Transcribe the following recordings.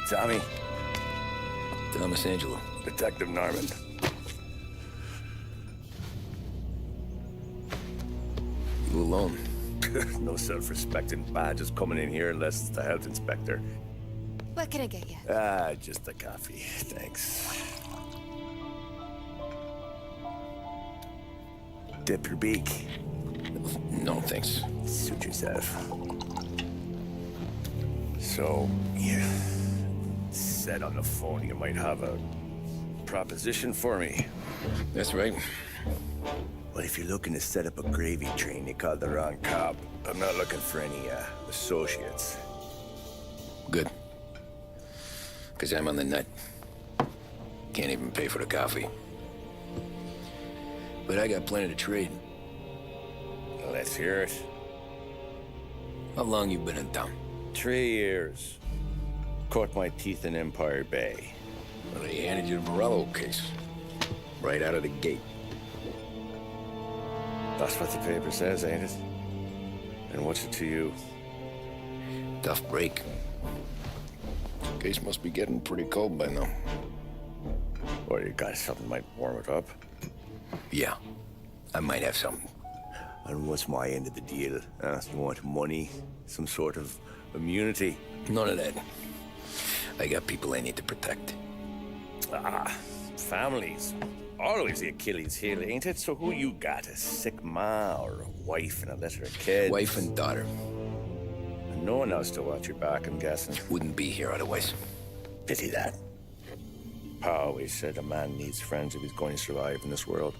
Tommy. Thomas Angelo. Detective Norman. You alone? No self-respecting badges coming in here unless it's the health inspector. What can I get you? Just a coffee. Thanks. Dip your beak. No, thanks. Suit yourself. So, you said on the phone you might have a proposition for me. That's right. Well, if you're looking to set up a gravy train, you called the wrong cop. I'm not looking for any, associates. Good. Because I'm on the nut. Can't even pay for the coffee. But I got plenty to trade. Let's hear it. How long you been in town? 3 years. Caught my teeth in Empire Bay. Well, they handed you the Morello case. Right out of the gate. That's what the paper says, ain't it? And what's it to you? Tough break. Case must be getting pretty cold by now. Or you got something might warm it up? Yeah, I might have something. And what's my end of the deal? You want money? Some sort of immunity? None of that. I got people I need to protect. Families. Always the Achilles heel, ain't it? So who you got? A sick ma or a wife and a litter of kids? Wife and daughter. And no one else to watch your back, I'm guessing. Wouldn't be here otherwise. Pity that. Pa always said a man needs friends if he's going to survive in this world.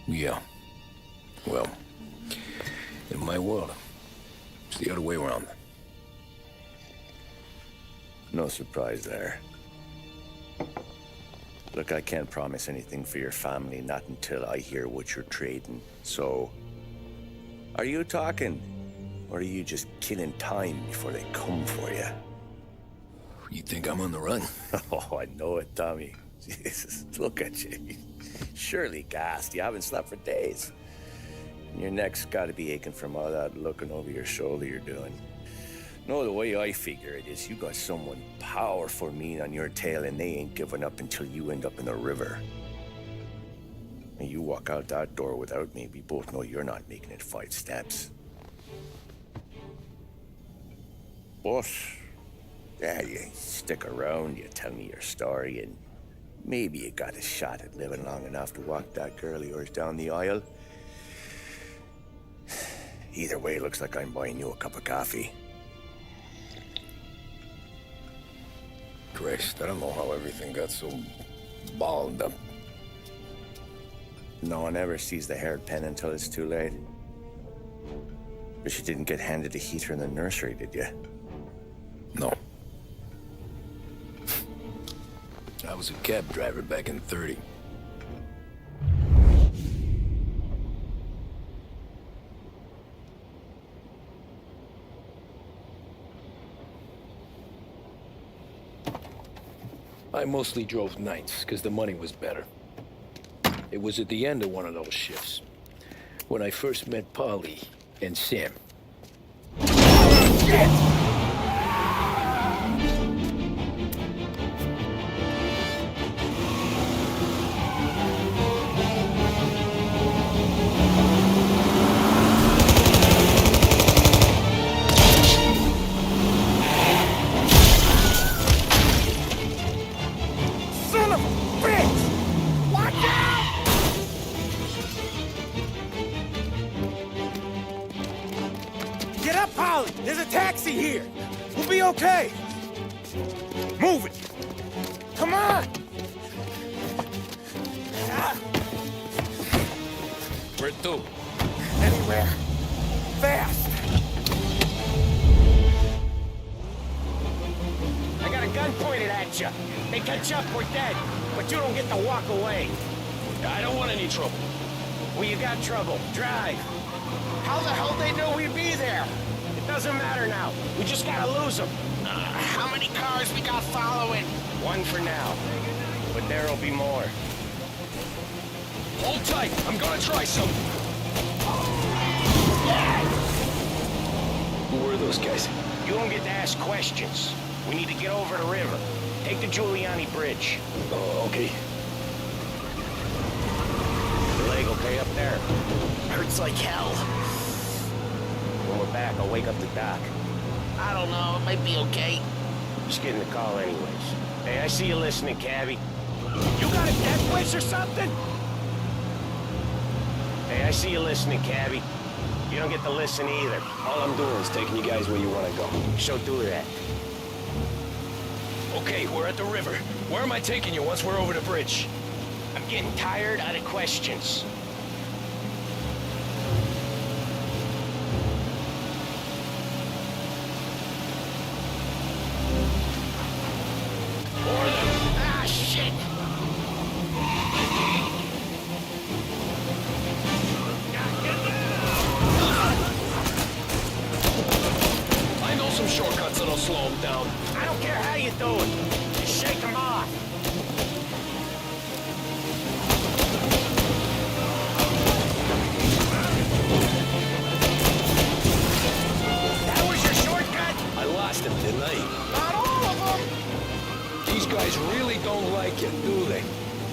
Yeah. Well, in my world, it's the other way around. No surprise there. Look, I can't promise anything for your family, not until I hear what you're trading. So, are you talking? Or are you just killing time before they come for you? You think I'm on the run? Oh, I know it, Tommy. Jesus, look at you. Surely gassed. You haven't slept for days. And your neck's got to be aching from all that looking over your shoulder you're doing. No, the way I figure it is you got someone powerful mean on your tail and they ain't giving up until you end up in the river. And you walk out that door without me, we both know you're not making it 5 steps. But, yeah, you stick around, you tell me your story, and maybe you got a shot at living long enough to walk that girl of yours down the aisle. Either way, it looks like I'm buying you a cup of coffee. Christ, I don't know how everything got so balled up. No one ever sees the hairpin until it's too late. But you didn't get handed a heater in the nursery, did you? No. I was a cab driver back in '30. I mostly drove nights, because the money was better. It was at the end of one of those shifts, when I first met Polly and Sam. Shit! There's a taxi here. We'll be okay. Move it. Come on. Where to? Anywhere. Fast. I got a gun pointed at you. They catch up, we're dead. But you don't get to walk away. I don't want any trouble. Well, you got trouble. Drive. How the hell they know we'd be there? It doesn't matter now. We just gotta lose them. How many cars we got following? One for now. But there'll be more. Hold tight. I'm gonna try something. Who were those guys? You don't get to ask questions. We need to get over the river. Take the Giuliani Bridge. Oh, okay. Your leg okay up there? Hurts like hell. When we're back, I'll wake up the doc. I don't know, it might be okay. Just getting the call anyways. Hey, I see you listening, Cabby. You got a death wish or something? Hey, I see you listening, Cabby. You don't get to listen either. All I'm doing is taking you guys where you want to go. So do that. Okay, we're at the river. Where am I taking you once we're over the bridge? I'm getting tired out of questions. Ah, shit! I know some shortcuts that'll slow them down. I don't care how you do it. Just shake them off. That was your shortcut? I lost him, didn't I? Not all of them. These guys really don't like it, do they?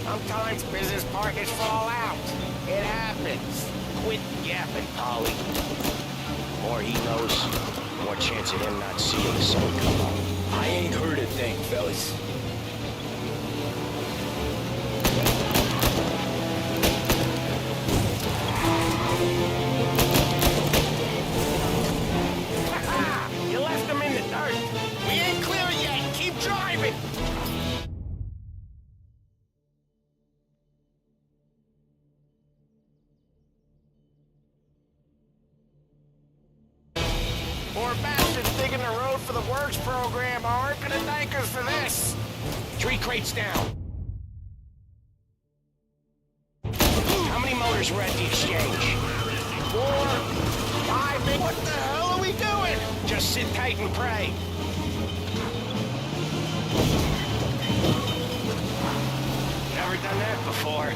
Sometimes business partners fall out. It happens. Quit yapping, Polly. The more he knows, the more chance of him not seeing the sun come up. I ain't heard a thing, fellas. You left him in the dirt. We ain't clear yet. Keep driving. Poor bastards digging the road for the works program aren't gonna thank us for this. 3 crates down. How many motors were at the exchange? 4, 5, what the hell are we doing? Just sit tight and pray. Never done that before.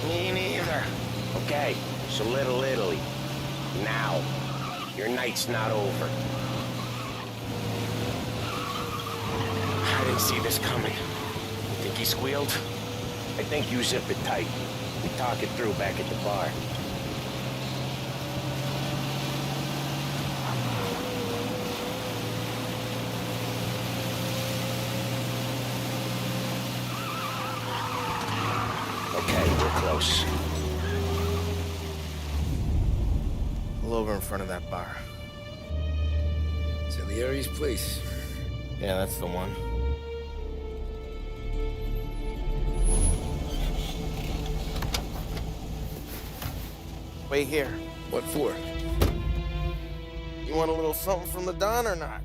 Me neither. Okay, so Little Italy. Now, your night's not over. I didn't see this coming. Think he squealed? I think you zip it tight. We talk it through back at the bar. Okay, we're close. Pull over in front of that bar. Salieri's place. Yeah, that's the one. Wait here. What for? You want a little something from the Don or not?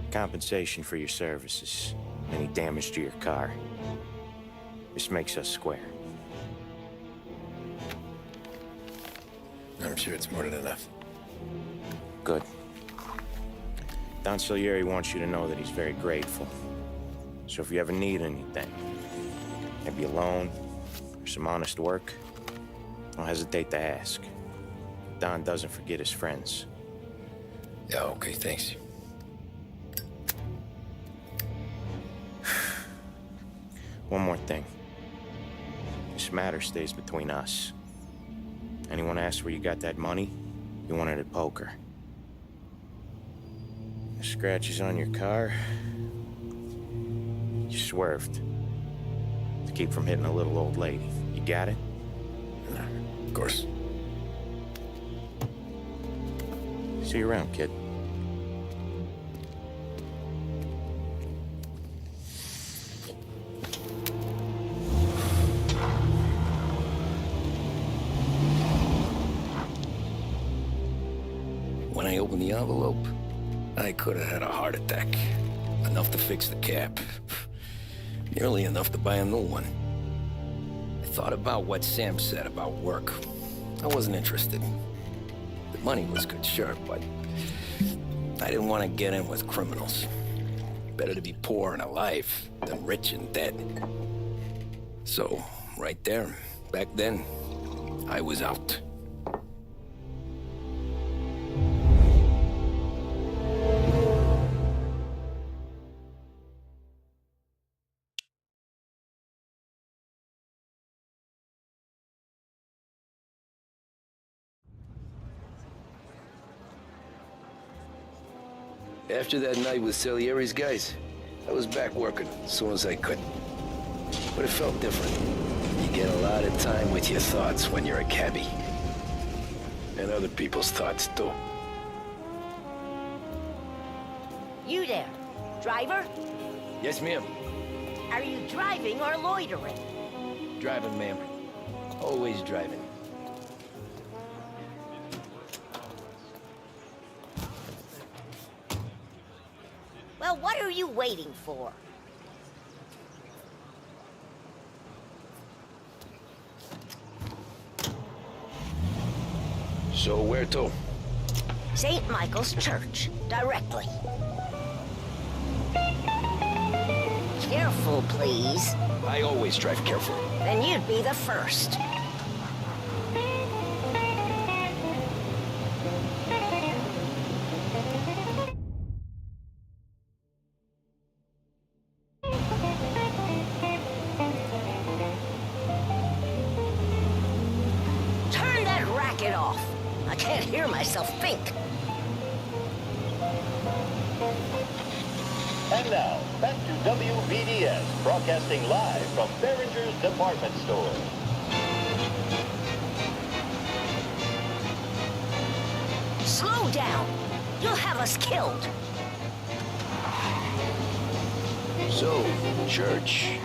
Compensation for your services. Any damage to your car. This makes us square. I'm sure it's more than enough. Good. Don Salieri wants you to know that he's very grateful. So if you ever need anything, maybe a loan or some honest work, don't hesitate to ask. Don doesn't forget his friends. Yeah, okay, thanks. One more thing. This matter stays between us. Anyone asks where you got that money, you won it at poker. The scratches on your car, you swerved. To Keep from hitting a little old lady. You got it? Of course. See you around, kid. When I opened the envelope, I could have had a heart attack. Enough to fix the cap. Nearly enough to buy a new one. I thought about what Sam said about work. I wasn't interested. The money was good, sure, but I didn't want to get in with criminals. Better to be poor and alive than rich and dead. So, right there, back then, I was out. After that night with Salieri's guys, I was back working as soon as I could. But it felt different. You get a lot of time with your thoughts when you're a cabbie. And other people's thoughts, too. You there, driver? Yes, ma'am. Are you driving or loitering? Driving, ma'am. Always driving. Well, what are you waiting for? So where to? St. Michael's Church, directly. Careful, please. I always drive careful. Then you'd be the first. Turn that racket off. I can't hear myself think. And now, back to WBDS, broadcasting live from Behringer's Department Store. Slow down. You'll have us killed. So, church.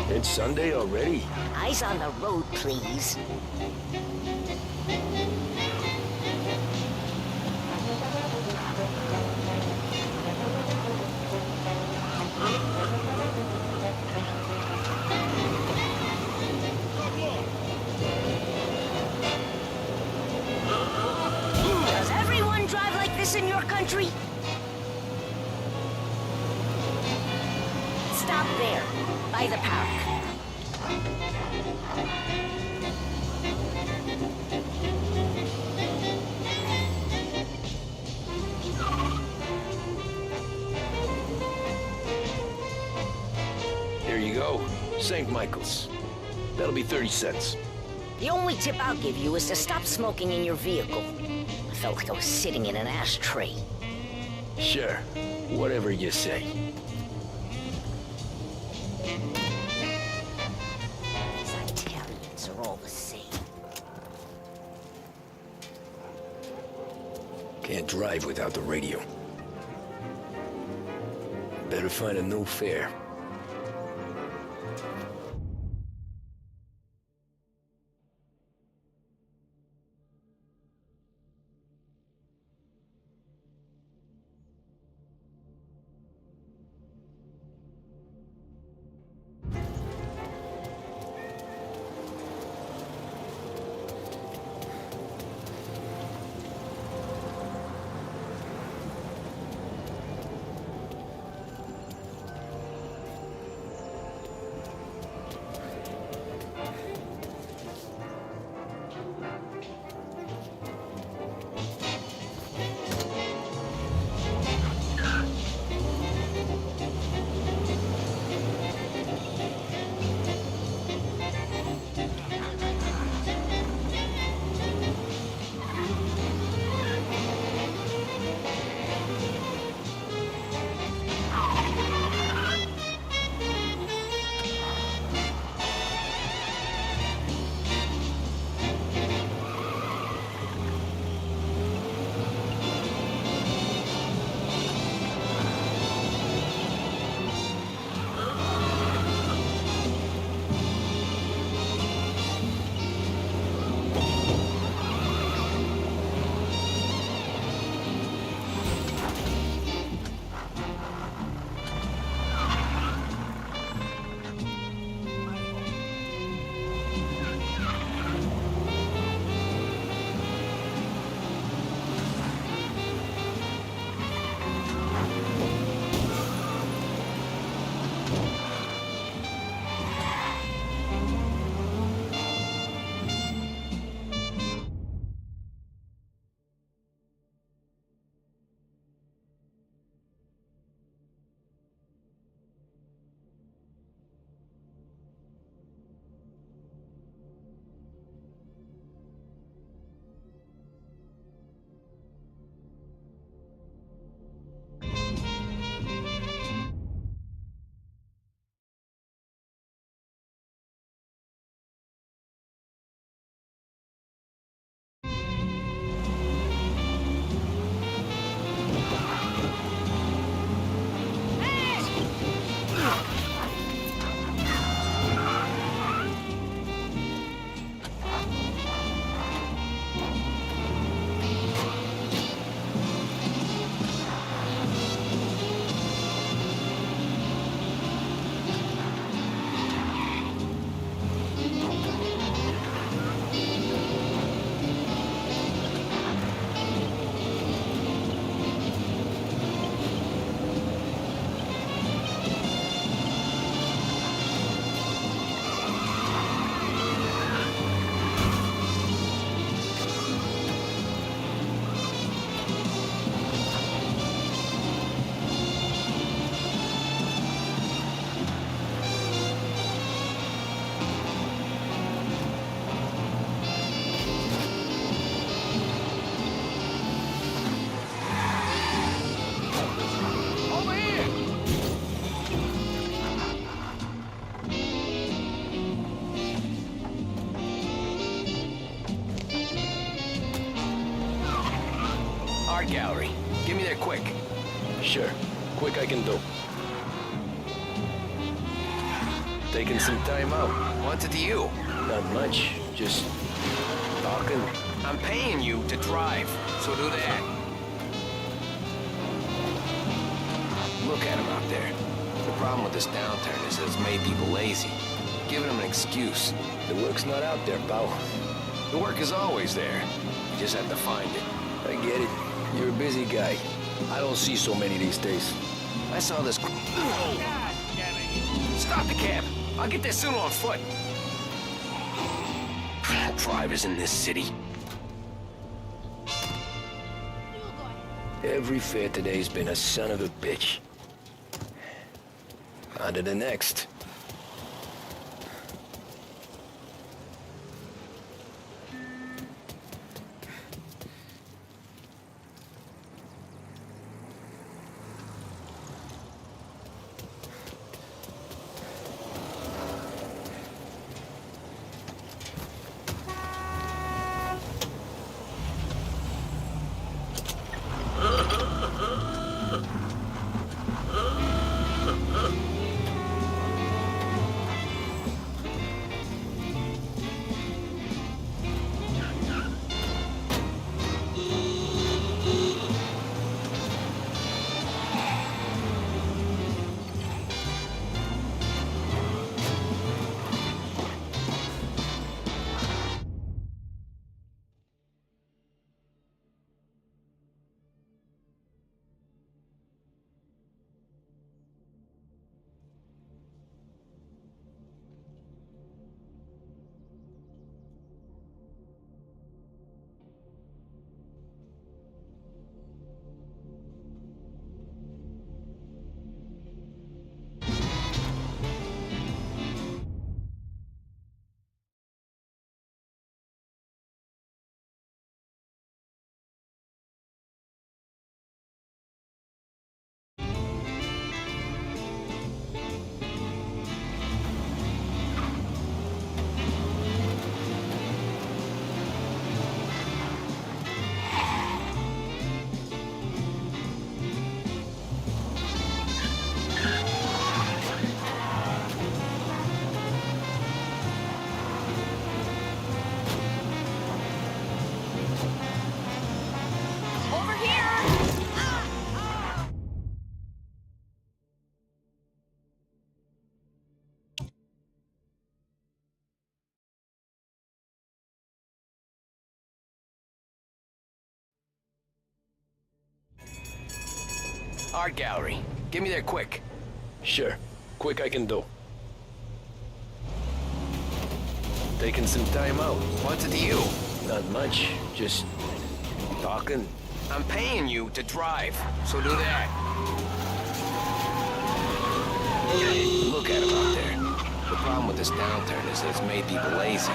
It's Sunday already? Eyes on the road, please. Does everyone drive like this in your country? Stop there, by the park. Here you go. St. Michael's. That'll be 30 cents. The only tip I'll give you is to stop smoking in your vehicle. I felt like I was sitting in an ashtray. Sure. Whatever you say. These Italians are all the same. Can't drive without the radio. Better find a new fare. Art gallery. Get me there quick. Sure. Quick I can do. Taking some time out. What's it to you? Not much. Just talking. I'm paying you to drive, so do that. Look at him out there. The problem with this downturn is that it's made people lazy. Giving them an excuse. The work's not out there, pal. The work is always there. You just have to find it. I get it. You're a busy guy. I don't see so many these days. I saw this... Stop the cab! I'll get there soon on foot. Drivers in this city. Every fare today's been a son of a bitch. On to the next. Over here! Art gallery. Get me there quick. Sure. Quick I can do. Taking some time out. What's it to you? Not much. Just talking. I'm paying you to drive, so do that. Look at him out there. The problem with this downturn is that it's made people lazy.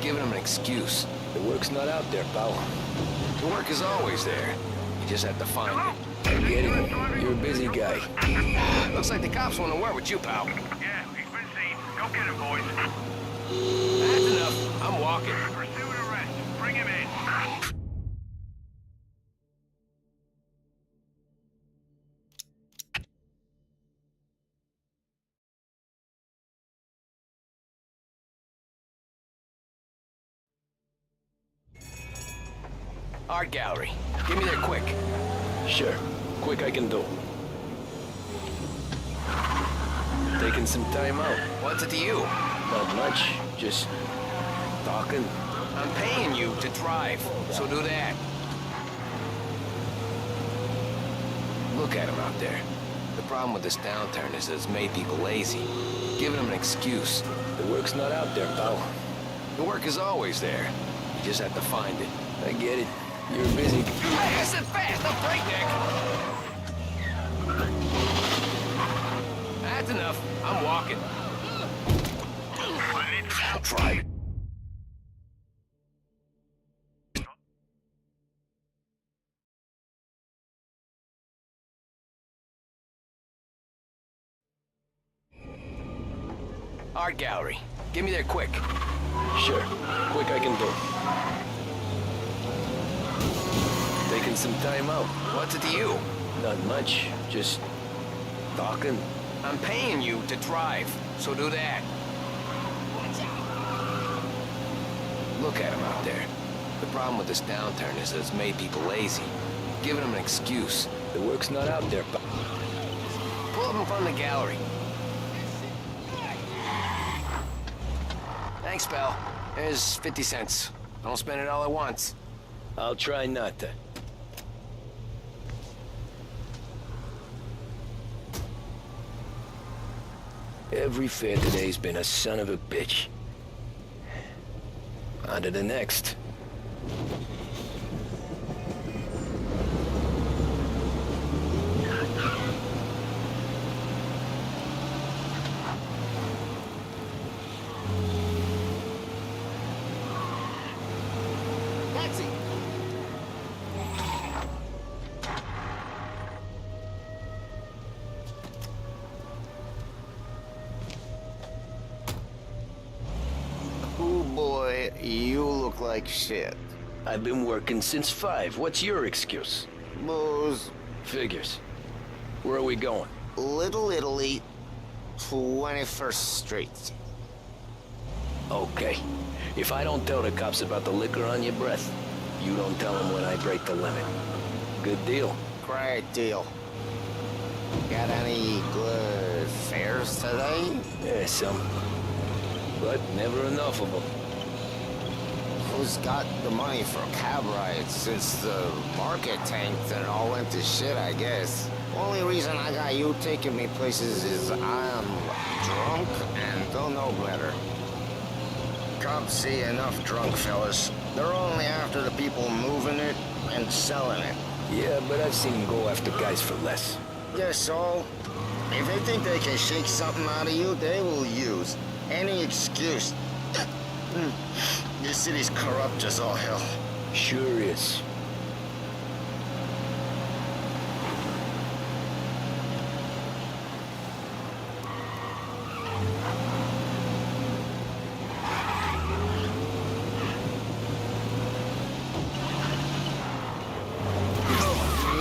Giving them an excuse. The work's not out there, pal. The work is always there. You just have to find it. I get it. You're a busy guy. Looks like the cops want to work with you, pal. Yeah, he's been seen. Go get him, boys. That's enough. I'm walking. Pursue and arrest. Bring him in. Art gallery. Get me there quick. Sure. Quick I can do. Taking some time out. What's it to you? Not much. Just talking. I'm paying you to drive, so do that. Look at him out there. The problem with this downturn is that it's made people lazy. Giving them an excuse. The work's not out there, pal. The work is always there. You just have to find it. I get it. You're busy. Hey, I said fast, not breakneck. That's enough. I'm walking. I'll try it. Art gallery. Get me there quick. Sure. Quick I can do. Taking some time out. What's it to you? Not much. Just talking. I'm paying you to drive, so do that. Look at him out there. The problem with this downturn is that it's made people lazy. Giving them an excuse. The work's not out there, but Pull up in front of the gallery. Thanks, pal. There's 50 cents. I don't spend it all at once. I'll try not to. Every fare today's been a son of a bitch. On to the next. Taxi! Oh boy, you look like shit. I've been working since 5. What's your excuse? Booze, Figures. Where are we going? Little Italy, 21st Street. Okay. If I don't tell the cops about the liquor on your breath, you don't tell them when I break the limit. Good deal. Great deal. Got any good fares today? Yeah, some. But never enough of them. Who's got the money for cab rides since the market tanked and all went to shit, I guess? Only reason I got you taking me places is I'm drunk and don't know better. Cops see enough drunk fellas. They're only after the people moving it and selling it. Yeah, but I've seen them go after guys for less. Yes, so if they think they can shake something out of you, they will use any excuse. This city's corrupt as all hell. Sure is.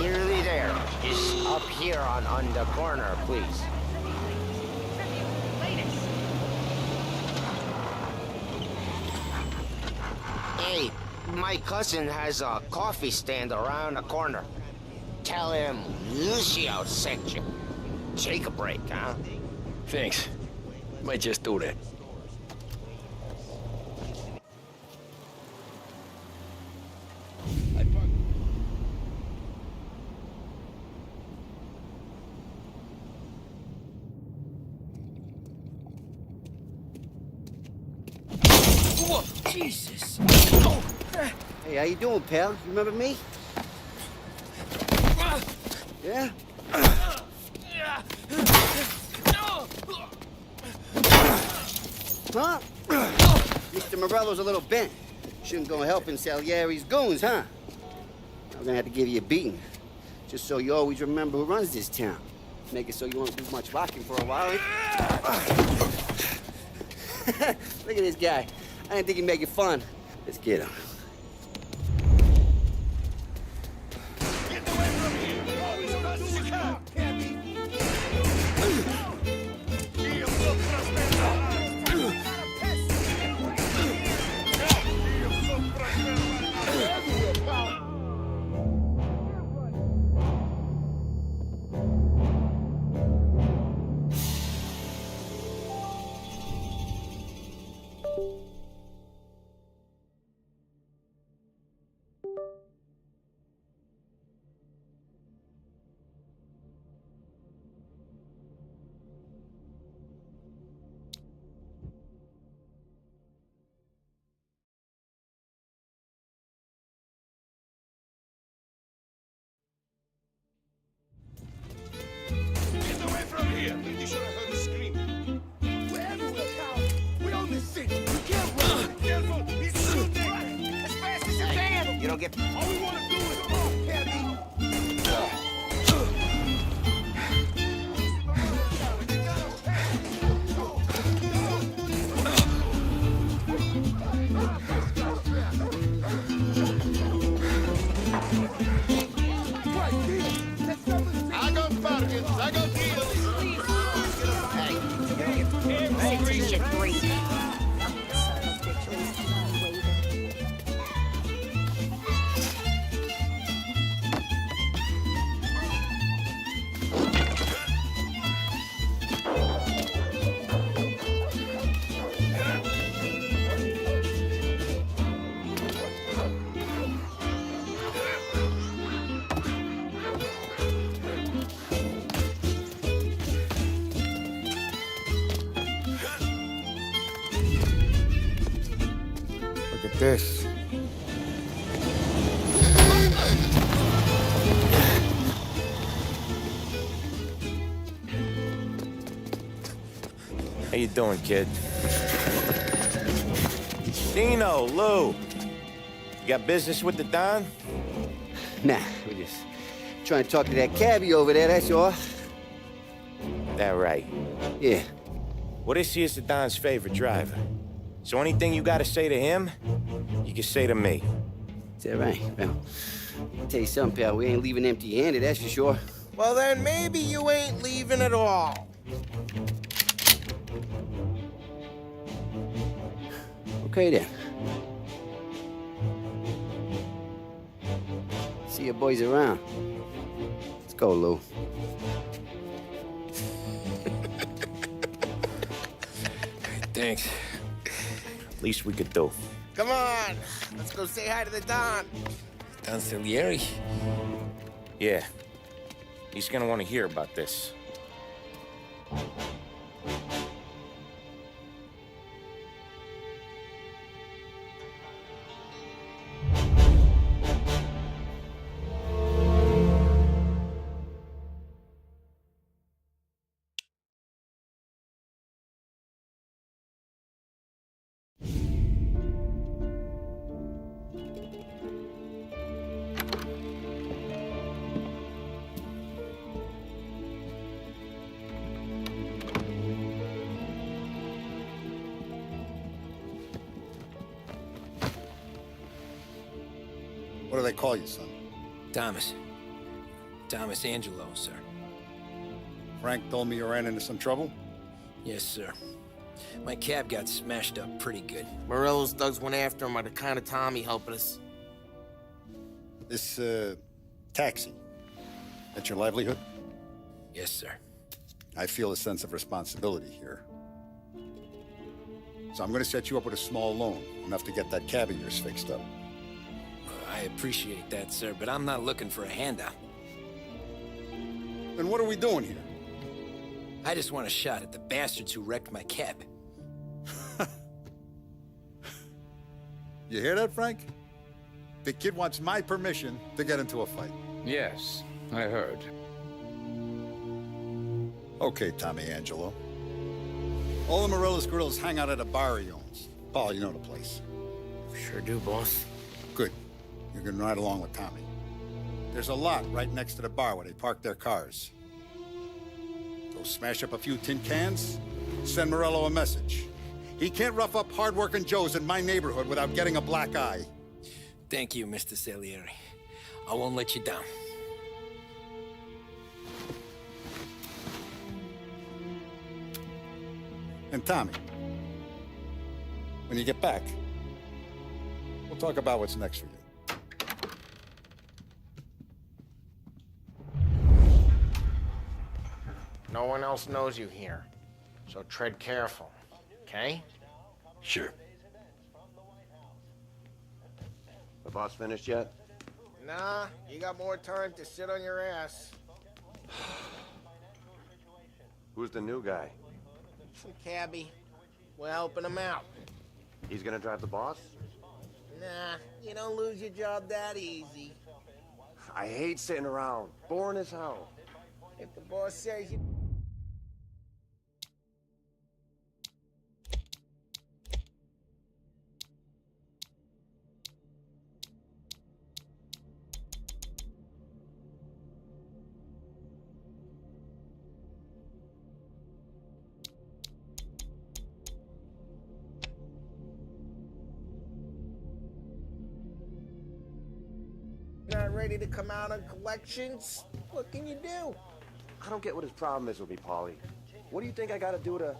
Nearly there. Just up here on the corner, please. Hey, my cousin has a coffee stand around the corner. Tell him Lucio sent you. Take a break, huh? Thanks. Might just do that. Whoa, Jesus! Hey, how you doing, pal? You remember me? Yeah? Huh? Mr. Morello's a little bent. Shouldn't go helping Salieri's goons, huh? I'm gonna have to give you a beating. Just so you always remember who runs this town. Make it so you won't do much rocking for a while. Look at this guy. I didn't think he'd make it fun. Let's get him. You don't get... All we want to do is talk, Cabby. Look at this. How you doing, kid? Dino, Lou. You got business with the Don? Nah, we're just trying to talk to that cabbie over there, that's all. That right. Yeah. Well, this here's the Don's favorite driver. So anything you gotta say to him, you can say to me. Is that right? Well, I'll tell you something, pal. We ain't leaving empty-handed, that's for sure. Well, then maybe you ain't leaving at all. Okay, then. See your boys around. Let's go, Lou. Thanks. Least we could do. Come on, let's go say hi to the Don. Don Salieri? Yeah. He's gonna want to hear about this. What do they call you, son? Thomas. Thomas Angelo, sir. Frank told me you ran into some trouble? Yes, sir. My cab got smashed up pretty good. Morello's thugs went after him on account of Tommy helping us. This, taxi, that's your livelihood? Yes, sir. I feel a sense of responsibility here. So I'm gonna set you up with a small loan, enough to get that cab of yours fixed up. I appreciate that, sir, but I'm not looking for a handout. Then what are we doing here? I just want a shot at the bastards who wrecked my cab. You hear that, Frank? The kid wants my permission to get into a fight. Yes, I heard. Okay, Tommy Angelo. All the Morello's girls hang out at a bar he owns. Paul, you know the place. Sure do, boss. Good. You can ride along with Tommy. There's a lot right next to the bar where they park their cars. Go smash up a few tin cans, send Morello a message. He can't rough up hard-working Joes in my neighborhood without getting a black eye. Thank you, Mr. Salieri. I won't let you down. And Tommy, when you get back, we'll talk about what's next for you. No one else knows you here, so tread careful, okay? Sure. The boss finished yet? Nah, you got more time to sit on your ass. Who's the new guy? Some cabbie. We're helping him out. He's gonna drive the boss? Nah, you don't lose your job that easy. I hate sitting around. Boring as hell. If the boss says you... Not ready to come out on collections? What can you do? I don't get what his problem is with me, Paulie. What do you think I gotta do to...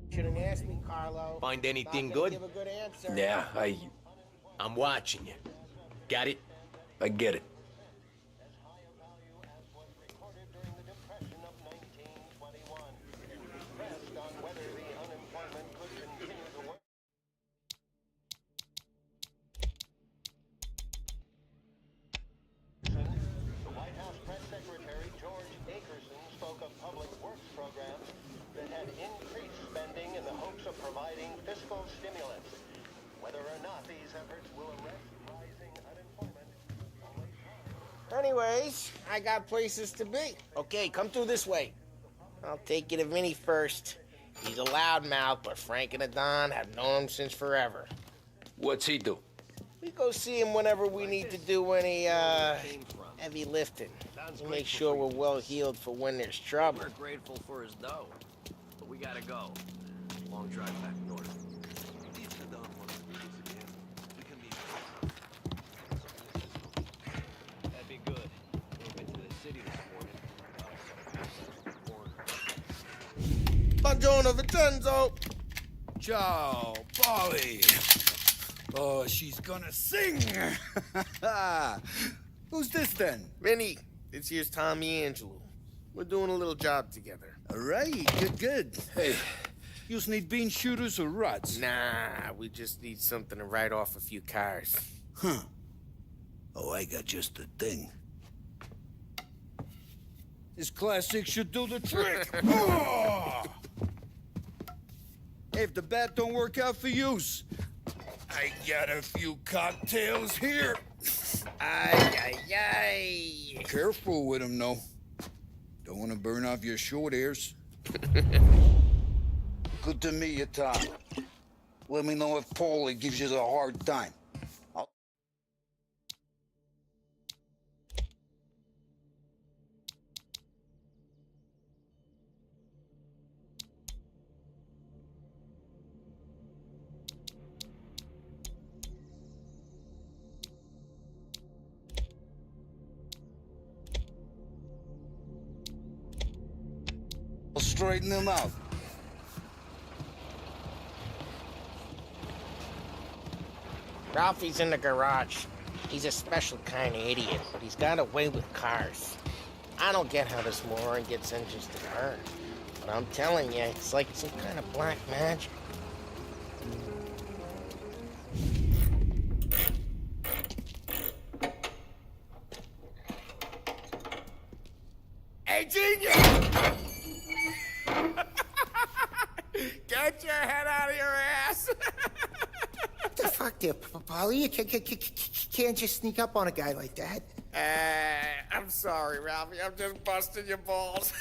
Shouldn't ask me, Carlo. Find anything Not gonna good? Give a good answer. Yeah, I'm watching you. Got it? I get it. spoke of public works programs that had increased spending in the hopes of providing fiscal stimulus. Whether or not these efforts will arrest rising unemployment. Anyways, I got places to be. Okay, come through this way. I'll take you to Vinny first. He's a loudmouth, but Frank and the Don have known him since forever. What's he do? We go see him whenever we need to do any, heavy lifting. To make sure we're well healed for when there's trouble. We're grateful for his dough, but we gotta go. Long drive back north. That'd be good. We've been to the city this morning. Buongiorno, Vincenzo! Ciao, Polly. Oh, she's gonna sing. Who's this then? Vinny, this here's Tommy Angelo. We're doing a little job together. All right, good. Hey, you need bean shooters or rods? Nah, we just need something to write off a few cars. Huh. Oh, I got just the thing. This classic should do the trick. Oh! Hey, if the bat don't work out for use, I got a few cocktails here. Ay, ay, ay. Careful with them, though. Don't want to burn off your short hairs. Good to meet you, Tom. Let me know if Paulie gives you a hard time. I'll straighten them out. Ralphie's in the garage. He's a special kind of idiot, but he's got a way with cars. I don't get how this moron gets engines to burn. But I'm telling you, it's like some kind of black magic. Hey, genius! Get your head out of your ass! What the fuck there, Polly? You can't just sneak up on a guy like that. I'm sorry, Ralphie. I'm just busting your balls.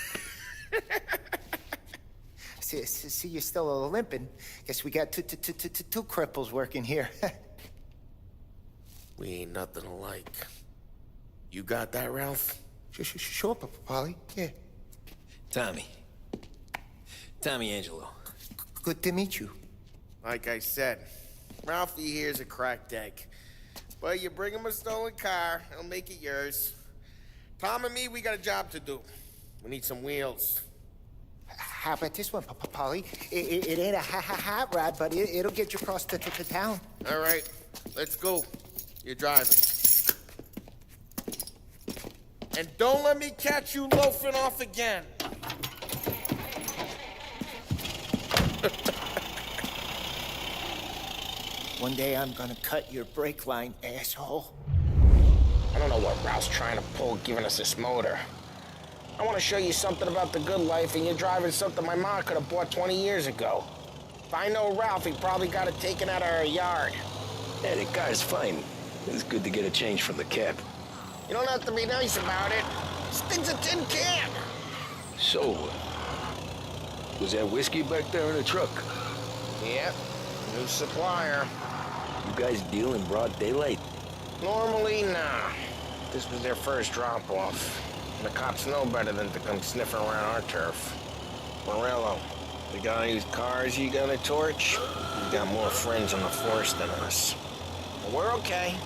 See, you're still limping. Guess we got two cripples working here. We ain't nothing alike. You got that, Ralph? Sure, Polly. Yeah. Tommy Angelo. Good to meet you. Like I said, Ralphie here's a cracked egg. But you bring him a stolen car, he'll make it yours. Tom and me, we got a job to do. We need some wheels. How about this one, Polly? It ain't a hot rod, but it'll get you across to town. All right, let's go. You're driving. And don't let me catch you loafing off again. One day I'm gonna cut your brake line, asshole. I don't know what Ralph's trying to pull giving us this motor. I want to show you something about the good life, and you're driving something my mom could have bought 20 years ago. If I know Ralph, he probably got it taken out of our yard. Yeah, the car's fine. It's good to get a change from the cab. You don't have to be nice about it. This thing's a tin can. So, was that whiskey back there in the truck? Yep, new supplier. You guys deal in broad daylight? Normally, nah. This was their first drop-off. The cops know better than to come sniffing around our turf. Morello, the guy whose cars you gonna torch, he's got more friends on the force than us. But we're okay,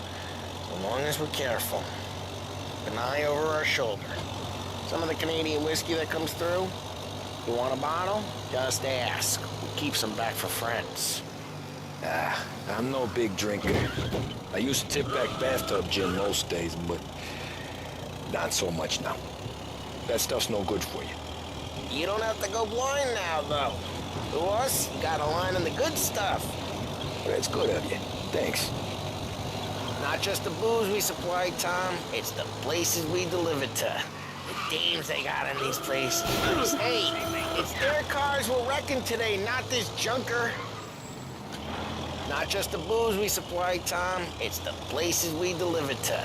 as long as we're careful. An eye over our shoulder. Some of the Canadian whiskey that comes through, you want a bottle? Just ask. We keep some back for friends. I'm no big drinker. I used to tip back bathtub gin most days, but not so much now. That stuff's no good for you. You don't have to go blind now, though. To us, you got a line on the good stuff. That's good of you. Thanks. Not just the booze we supply, Tom. It's the places we deliver to. The dames they got in these places. Hey, it's their cars we're wrecking today, not this junker. Not just the booze we supply, Tom. It's the places we deliver to.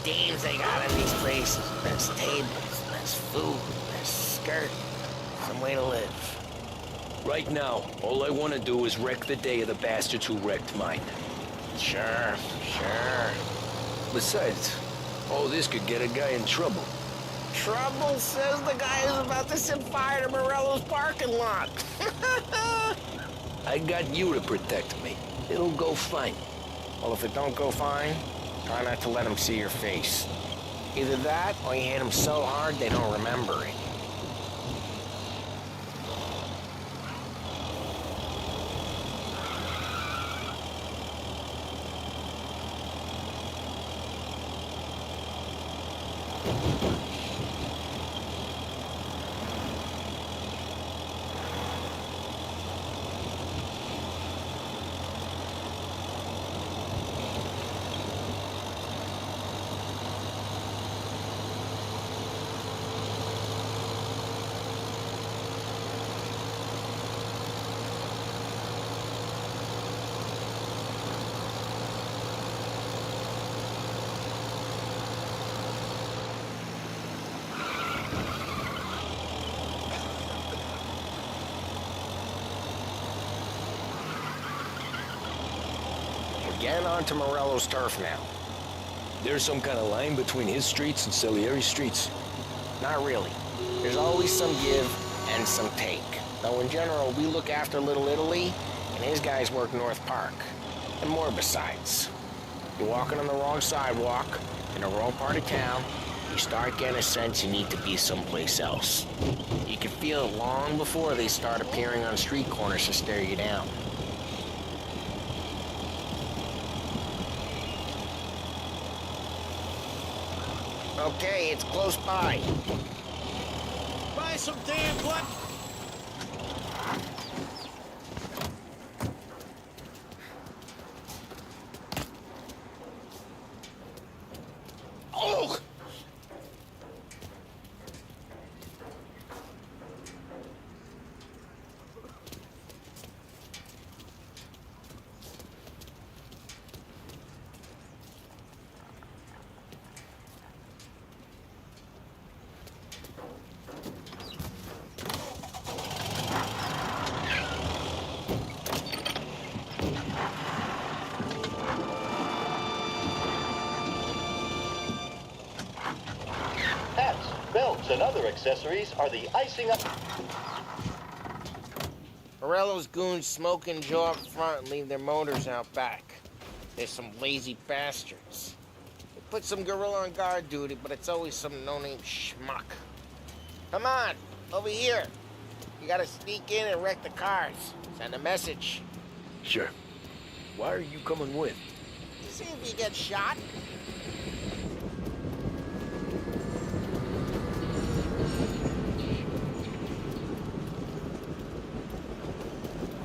The dames they got in these places. Best tables, best food, best skirt. Some way to live. Right now, all I want to do is wreck the day of the bastards who wrecked mine. Sure. Besides, all this could get a guy in trouble. Trouble, says the guy who's about to set fire to Morello's parking lot. I got you to protect me. It'll go fine. Well, if it don't go fine, try not to let them see your face. Either that, or you hit them so hard they don't remember it. Getting onto Morello's turf now. There's some kind of line between his streets and Salieri's streets. Not really. There's always some give and some take. Though in general, we look after Little Italy, and his guys work North Park. And more besides. You're walking on the wrong sidewalk, in the wrong part of town, you start getting a sense you need to be someplace else. You can feel it long before they start appearing on street corners to stare you down. Okay, it's close by. Buy some damn blood. Oh! Hats, belts, and other accessories are the icing up. Morello's goons smoke and jaw up front and leave their motors out back. They're some lazy bastards. They put some gorilla on guard duty, but it's always some no-name schmuck. Come on, over here. You gotta sneak in and wreck the cars. Send a message. Sure. Why are you coming with? To see if you get shot.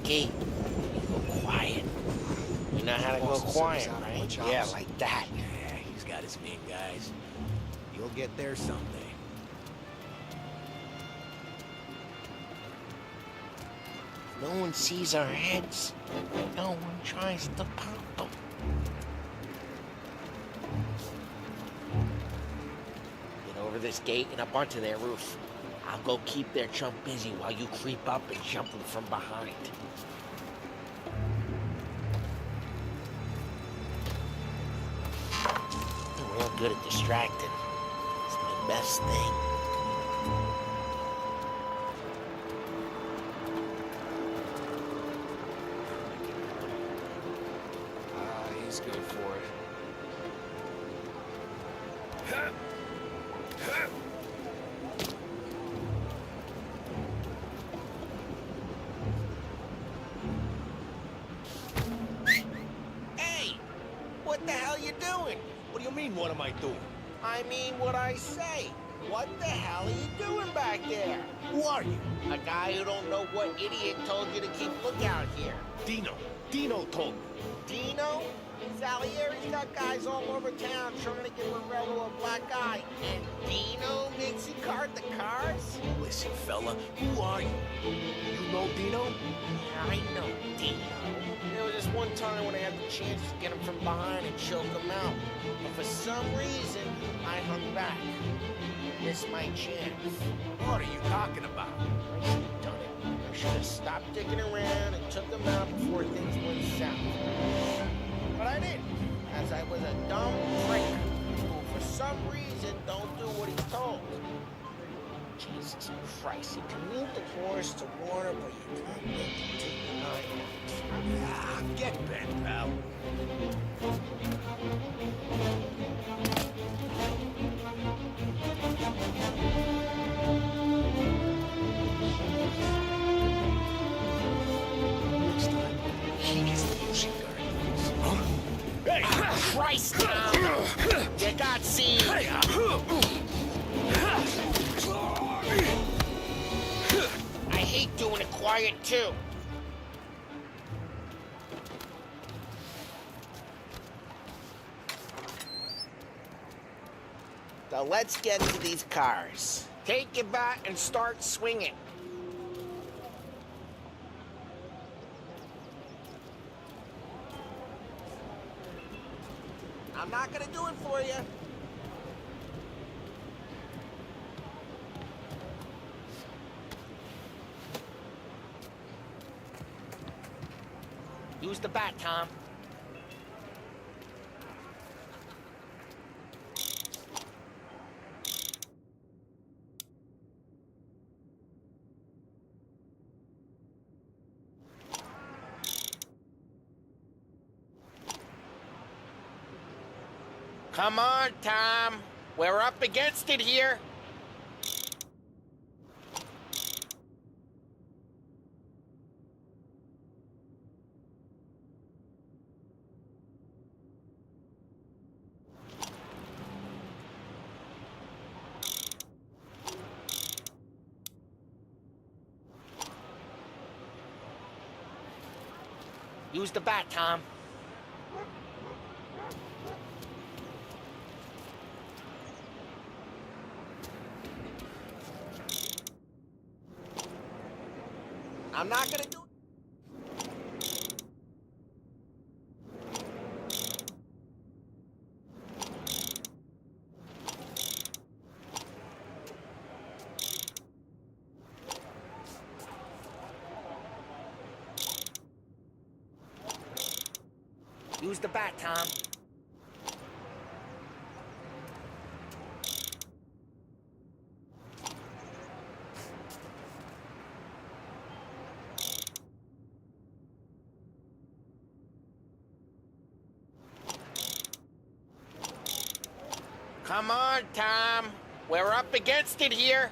Okay, go quiet. You know how to go quiet, right? Yeah, like that. Yeah, he's got his men, guys. You'll get there someday. No one sees our heads. No one tries to pop them. Get over this gate and up onto their roof. I'll go keep their chump busy while you creep up and jump them from behind. I'm real good at distracting. It's my best thing. He's good for it. Hey! What the hell you doing? What do you mean, what am I doing? I mean what I say. What the hell are you doing back there? Who are you? A guy who don't know what idiot told you to keep lookout here. Dino. Dino told me. Dino? Salieri's got guys all over town trying to give Morello a black eye. And Dino makes Listen, fella, who are you? You know Dino? I know Dino. There was this one time when I had the chance to get him from behind and choke him out. But for some reason, I hung back. Missed my chance. What are you talking about? I should have done it. I should have stopped digging around and took him out before things went south. But I didn't, as I was a dumb prick who, for some reason, don't do what he's told. Jesus Christ, you can leave the forest to water, but you can't make it take the night out. Ah, get bent, pal. Next time, he gets the music guard. Hey! Christ, Tom! You got seen! I hate doing it quiet, too. Now let's get into these cars. Take your bat and start swinging. I'm not gonna do it for you. Use the bat, Tom. Come on, Tom. We're up against it here. Use the bat, Tom. I'm not gonna do it. Use the bat, Tom. Come on, Tom. We're up against it here.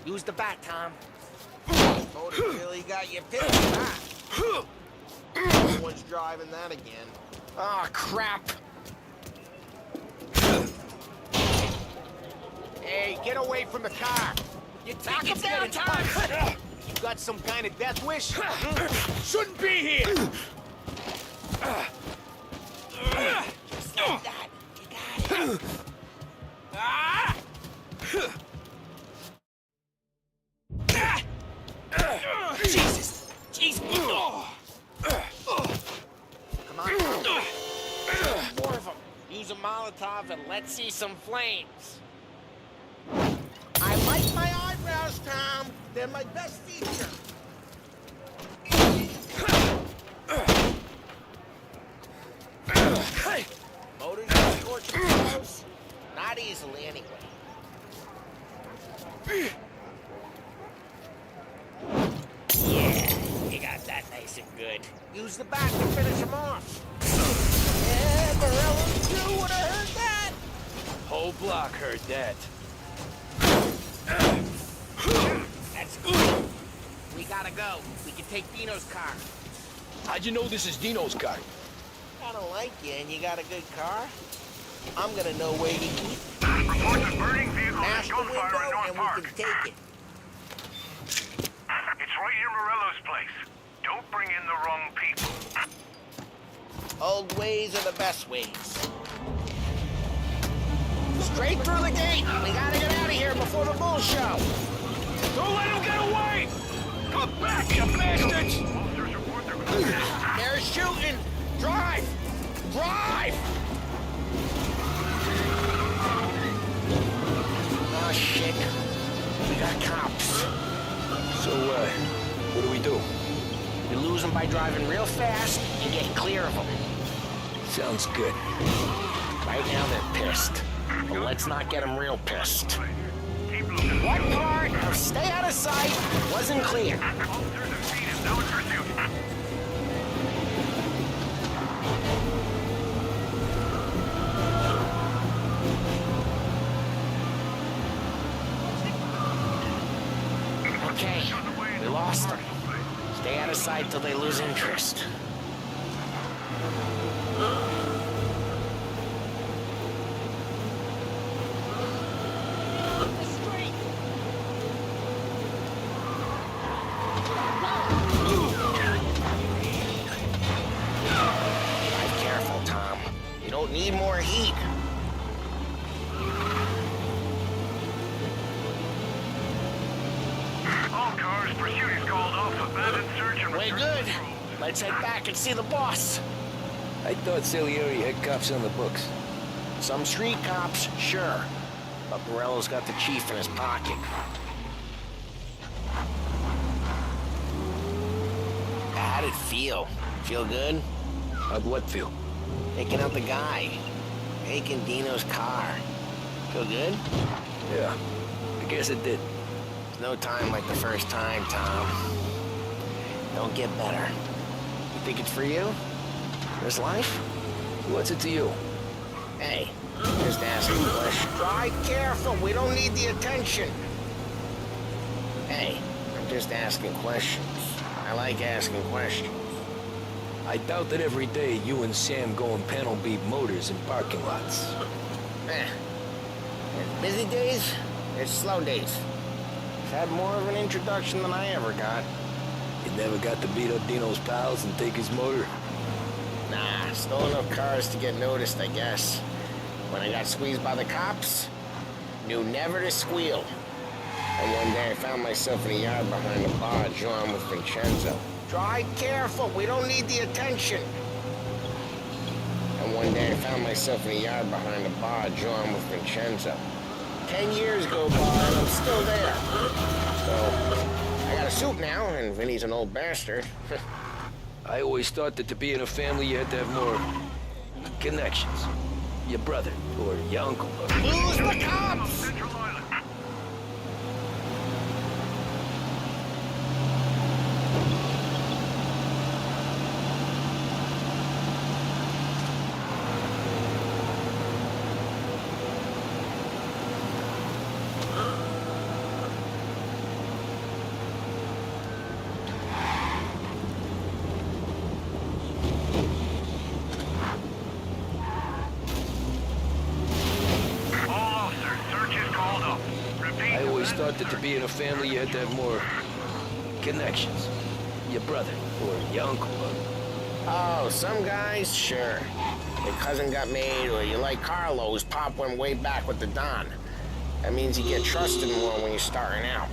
Use the bat, Tom. Motor really got you pissed, huh? No one's driving that again. Oh, crap. Hey, get away from the car. You take it down, Tom. You got some kind of death wish? Shouldn't be here! Just like that. You got it. Jesus! Jesus! Come on. More of them. Use a Molotov and let's see some flames. I like my eyebrows, Tom. They're my best feature. Motors are scorching close. Not easily, anyway. Yeah, you got that nice and good. Use the bat to finish him off. Yeah, Morello, you would have heard that. Whole block heard that. That's good. We gotta go. We can take Dino's car. How'd you know this is Dino's car? I don't like you and you got a good car. I'm gonna know where you keep Reports a burning vehicle Smash and the window gunfire in North and Park. we can take it. It's right near Morello's place. Don't bring in the wrong people. Old ways are the best ways. Straight through the gate. We gotta get out of here before the bull show. Don't let him get away! Come back, you bastards! They're shooting. Drive! Drive! Oh, shit. We got cops. So, what do we do? You lose them by driving real fast and getting clear of them. Sounds good. Right now they're pissed. But let's not get them real pissed. What part of stay out of sight wasn't clear? Okay, we lost them. Stay out of sight till they lose interest. Drive careful, Tom. You don't need more heat. All cars, pursuit is called off. Abandoned search and We're good. Let's head back and see the boss. I thought Salieri had cops on the books. Some street cops, sure. But Morello's got the chief in his pocket. How'd it feel? Feel good? How'd what feel? Taking out the guy. Taking Dino's car. Feel good? Yeah, I guess it did. No time like the first time, Tom. Don't get better. You think it's for you? This life? What's it to you? Hey, just asking a question. Drive careful, we don't need the attention. Hey, I'm just asking questions. I like asking questions. I doubt that every day you and Sam go and panel beat motors in parking lots. There's busy days, there's slow days. I've had more of an introduction than I ever got. You never got to beat up Dino's pals and take his motor? Nah, stole enough cars to get noticed, I guess. When I got squeezed by the cops, knew never to squeal. And one day I found myself in a yard behind a bar, drawn with Vincenzo. Drive careful, we don't need the attention. And one day I found myself in a yard behind a bar, drawn with Vincenzo. 10 years go by and I'm still there. So, I got a suit now, and Vinny's an old bastard. I always thought that to be in a family you had to have more connections. Your brother, or your uncle. Lose the cops! I always thought that to be in a family you had to have more connections. Your brother, or your uncle. Oh, some guys, sure. Your cousin got made, or you like Carlos, Pop went way back with the Don. That means you get trusted more when you're starting out.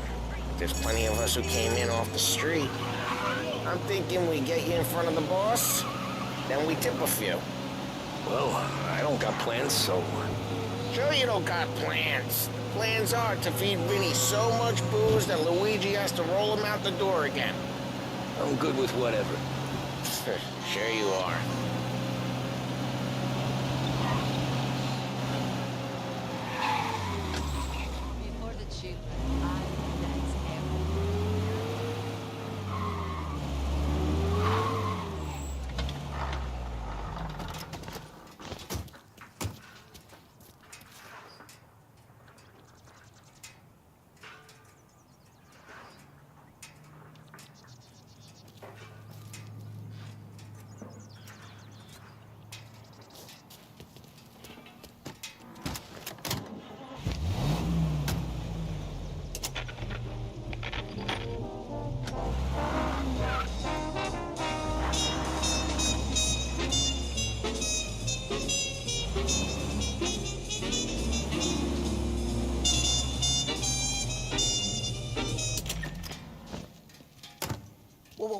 There's plenty of us who came in off the street. I'm thinking we get you in front of the boss, then we tip a few. Well, I don't got plans, so... Sure you don't got plans. Plans are to feed Vinny so much booze that Luigi has to roll him out the door again. I'm good with whatever. Sure you are. Before the children,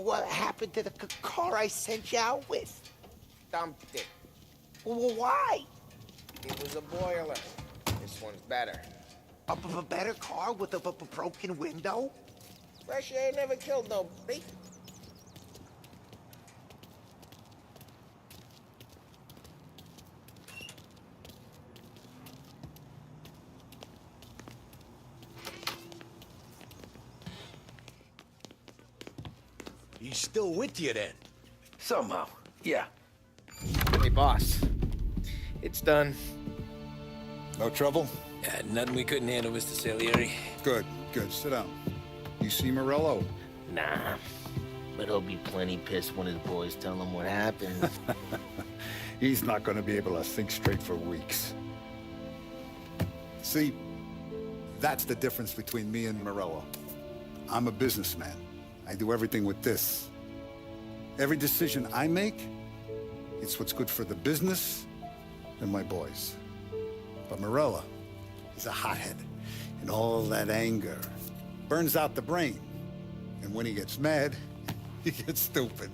What happened to the car I sent you out with? Dumped it. Well, why? It was a boiler. This one's better. A better car with a broken window? Fresh air never killed nobody. He's still with you then? Somehow, yeah. Hey, boss. It's done. No trouble? Nothing we couldn't handle, Mr. Salieri. Good, good. Sit down. You see Morello? Nah. But he'll be plenty pissed when his boys tell him what happened. He's not going to be able to think straight for weeks. See, that's the difference between me and Morello. I'm a businessman. I do everything with this. Every decision I make, it's what's good for the business and my boys. But Morello is a hothead, and all that anger burns out the brain. And when he gets mad, he gets stupid.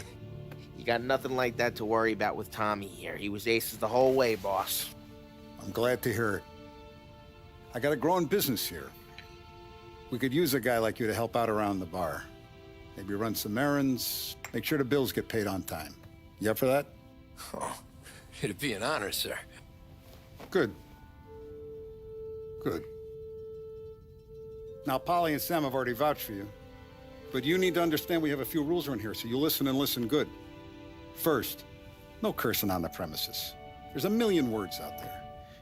You got nothing like that to worry about with Tommy here. He was aces the whole way, boss. I'm glad to hear it. I got a growing business here. We could use a guy like you to help out around the bar. Maybe run some errands, make sure the bills get paid on time. You up for that? Oh, it'd be an honor, sir. Good. Good. Now, Polly and Sam have already vouched for you. But you need to understand we have a few rules around here, so you listen and listen good. First, no cursing on the premises. There's a million words out there.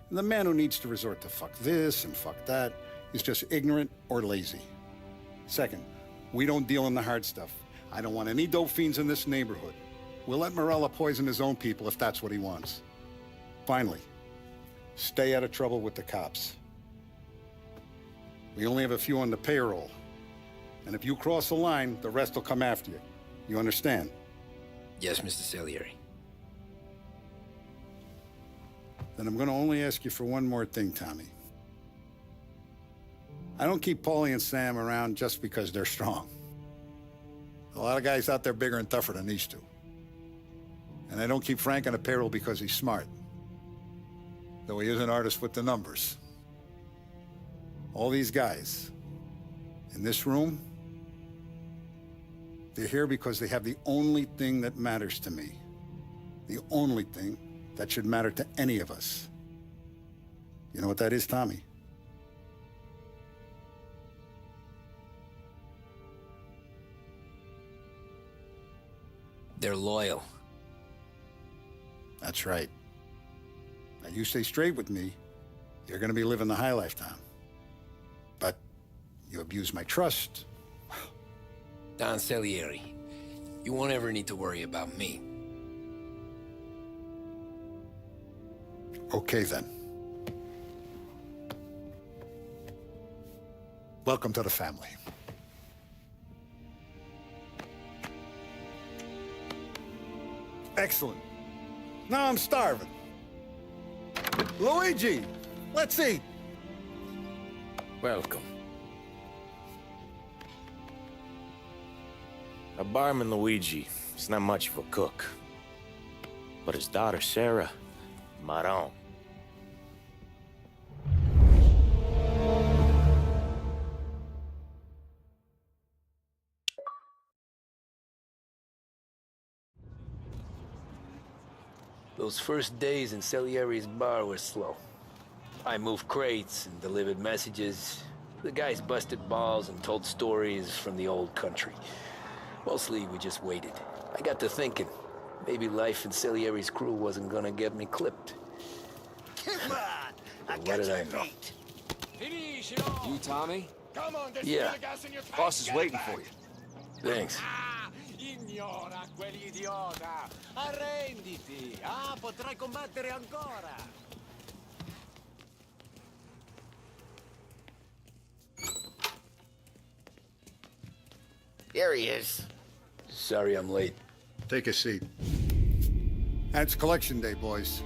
And the man who needs to resort to fuck this and fuck that is just ignorant or lazy. Second, we don't deal in the hard stuff. I don't want any dope fiends in this neighborhood. We'll let Morello poison his own people if that's what he wants. Finally, stay out of trouble with the cops. We only have a few on the payroll. And if you cross the line, the rest will come after you. You understand? Yes, Mr. Salieri. Then I'm going to only ask you for one more thing, Tommy. I don't keep Paulie and Sam around just because they're strong. A lot of guys out there bigger and tougher than these two. And I don't keep Frank on the payroll because he's smart. Though he is an artist with the numbers. All these guys in this room, they're here because they have the only thing that matters to me. The only thing that should matter to any of us. You know what that is, Tommy? They're loyal. That's right. Now, you stay straight with me, you're gonna be living the high life, Tom. But you abuse my trust. Don Salieri, you won't ever need to worry about me. Okay, then. Welcome to the family. Excellent. Now I'm starving. Luigi, let's eat. Welcome. A barman Luigi is not much of a cook. But his daughter Sarah, Maron. Those first days in Salieri's bar were slow. I moved crates and delivered messages. The guys busted balls and told stories from the old country. Mostly, we just waited. I got to thinking, maybe life in Salieri's crew wasn't gonna get me clipped. Come on! I What got did your I know? meat. You, Tommy? Come on, there's Yeah. still gas in your tank. Boss is Get waiting back. for you. Thanks. Ignora quell'idiota! Arrenditi! Potrai combattere ancora! Here he is. Sorry I'm late. Take a seat. And it's collection day, boys.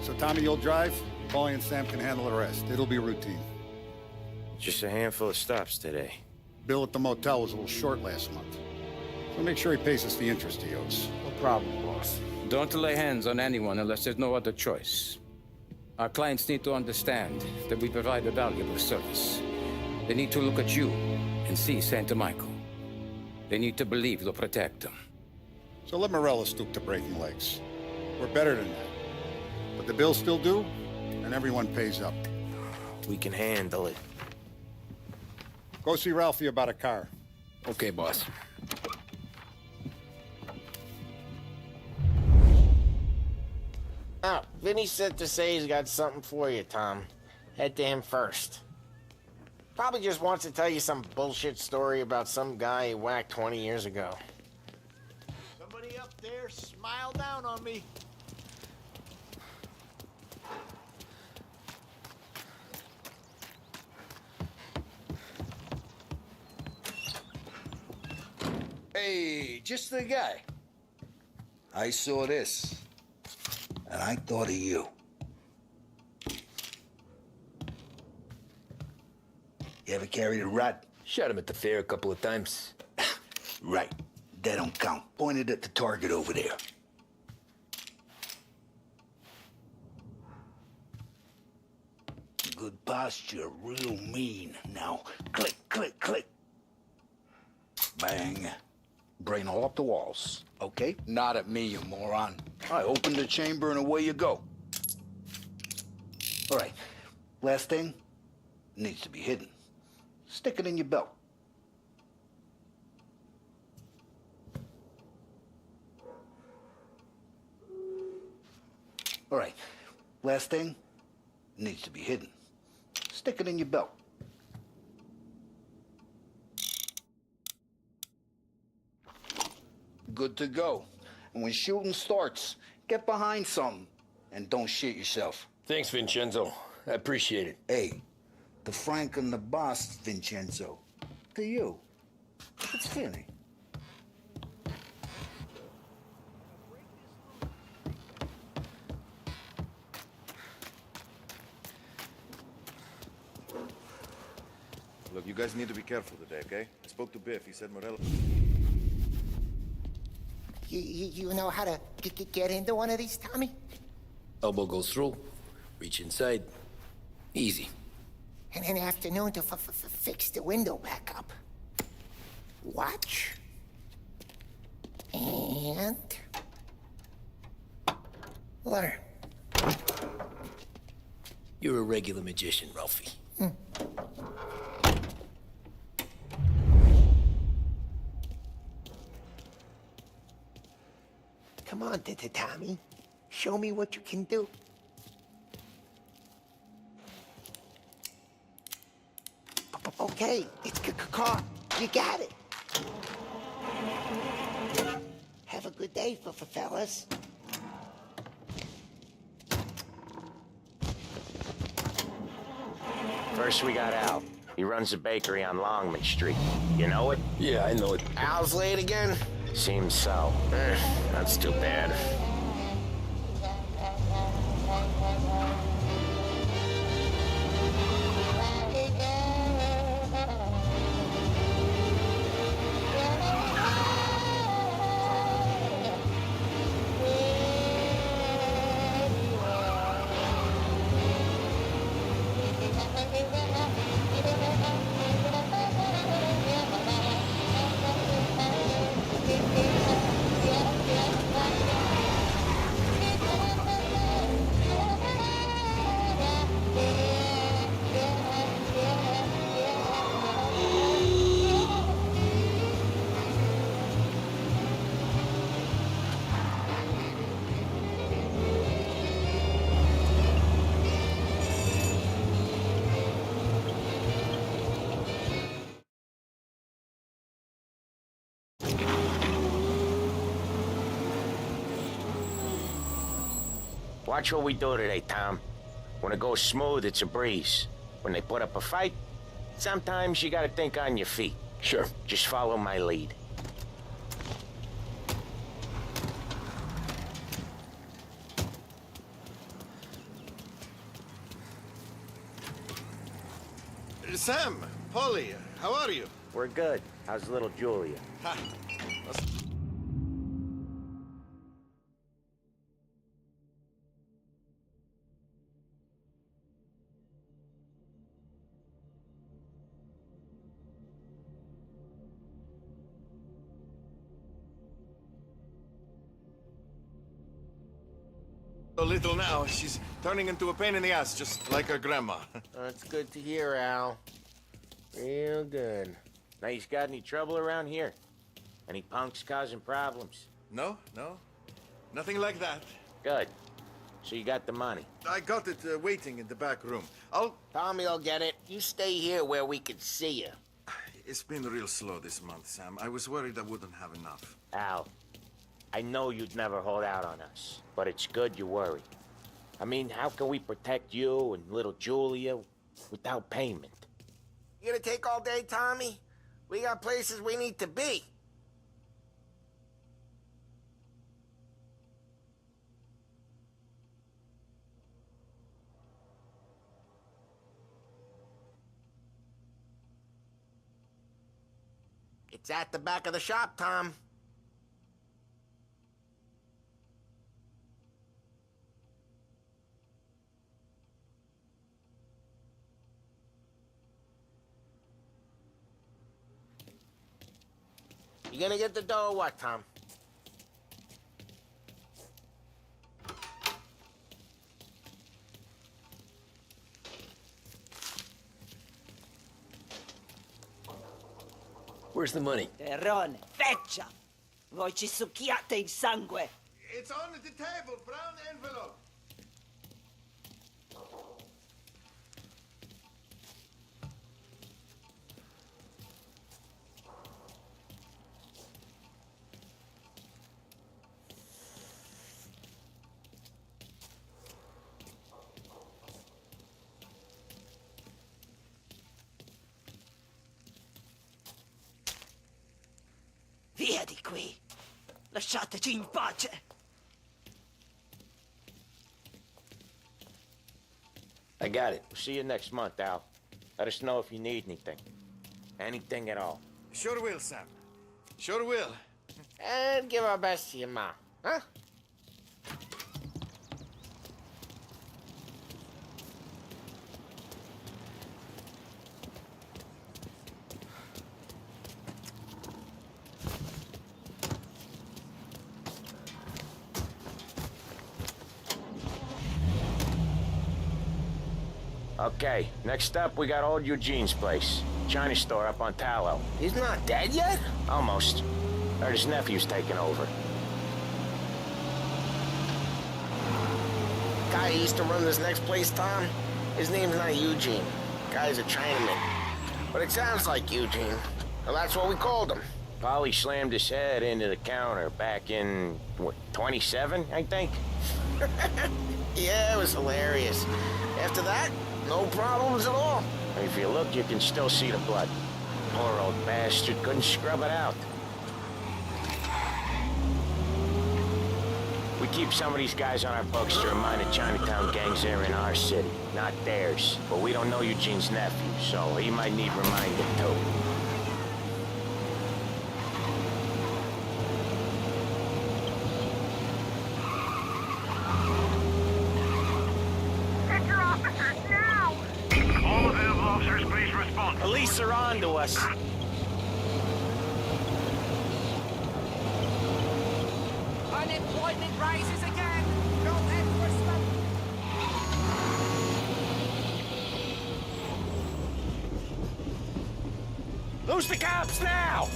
So Tommy, you'll drive. Paulie and Sam can handle the rest. It'll be routine. Just a handful of stops today. Bill at the motel was a little short last month. So make sure he pays us the interest he owes. No problem, boss. Don't lay hands on anyone unless there's no other choice. Our clients need to understand that we provide a valuable service. They need to look at you and see Santa Michael. They need to believe you'll protect them. So let Morello stoop to breaking legs. We're better than that. But the bill's still due, and everyone pays up. We can handle it. Go see Ralphie about a car. Okay, boss. Oh, Vinny said to say he's got something for you, Tom. Head to him first. Probably just wants to tell you some bullshit story about some guy he whacked 20 years ago. Somebody up there, smile down on me. Hey, just the guy. I saw this, and I thought of you. You ever carried a rod? Shot him at the fair a couple of times. Right. That don't count. Pointed at the target over there. Good posture, real mean. Now, click, click, click. Bang. Brain all up the walls. Okay? Not at me, you moron. I open the chamber and away you go. All right. Last thing. Needs to be hidden. Stick it in your belt. All right. Last thing. Needs to be hidden. Stick it in your belt. Good to go. And when shooting starts, get behind something and don't shit yourself. Thanks, Vincenzo. I appreciate it. Hey, the Frank and the boss, Vincenzo. To you. It's Vinny. Look, you guys need to be careful today, okay? I spoke to Biff. He said Morello... You know how to get into one of these, Tommy? Elbow goes through, reach inside. Easy. And an afternoon to fix the window back up. Watch. And... learn. You're a regular magician, Ralphie. Come on, Tommy. Show me what you can do. Okay, it's car. You got it. Have a good day, fellas. First we got Al. He runs a bakery on Longman Street. You know it? Yeah, I know it. Al's late again? Seems so. That's too bad. Watch what we do today, Tom. When it goes smooth, it's a breeze. When they put up a fight, sometimes you gotta think on your feet. Sure. Just follow my lead. Sam, Polly, how are you? We're good. How's little Julia? Ha. So little now, she's turning into a pain in the ass, just like her grandma. That's good to hear, Al. Real good. Now, you got any trouble around here? Any punks causing problems? No. Nothing like that. Good. So you got the money? I got it waiting in the back room. Tommy will get it. You stay here where we can see you. It's been real slow this month, Sam. I was worried I wouldn't have enough. Al, I know you'd never hold out on us, but it's good you worry. I mean, how can we protect you and little Julia without payment? You gonna take all day, Tommy? We got places we need to be. It's at the back of the shop, Tom. You gonna get the dough or what, Tom? Where's the money? Terrone, feccia! Voi ci succhiate il sangue! It's on the table, brown envelope. Via di qui! Lasciateci in pace! I got it. We'll see you next month, Al. Let us know if you need anything. Anything at all. Sure will, Sam. Sure will. And give our best to your mom, huh? Okay, next up, we got old Eugene's place. China store up on Tallow. He's not dead yet? Almost. Heard his nephew's taking over. Guy who used to run this next place, Tom, his name's not Eugene. Guy's a Chinaman. But it sounds like Eugene. Well, that's what we called him. Polly slammed his head into the counter back in, what, 27, I think? Yeah, it was hilarious. After that, no problems at all. If you look, you can still see the blood. Poor old bastard couldn't scrub it out. We keep some of these guys on our books to remind the Chinatown gangs they're in our city, not theirs. But we don't know Eugene's nephew, so he might need reminding too. Police are on to us. Unemployment rises again! Don't enforcement! Lose the cops now!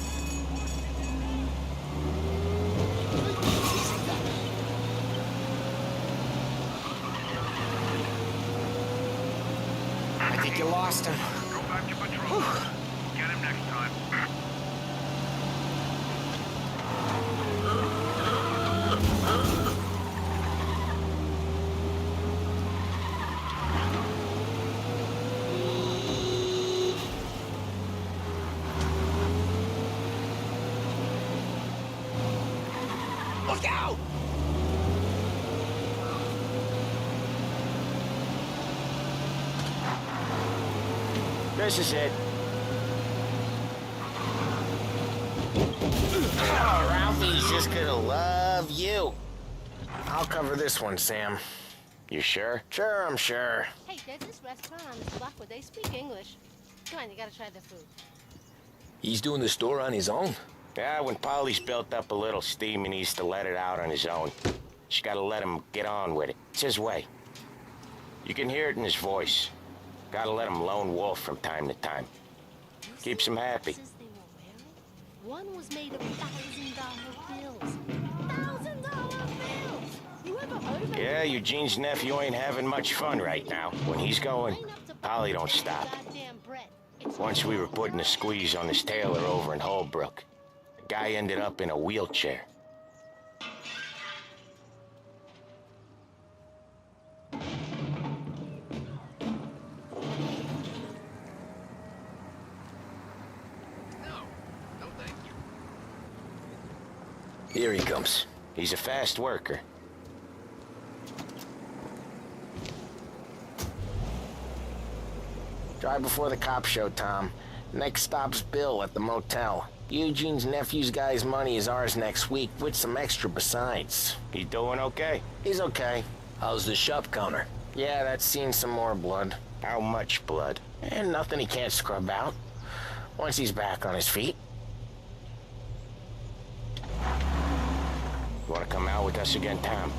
I think you lost him. Go back to patrol. We'll get him next time. Look out! This is it. All just gonna love you. I'll cover this one, Sam. You sure? Sure, I'm sure. Hey, there's this restaurant on this block where they speak English. Come on, you gotta try their food. He's doing the store on his own? Yeah, when Polly's built up a little steam, he needs to let it out on his own. Just gotta let him get on with it. It's his way. You can hear it in his voice. Gotta let him lone wolf from time to time. Keeps him happy. One was made of $1,000 bills. $1,000 bills! You ever heard of it? Yeah, Eugene's nephew ain't having much fun right now. When he's going, Polly don't stop. Once we were putting a squeeze on this tailor over in Holbrook. The guy ended up in a wheelchair. Here he comes. He's a fast worker. Drive before the cops show, Tom. Next stop's Bill at the motel. Eugene's nephew's guy's money is ours next week, with some extra besides. He doing okay? He's okay. How's the shop counter? Yeah, that's seen some more blood. How much blood? And nothing he can't scrub out. Once he's back on his feet. You want to come out with us again, Tom?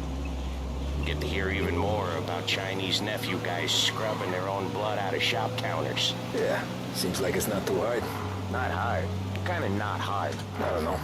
Get to hear even more about Chinese nephew guys scrubbing their own blood out of shop counters. Yeah, seems like it's not too hard. Not hard. Kinda not hard. I don't know.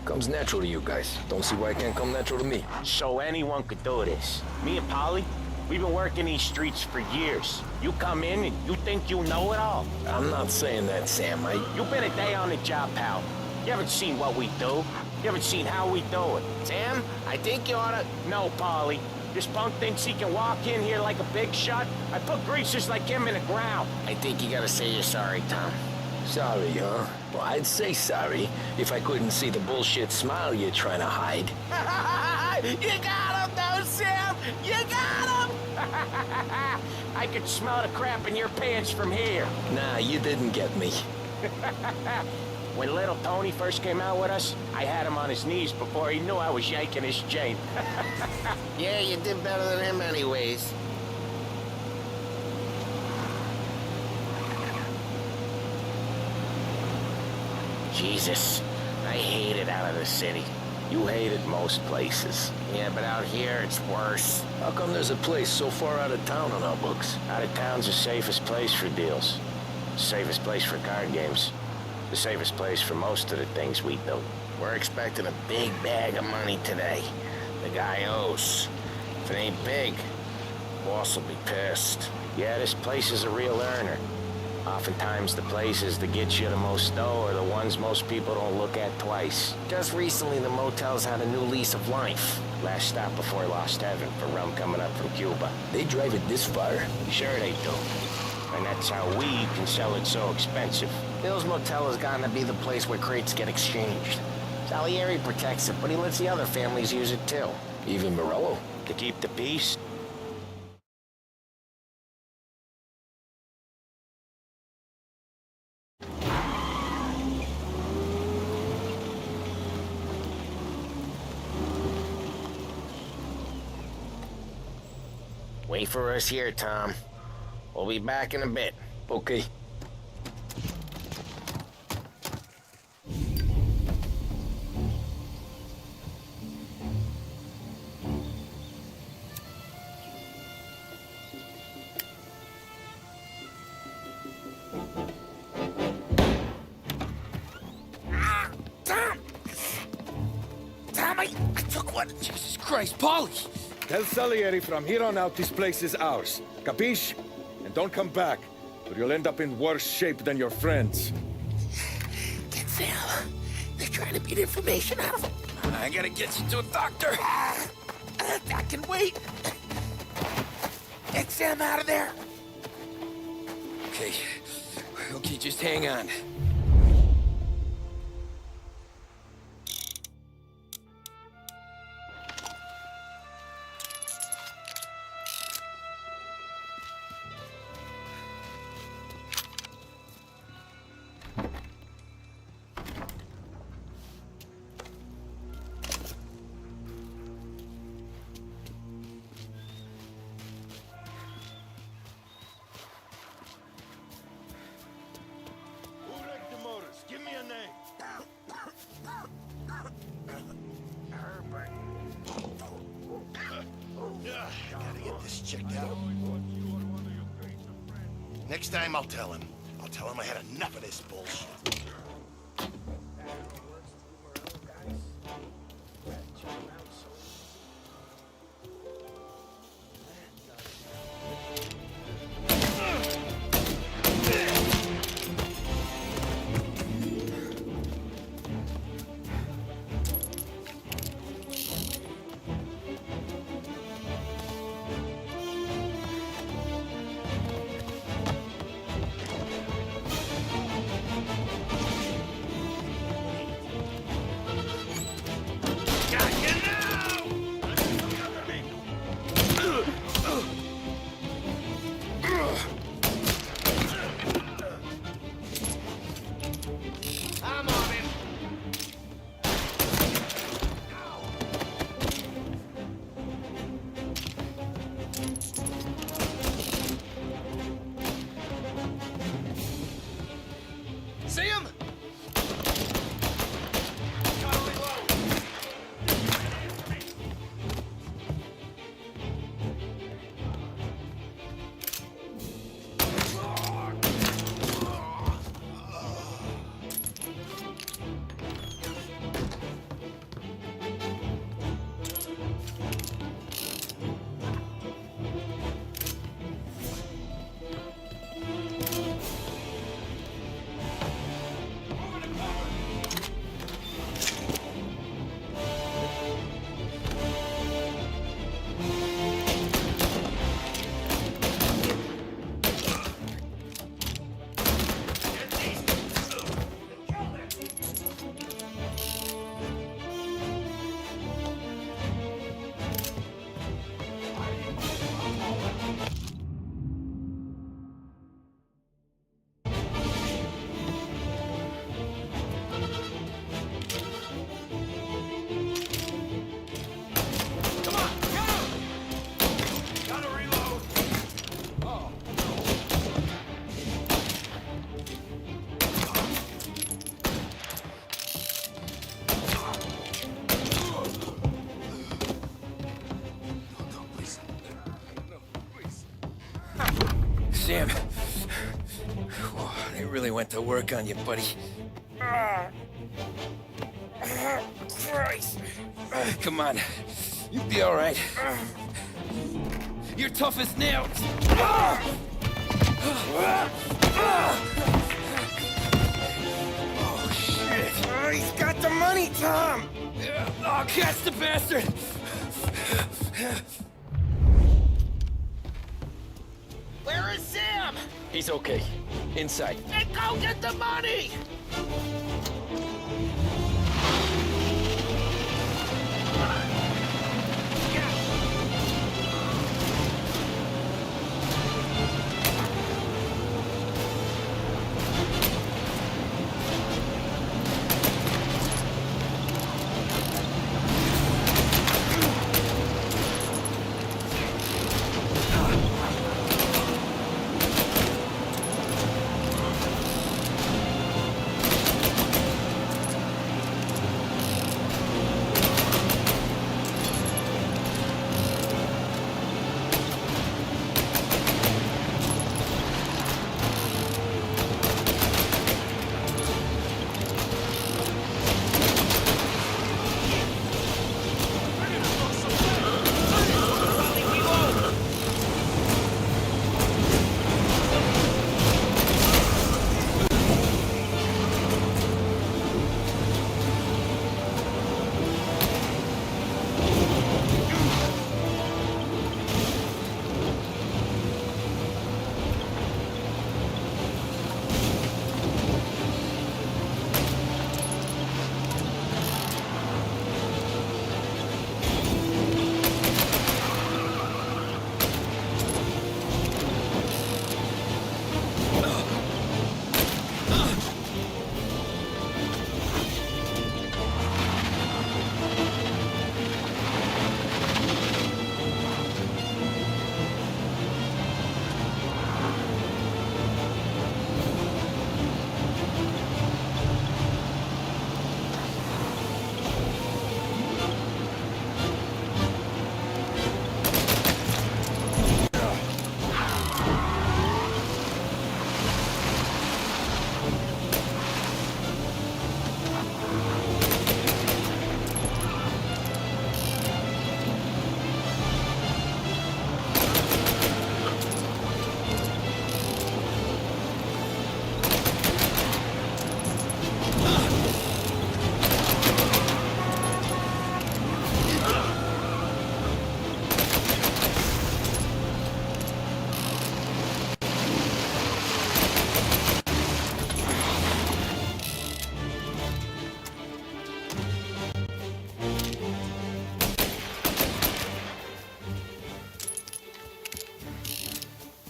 Comes natural to you guys. Don't see why it can't come natural to me. So anyone could do this. Me and Polly, we've been working these streets for years. You come in and you think you know it all. I'm not saying that, Sam. You've been a day on the job, pal. You haven't seen what we do. You haven't seen how we do it. Sam, I think you oughta... No, Polly. This punk thinks he can walk in here like a big shot. I put greasers like him in the ground. I think you gotta say you're sorry, Tom. Sorry, huh? Well, I'd say sorry if I couldn't see the bullshit smile you're trying to hide. You got him, though, Sam! You got him! I could smell the crap in your pants from here. Nah, you didn't get me. When little Tony first came out with us, I had him on his knees before he knew I was yanking his chain. Yeah, you did better than him anyways. Jesus, I hate it out of the city. You hate it most places. Yeah, but out here it's worse. How come there's a place so far out of town on our books? Out of town's the safest place for deals. Safest place for card games. The safest place for most of the things we do. We're expecting a big bag of money today. The guy owes. If it ain't big, boss will be pissed. Yeah, this place is a real earner. Oftentimes the places that get you the most dough are the ones most people don't look at twice. Just recently the motel's had a new lease of life. Last stop before Lost Heaven for rum coming up from Cuba. They drive it this far? Sure they do. And that's how we can sell it so expensive. Bill's Motel has gotten to be the place where crates get exchanged. Salieri protects it, but he lets the other families use it too. Even Morello? To keep the peace? Wait for us here, Tom. We'll be back in a bit. Okay. Tom, I took one. Jesus Christ, Polly! Tell Salieri from here on out this place is ours. Capiche? And don't come back, or you'll end up in worse shape than your friends. Get Sam. They're trying to beat information out of him. I gotta get you to a doctor. I can wait. Get Sam out of there. Okay. Okay, just hang on. Next time I'll tell him. I'll tell him I had enough of this bullshit. See him? Sam. Whoa, they really went to work on you, buddy. Christ. Come on. You'll be all right. You're tough as nails. Oh, shit. Oh, he's got the money, Tom. Oh, catch the bastard. Where is Sam? He's okay. Inside. Then go get the money!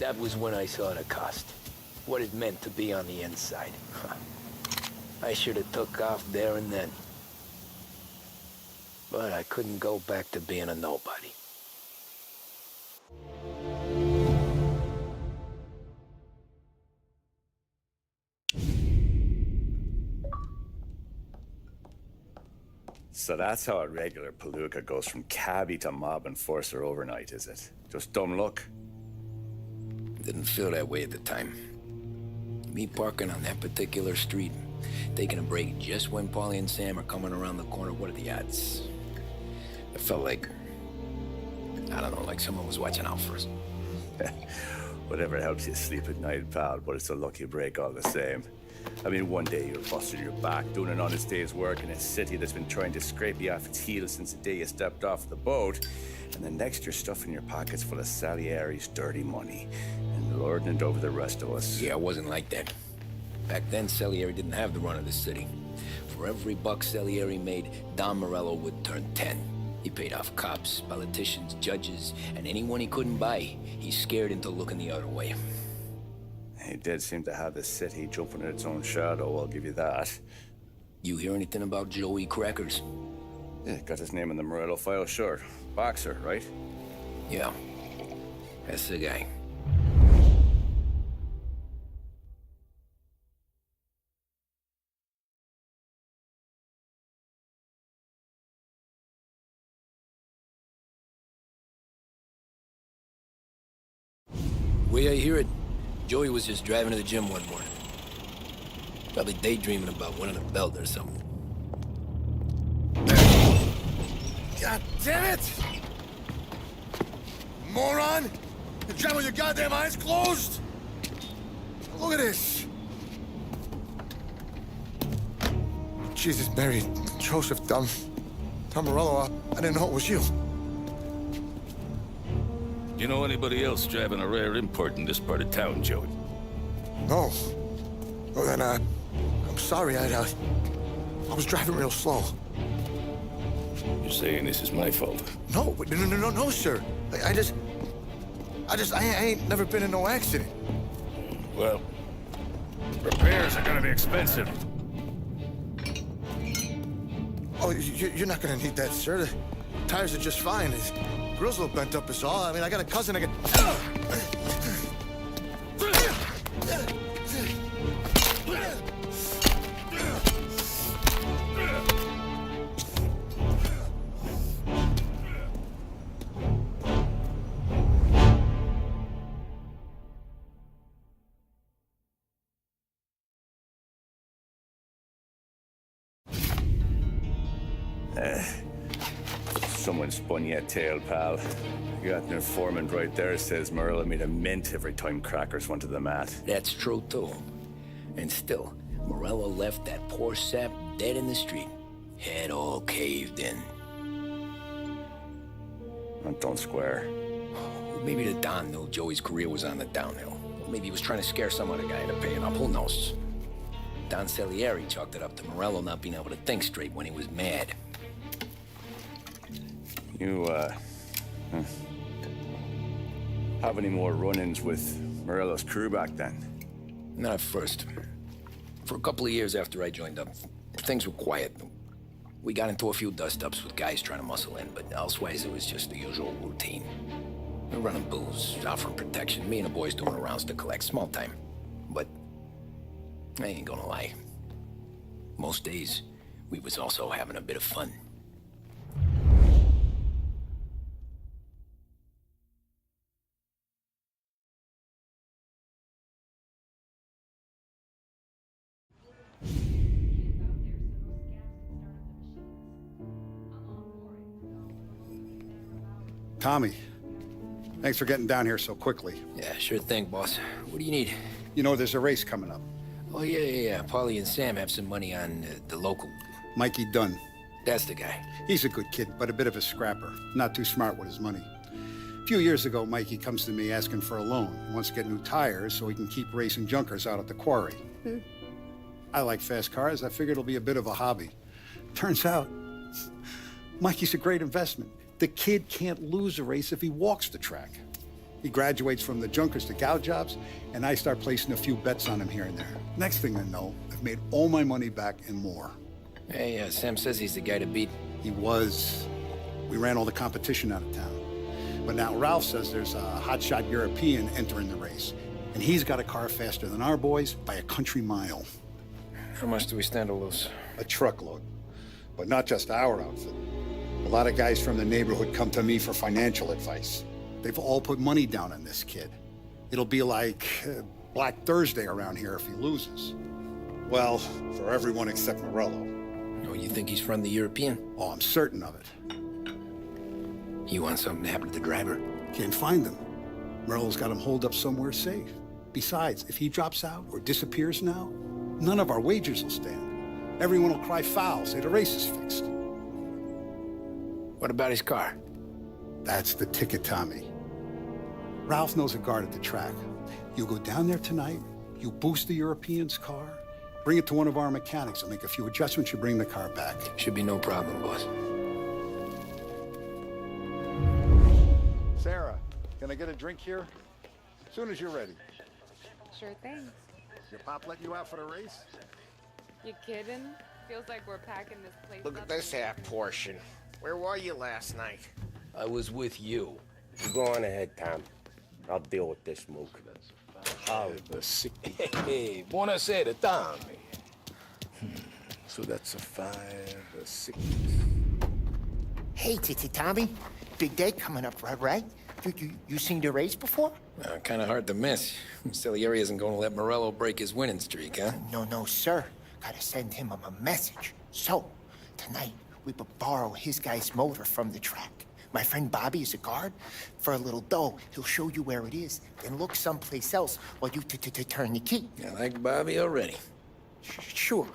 That was when I saw the cost. What it meant to be on the inside. I should have took off there and then. But I couldn't go back to being a nobody. So that's how a regular palooka goes from cabbie to mob enforcer overnight, is it? Just dumb luck? Didn't feel that way at the time. Me parking on that particular street, taking a break just when Paulie and Sam are coming around the corner, what are the odds? It felt like, I don't know, like someone was watching out for us. Whatever helps you sleep at night, pal, but it's a lucky break all the same. I mean, one day you're busting your back, doing an honest day's work in a city that's been trying to scrape you off its heels since the day you stepped off the boat, and the next you're stuffing your pockets full of Salieri's dirty money and lording it over the rest of us. Yeah, it wasn't like that. Back then, Salieri didn't have the run of the city. For every buck Salieri made, Don Morello would turn 10. He paid off cops, politicians, judges, and anyone he couldn't buy, he scared into looking the other way. He did seem to have the city jumping in its own shadow, I'll give you that. You hear anything about Joey Crackers? Yeah, got his name in the Morello file, sure. Boxer, right? Yeah, that's the guy. Way I hear it, Joey was just driving to the gym one morning. Probably daydreaming about winning a belt or something. God damn it! Moron! You're driving with your goddamn eyes closed? Look at this! Jesus, Mary, Joseph, Tom Morello, I didn't know it was you. You know anybody else driving a rare import in this part of town, Joey? No. Well, then, I'm sorry, I was driving real slow. You're saying this is my fault? No, no, sir. I ain't never been in no accident. Well, repairs are gonna be expensive. Oh, you're not gonna need that, sir. The tires are just fine. His grill's a little bent up is all. I mean, I got a cousin I can... Someone spun you a tail, pal. You got an informant right there says Morello made a mint every time Crackers went to the mat. That's true, too. And still, Morello left that poor sap dead in the street. Head all caved in. That don't square. Maybe the Don knew Joey's career was on the downhill. Maybe he was trying to scare some other guy into paying up. Who knows? Don Salieri chalked it up to Morello not being able to think straight when he was mad. You, have any more run-ins with Morello's crew back then? Not at first. For a couple of years after I joined up, things were quiet. We got into a few dust-ups with guys trying to muscle in, but elsewise it was just the usual routine. We're running booze, offering protection, me and the boys doing the rounds to collect, small time. But I ain't gonna lie. Most days, we was also having a bit of fun. Tommy, thanks for getting down here so quickly. Yeah, sure thing, boss. What do you need? You know, there's a race coming up. Oh, yeah. Paulie and Sam have some money on the local... Mikey Dunn. That's the guy. He's a good kid, but a bit of a scrapper. Not too smart with his money. A few years ago, Mikey comes to me asking for a loan. He wants to get new tires so he can keep racing junkers out at the quarry. I like fast cars. I figured it'll be a bit of a hobby. Turns out, Mikey's a great investment. The kid can't lose a race if he walks the track. He graduates from the junkers to gal jobs, and I start placing a few bets on him here and there. Next thing I know, I've made all my money back and more. Hey, Sam says he's the guy to beat. He was. We ran all the competition out of town. But now Ralph says there's a hotshot European entering the race, and he's got a car faster than our boys by a country mile. How much do we stand to lose? A truckload. But not just our outfit. A lot of guys from the neighborhood come to me for financial advice. They've all put money down on this kid. It'll be like Black Thursday around here if he loses. Well, for everyone except Morello. Oh, you think he's from the European? Oh, I'm certain of it. You want something to happen to the driver? Can't find him. Morello's got him holed up somewhere safe. Besides, if he drops out or disappears now, none of our wagers will stand. Everyone will cry foul, say the race is fixed. What about his car? That's the ticket, Tommy. Ralph knows a guard at the track. You go down there tonight, you boost the European's car, bring it to one of our mechanics, and make a few adjustments, you bring the car back. Should be no problem, boss. Sarah, can I get a drink here? As soon as you're ready. Sure thing. Your pop let you out for the race? You kidding? Feels like we're packing this place Look up. at this half portion. Where were you last night? I was with you. You go on ahead, Tom. I'll deal with this mook. Hey, buonasera, Tommy. So that's a 5, a 6. Hey, Tommy. Big day coming up, right? You seen the race before? Kind of hard to miss. Salieri isn't going to let Morello break his winning streak, huh? No, sir. Gotta send him a message. So, tonight, we borrow his guy's motor from the track. My friend Bobby is a guard. For a little dough, he'll show you where it is, then look someplace else while you turn the key. I like Bobby already. Sure.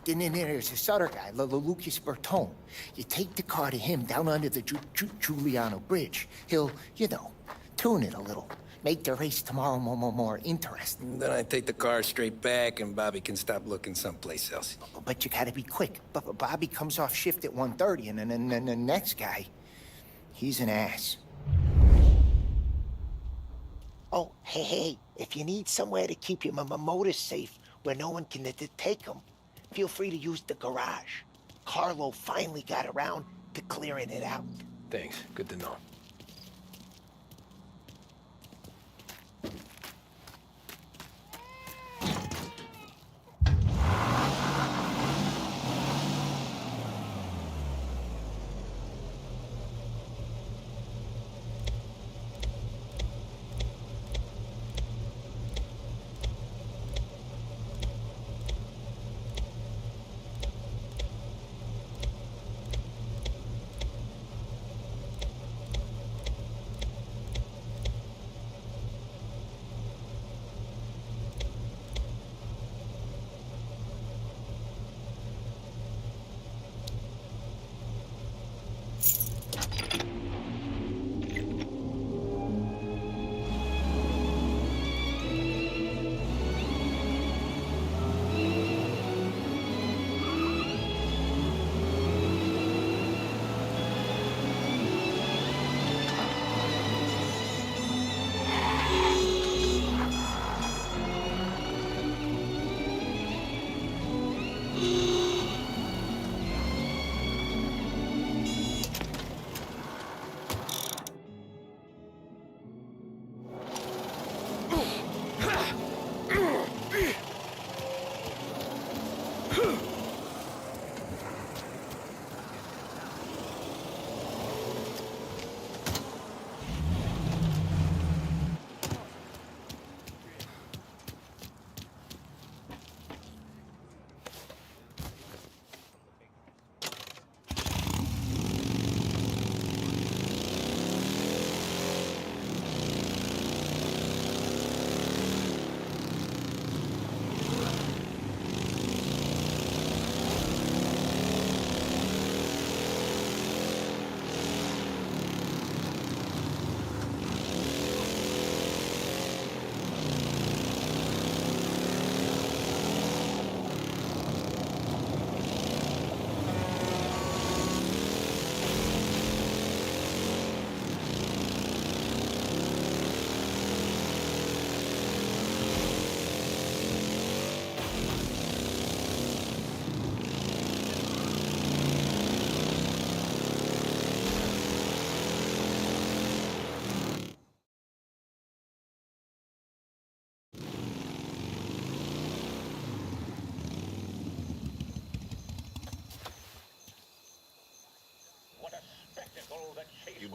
Then there's this other guy, Lucas Bertone. You take the car to him down under the Giuliano Bridge. He'll, tune it a little. Make the race tomorrow more interesting. Then I take the car straight back, and Bobby can stop looking someplace else. But you gotta be quick. But Bobby comes off shift at 1:30, and then the next guy, he's an ass. Oh, hey, if you need somewhere to keep your motor safe where no one can take them, feel free to use the garage. Carlo finally got around to clearing it out. Thanks. Good to know.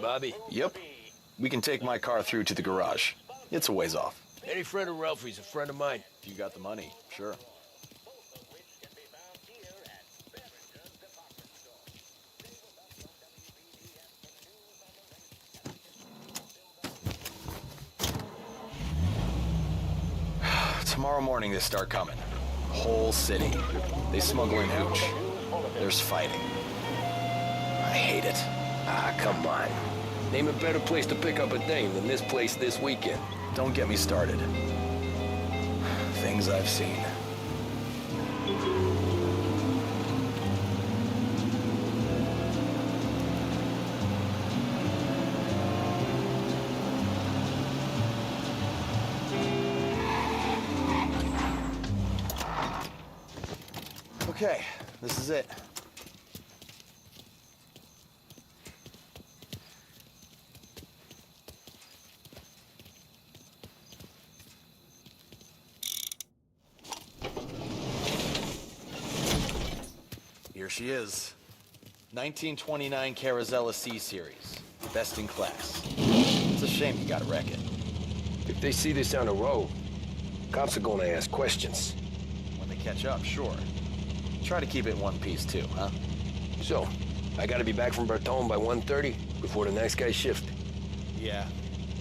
Bobby? Yep. We can take my car through to the garage. It's a ways off. Any friend of Ralphie's a friend of mine. If you got the money, sure. Tomorrow morning they start coming. Whole city. They smuggle in hooch. There's fighting. I hate it. Ah, come on. Name a better place to pick up a dame than this place this weekend. Don't get me started. Things I've seen. Okay, this is it. Here she is. 1929 Carazella C-Series. Best in class. It's a shame you gotta wreck it. If they see this on the road, cops are gonna ask questions. When they catch up, sure. Try to keep it in one piece too, huh? So, I gotta be back from Bertone by 1:30 before the next guy's shift. Yeah,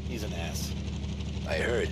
he's an ass. I heard.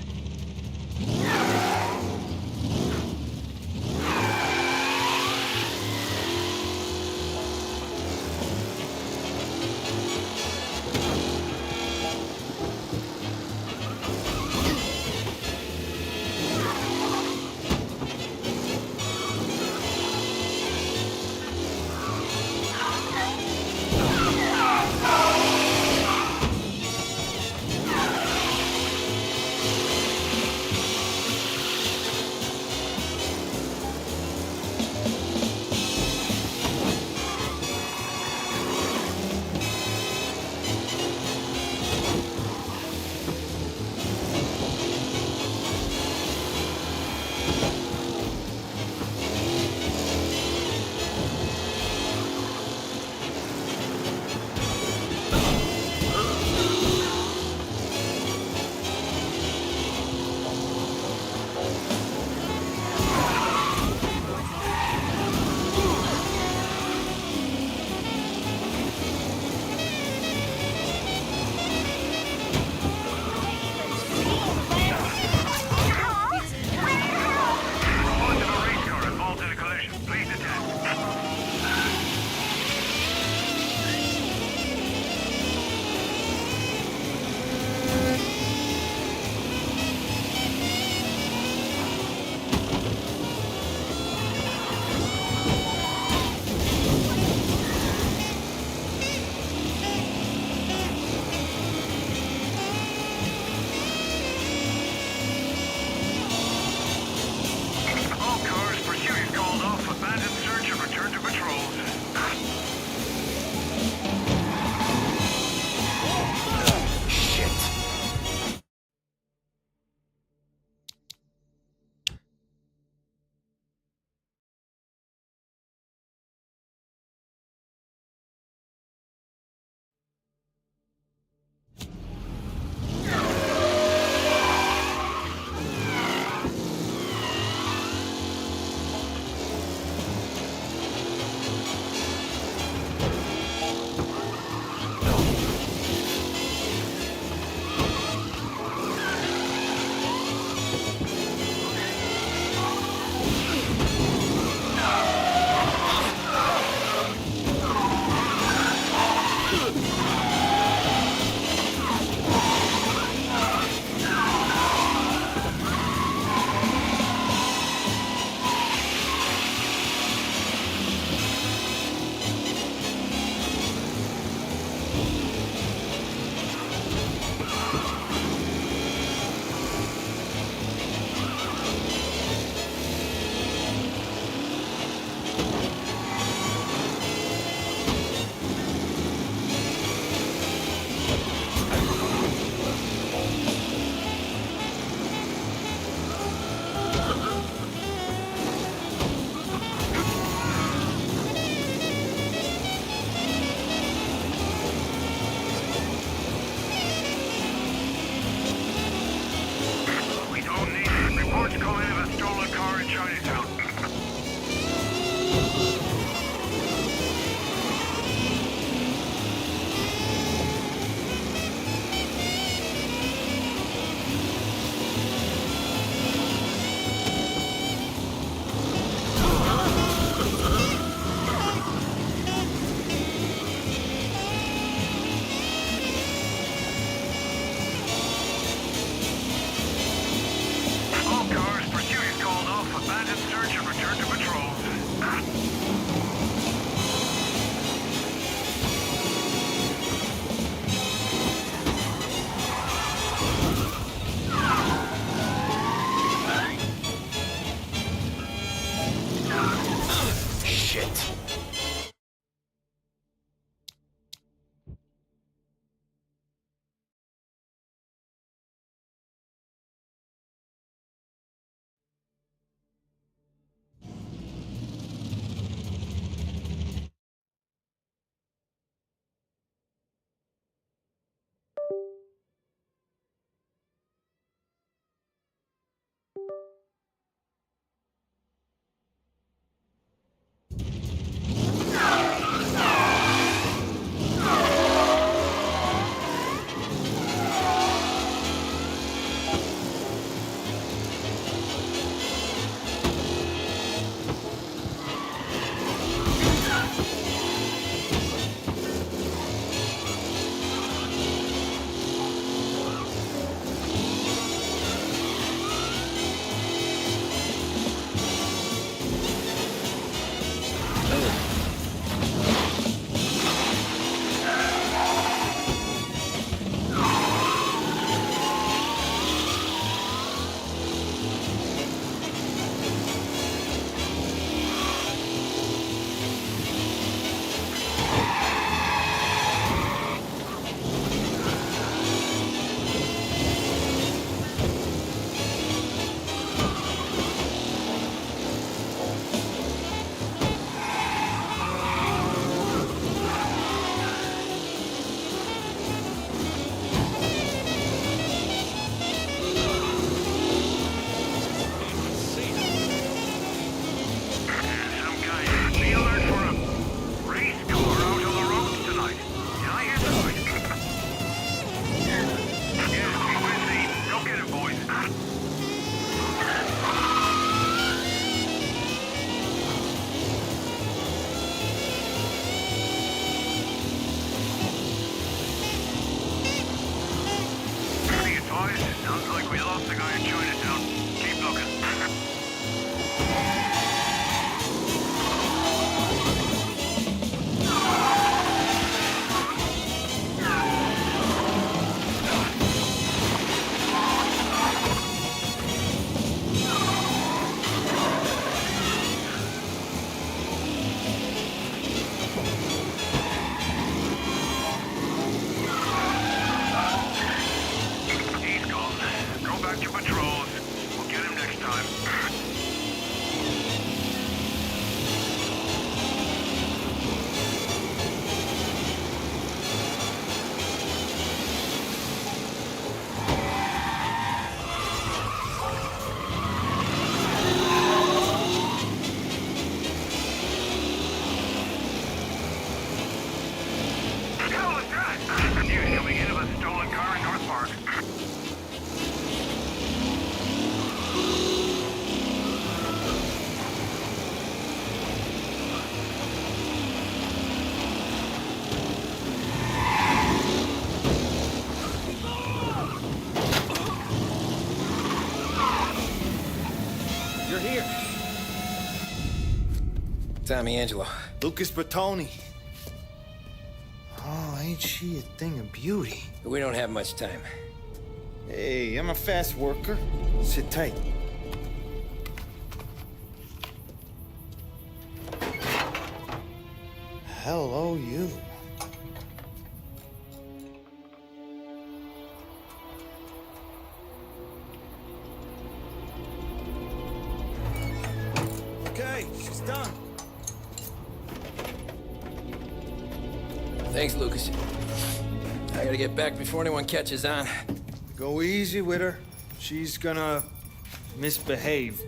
you're here. Tommy Angelo. Lucas Bertoni. Oh, ain't she a thing of beauty? We don't have much time. Hey, I'm a fast worker. Sit tight. Hello, you. Okay, she's done. Thanks, Lucas. I gotta get back before anyone catches on. Go easy with her. She's gonna misbehave.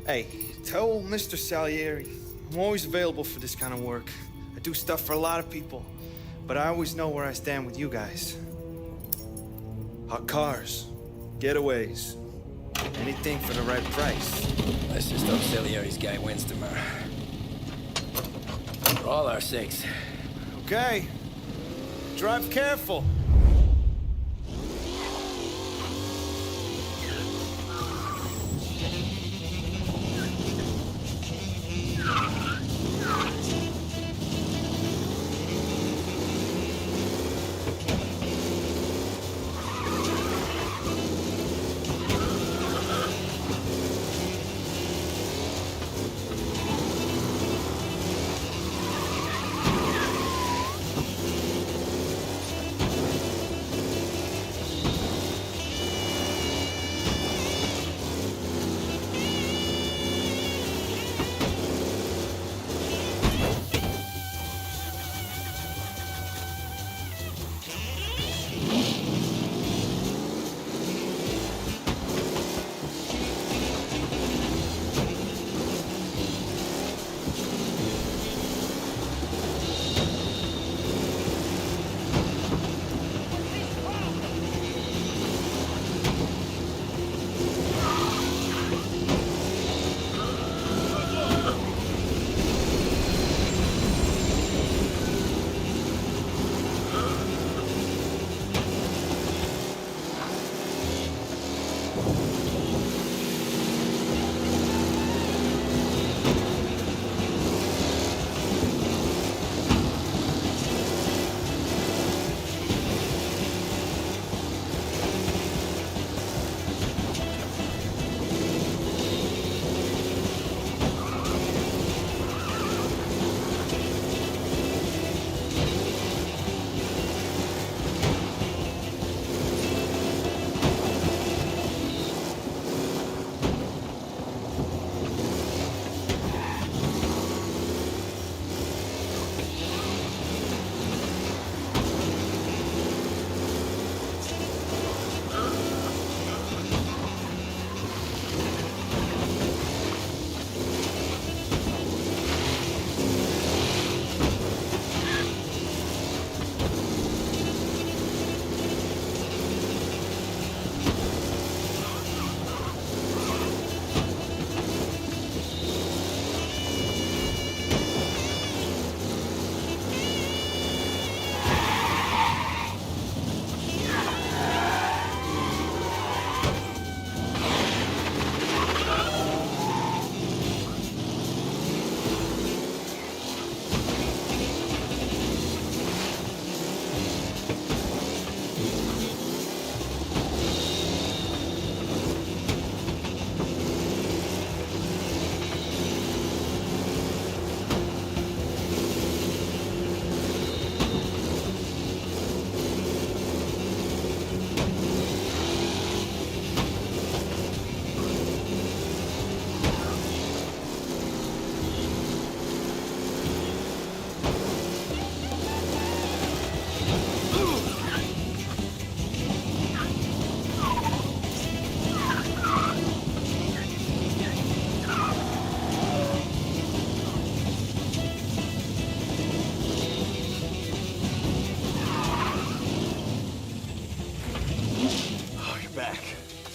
Hey, tell Mr. Salieri I'm always available for this kind of work. I do stuff for a lot of people, but I always know where I stand with you guys. Hot cars, getaways, anything for the right price. Let's just hope Salieri's guy wins tomorrow. For all our sakes. Okay. Drive careful.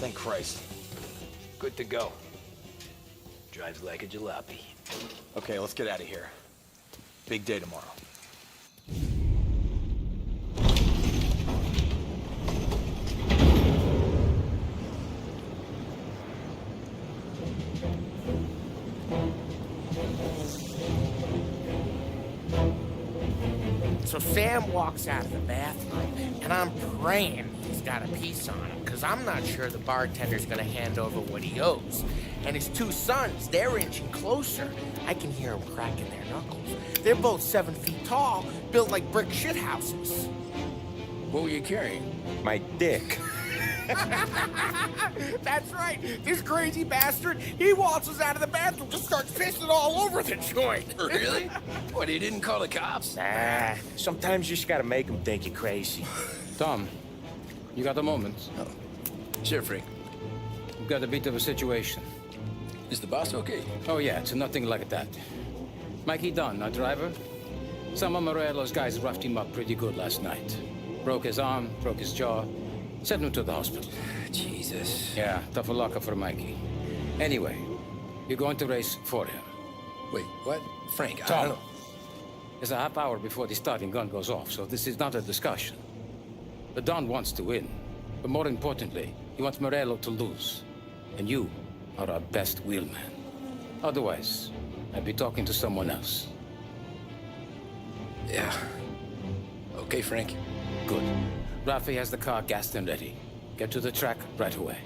Thank Christ. Good to go. Drives like a jalopy. Okay, let's get out of here. Big day tomorrow. So Sam walks out of the bathroom, and I'm praying he's got a piece on him, because I'm not sure the bartender's gonna hand over what he owes. And his two sons, they're inching closer. I can hear them cracking their knuckles. They're both 7 feet tall, built like brick shithouses. What were you carrying? My dick. That's right. This crazy bastard, he waltzes out of the bathroom and starts pissing all over the joint. Really? What, he didn't call the cops? Nah, sometimes you just gotta make them think you're crazy. Tom, you got a moment? Oh. Sure, Frank. We've got a bit of a situation. Is the boss okay? Oh, yeah, it's nothing like that. Mikey Dunn, our driver. Some of Morello's guys roughed him up pretty good last night. Broke his arm, broke his jaw. Sent him to the hospital. Jesus. Yeah, tough luck for Mikey. Anyway, you're going to race for him. Wait, what? Frank, I Tom, don't... it's a half hour before the starting gun goes off, so this is not a discussion. The Don wants to win, but more importantly, he wants Morello to lose. And you are our best wheelman. Otherwise, I'd be talking to someone else. Yeah. Okay, Frank. Good. Rafi has the car gassed and ready. Get to the track right away.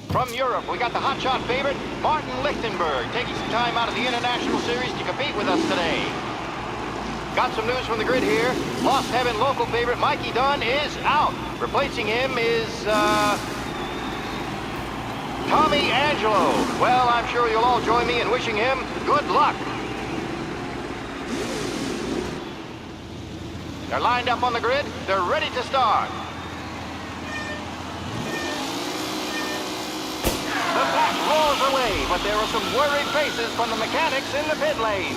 From Europe, we got the hotshot favorite, Martin Lichtenberg, taking some time out of the International Series to compete with us today. Got some news from the grid here. Lost Heaven local favorite Mikey Dunn is out. Replacing him is, Tommy Angelo. Well, I'm sure you'll all join me in wishing him good luck. They're lined up on the grid. They're ready to start. The pack roars away, but there are some worried faces from the mechanics in the pit lane.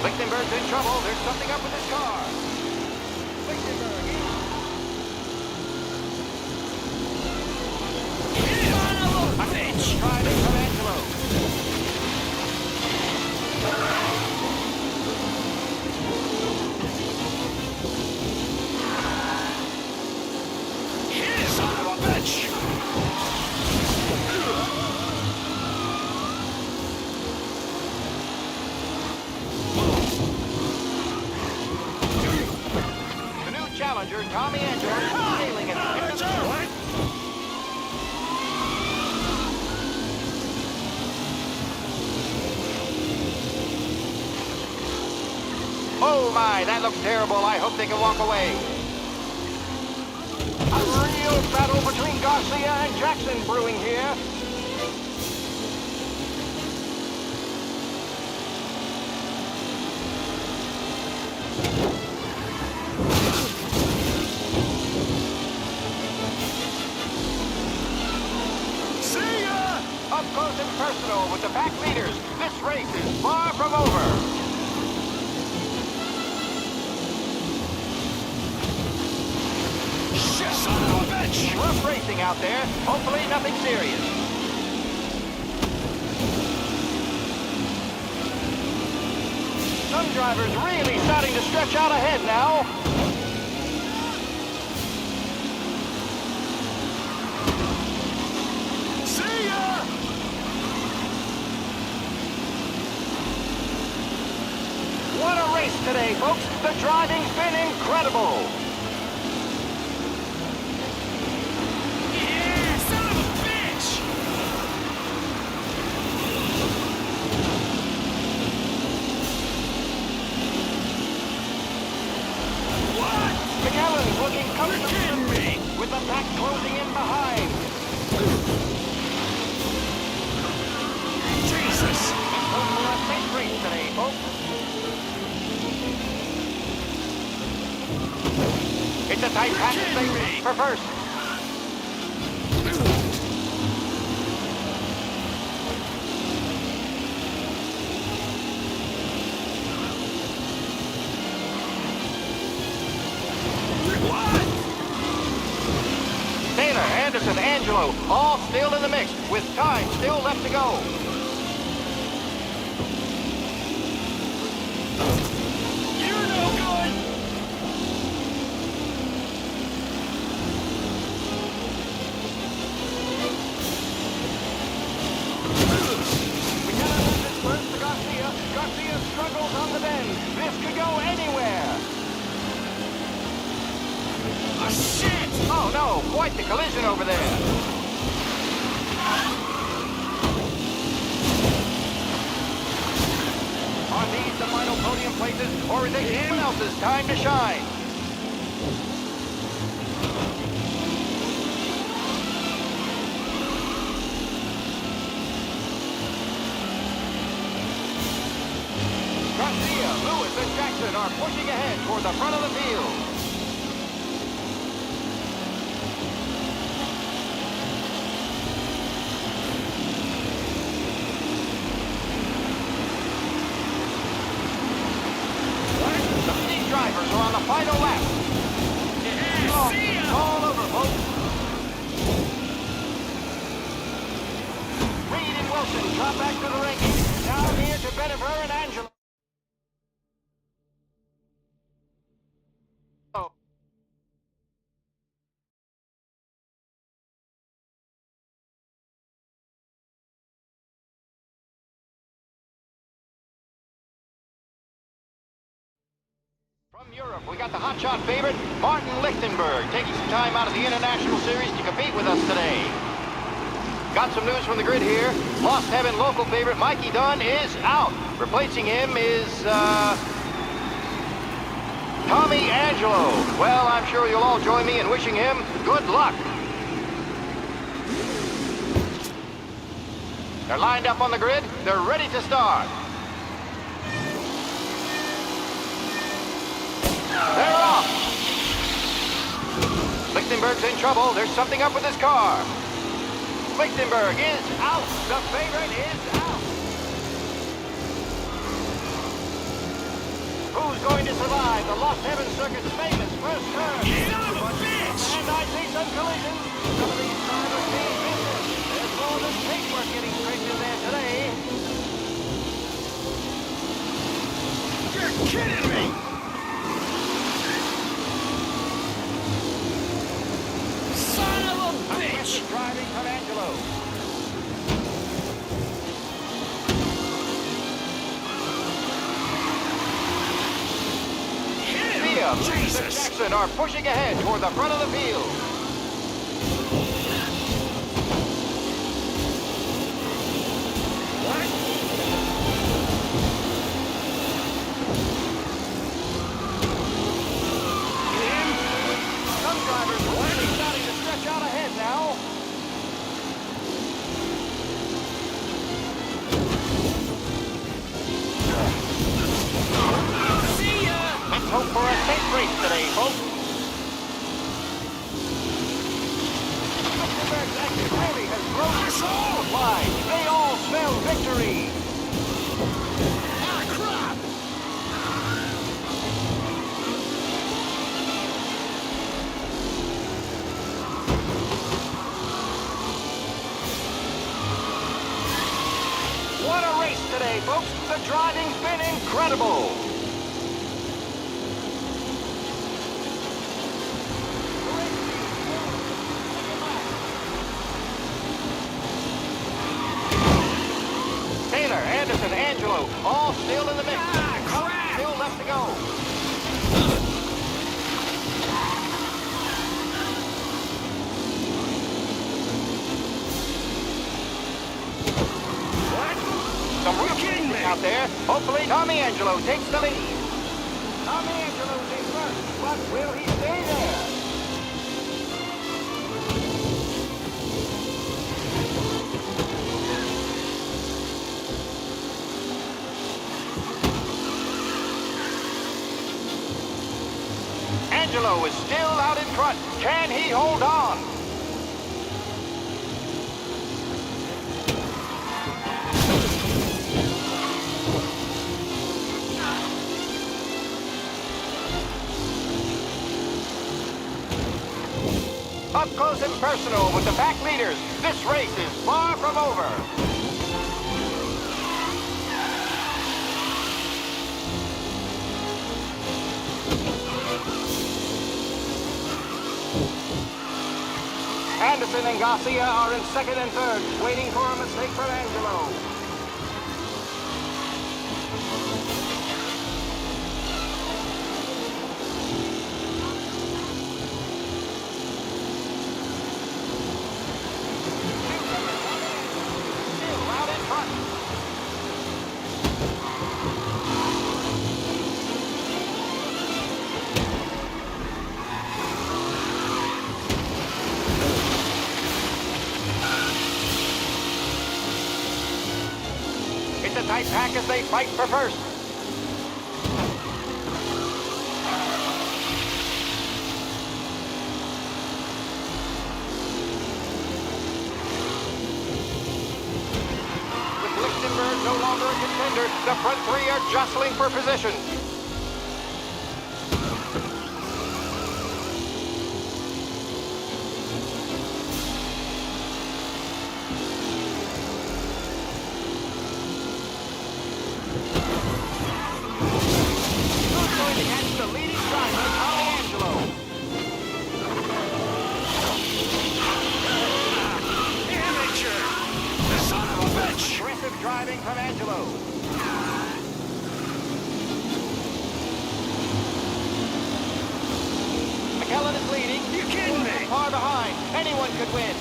Lichtenberg's in trouble. There's something up with his car. Lichtenberg is... A bitch! Driving from Angelo. Son of a bitch! The new challenger, Tommy Angelo, is sailing it. Oh my, that looks terrible. I hope they can walk away. A real battle between Garcia and Jackson brewing here. See ya! Up close and personal with the pack leaders. This race is far from over. Son of a bitch! Rough racing out there. Hopefully nothing serious. Some drivers really starting to stretch out ahead now. See ya! What a race today, folks. The driving's been incredible. Looking comfortably with the pack closing in behind. Jesus! It's going to be a safe race today, folks. It's a tight pack for first. Anderson, Angelo, all still in the mix, with time still left to go. You're no good! quite the collision over there. Are these the final podium places, or is it someone else's time to shine? Garcia, Lewis, and Jackson are pushing ahead toward the front of the field. These drivers are on the final lap. It's all over, folks. Reed and Wilson drop back to the rankings. Down here to Benever and Angelo. From Europe, we got the hotshot favorite, Martin Lichtenberg, taking some time out of the International Series to compete with us today. Got some news from the grid here. Lost Heaven local favorite Mikey Dunn is out. Replacing him is, Tommy Angelo. Well, I'm sure you'll all join me in wishing him good luck. They're lined up on the grid. They're ready to start. They're off! Lichtenberg's in trouble. There's something up with his car. Lichtenberg is out. The favorite is out. Who's going to survive the Lost Heaven Circuit's famous first turn? Son of a bitch! And I see some collisions. Some of these drivers being business. There's more than paintwork getting scraped in there today. You're kidding me! Son of a bitch! Driving from Angelo. Lewis and Jackson are pushing ahead toward the front of the field. Some drivers are really starting to stretch out ahead now. See ya! Let's hope for a safe race today, folks. Lichtenberg's active really has broken the line. They all smell victory. Ah, crap! What a race today, folks. The driving's been incredible. Taylor, Anderson, Angelo, all still in the mix. Crap! Still left to go. Some real kidding out there. Hopefully, Tommy Angelo takes the lead. Tommy Angelo's in first, but will he stay there? Angelo is still out in front. Can he hold on? Up close and personal with the pack leaders. This race is far from over. Anderson and Garcia are in second and third, waiting for a mistake from Angelo. a tight pack as they fight for first. With Lichtenberg no longer a contender, the front three are jostling for position. Driving from Angelo. McKellen is leading. You kidding me? Far behind. Anyone could win.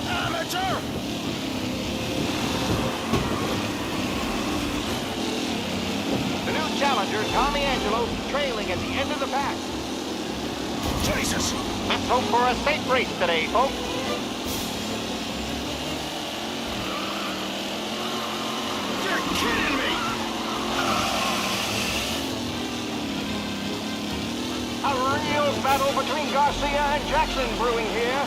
Amateur! The new challenger, Tommy Angelo, trailing at the end of the pack. Jesus! Let's hope for a safe race today, folks. You're kidding me! A real battle between Garcia and Jackson brewing here.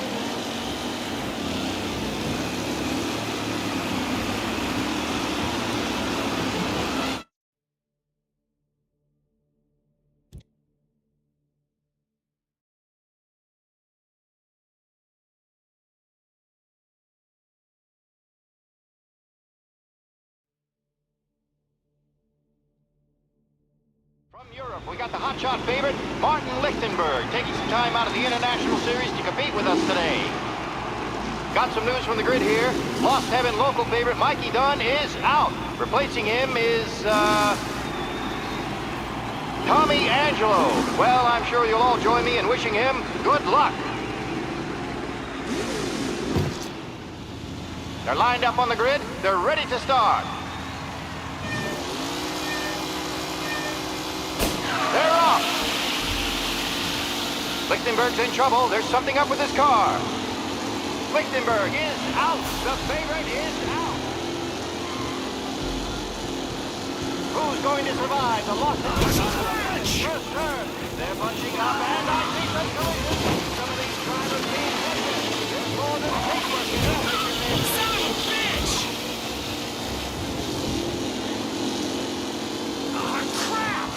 From Europe, we got the hotshot favorite, Martin Lichtenberg, taking some time out of the International Series to compete with us today. Got some news from the grid here. Lost Heaven local favorite Mikey Dunn is out. Replacing him is, Tommy Angelo. Well, I'm sure you'll all join me in wishing him good luck. They're lined up on the grid. They're ready to start. They're off. Lichtenberg's in trouble. There's something up with his car. Lichtenberg is out. The favorite is out. Who's going to survive the loss of the first turn? They're bunching up, and I see some collision. Some of these drivers being hit. There's more than paintwork in that picture. Son of a bitch! Oh, crap!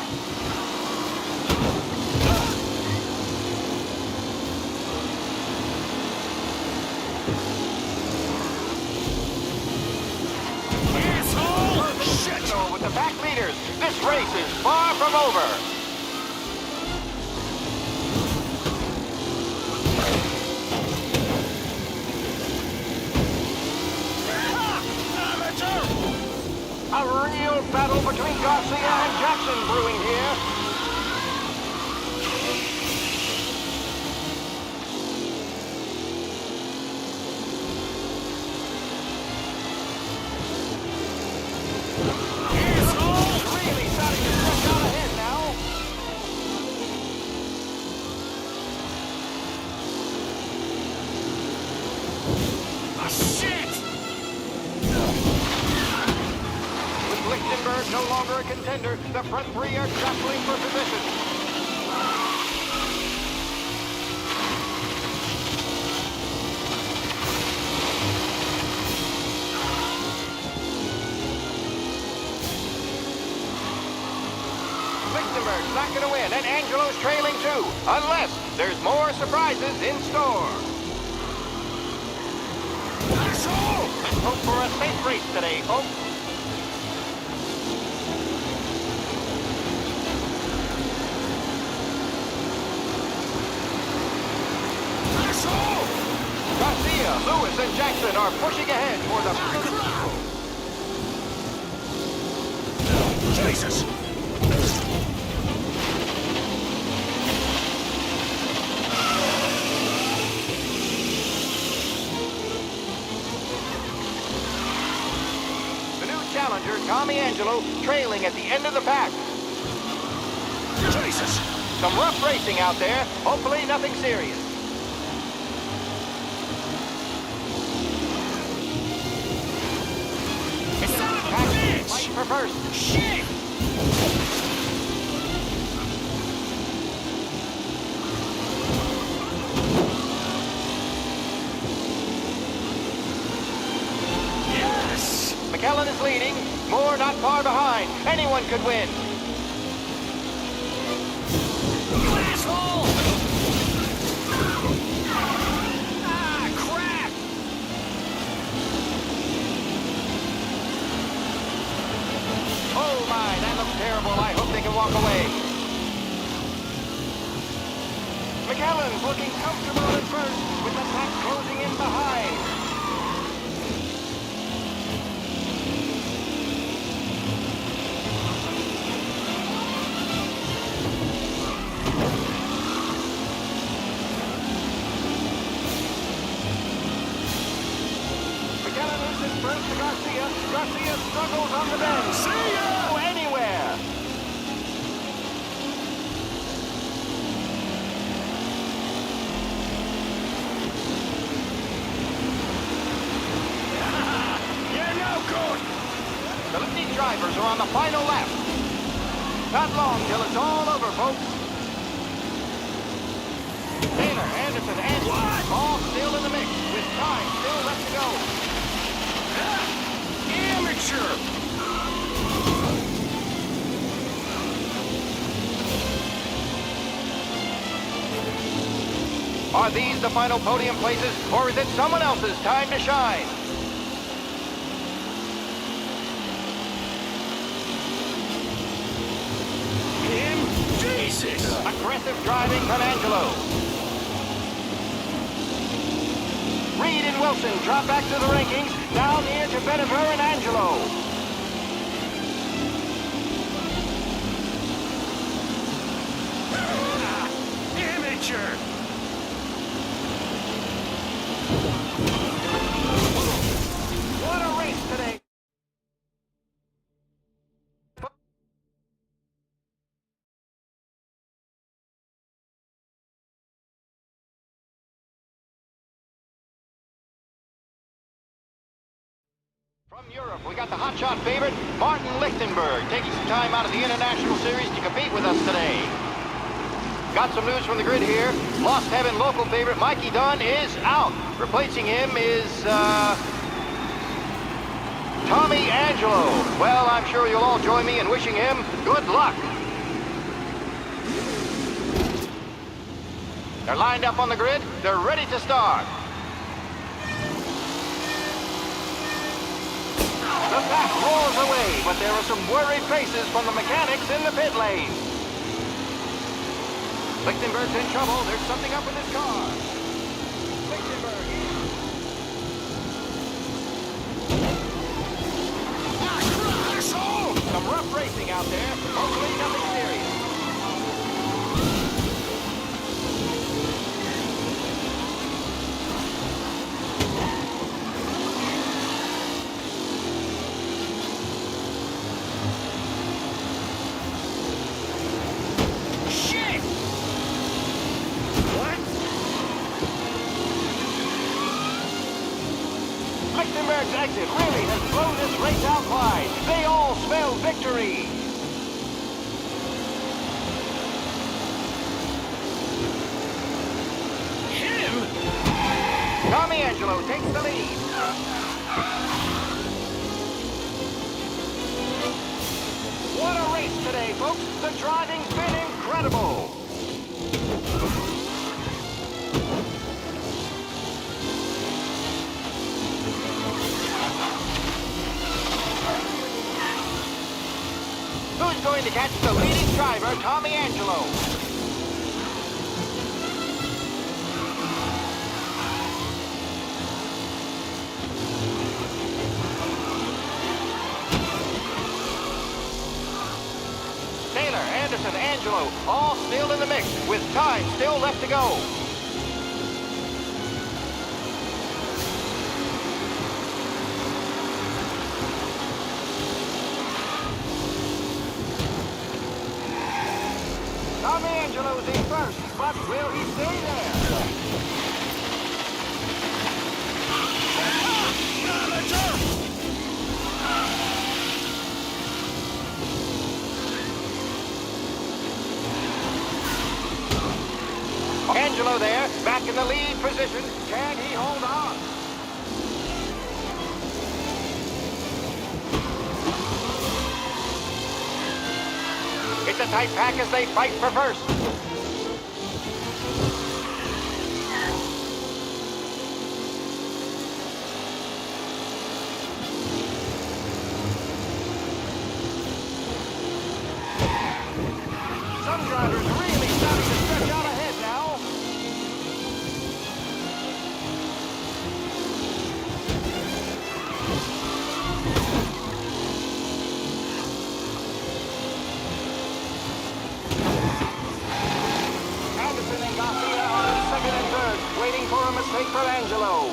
With the back leaders, this race is far from over. A real battle between Garcia and Jackson brewing here. No longer a contender, the front three are jostling for position. Lichtenberg's not going to win, and Angelo's trailing too, unless there's more surprises in store. Let's hope for a safe race today, folks. Garcia, Lewis, and Jackson are pushing ahead for the... Jesus! The new challenger, Tommy Angelo, trailing at the end of the pack. Jesus! Some rough racing out there. Hopefully nothing serious. Son of a bitch! Fight for first. Shit! Yes! McKellen is leading. Moore not far behind. Anyone could win. You asshole! Ah, crap! Oh my, that looks terrible. I hope they can walk away. McKellen's looking comfortable at first, with the pack closing in behind. McKellen loses first to Garcia. Garcia struggles on the bend. See ya! Go anywhere. You're no good! The leading drivers are on the final lap. Not long till it's all over, folks. Taylor, Anderson, and all still in the mix, with time still left to go. Amateur! Are these the final podium places, or is it someone else's time to shine? Him? Jesus! Aggressive driving from Angelo. Reed and Wilson drop back to the rankings, now near to Benever and Angelo. Amateur! What a race today! From Europe, we got the hotshot favorite, Martin Lichtenberg, taking some time out of the International Series to compete with us today. Got some news from the grid here. Lost Heaven local favorite Mikey Dunn is out. Replacing him is, Tommy Angelo. Well, I'm sure you'll all join me in wishing him good luck. They're lined up on the grid. They're ready to start. The pack roars away, but there are some worried faces from the mechanics in the pit lane. Lichtenberg's in trouble. There's something up with his car. Lichtenberg in. Some rough racing out there. Hopefully nothing serious. Lichtenberg's exit really has blown this race out wide. They all smell victory. Him? Tommy Angelo takes the lead. What a race today, folks. The driving's been incredible. Who's going to catch the leading driver, Tommy Angelo? Taylor, Anderson, Angelo, all still in the mix, with time still left to go. Tommy Angelo but will he stay there? Angelo there, back in the lead position. Can he hold on? It's a tight pack as they fight for first. Some drivers really starting to stretch out ahead now. Anderson and Garcia are in second and third, waiting for a mistake for Angelo.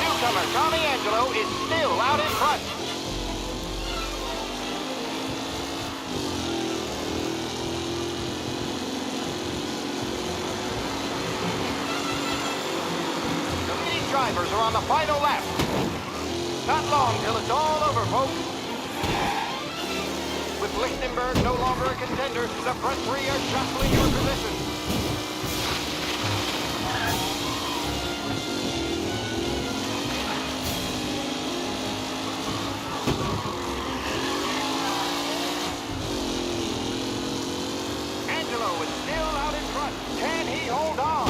Newcomer Tommy Angelo is still out in front. Drivers are on the final lap. Not long till it's all over, folks. With Lichtenberg no longer a contender, the front three are jostling for position. Angelo is still out in front. Can he hold on?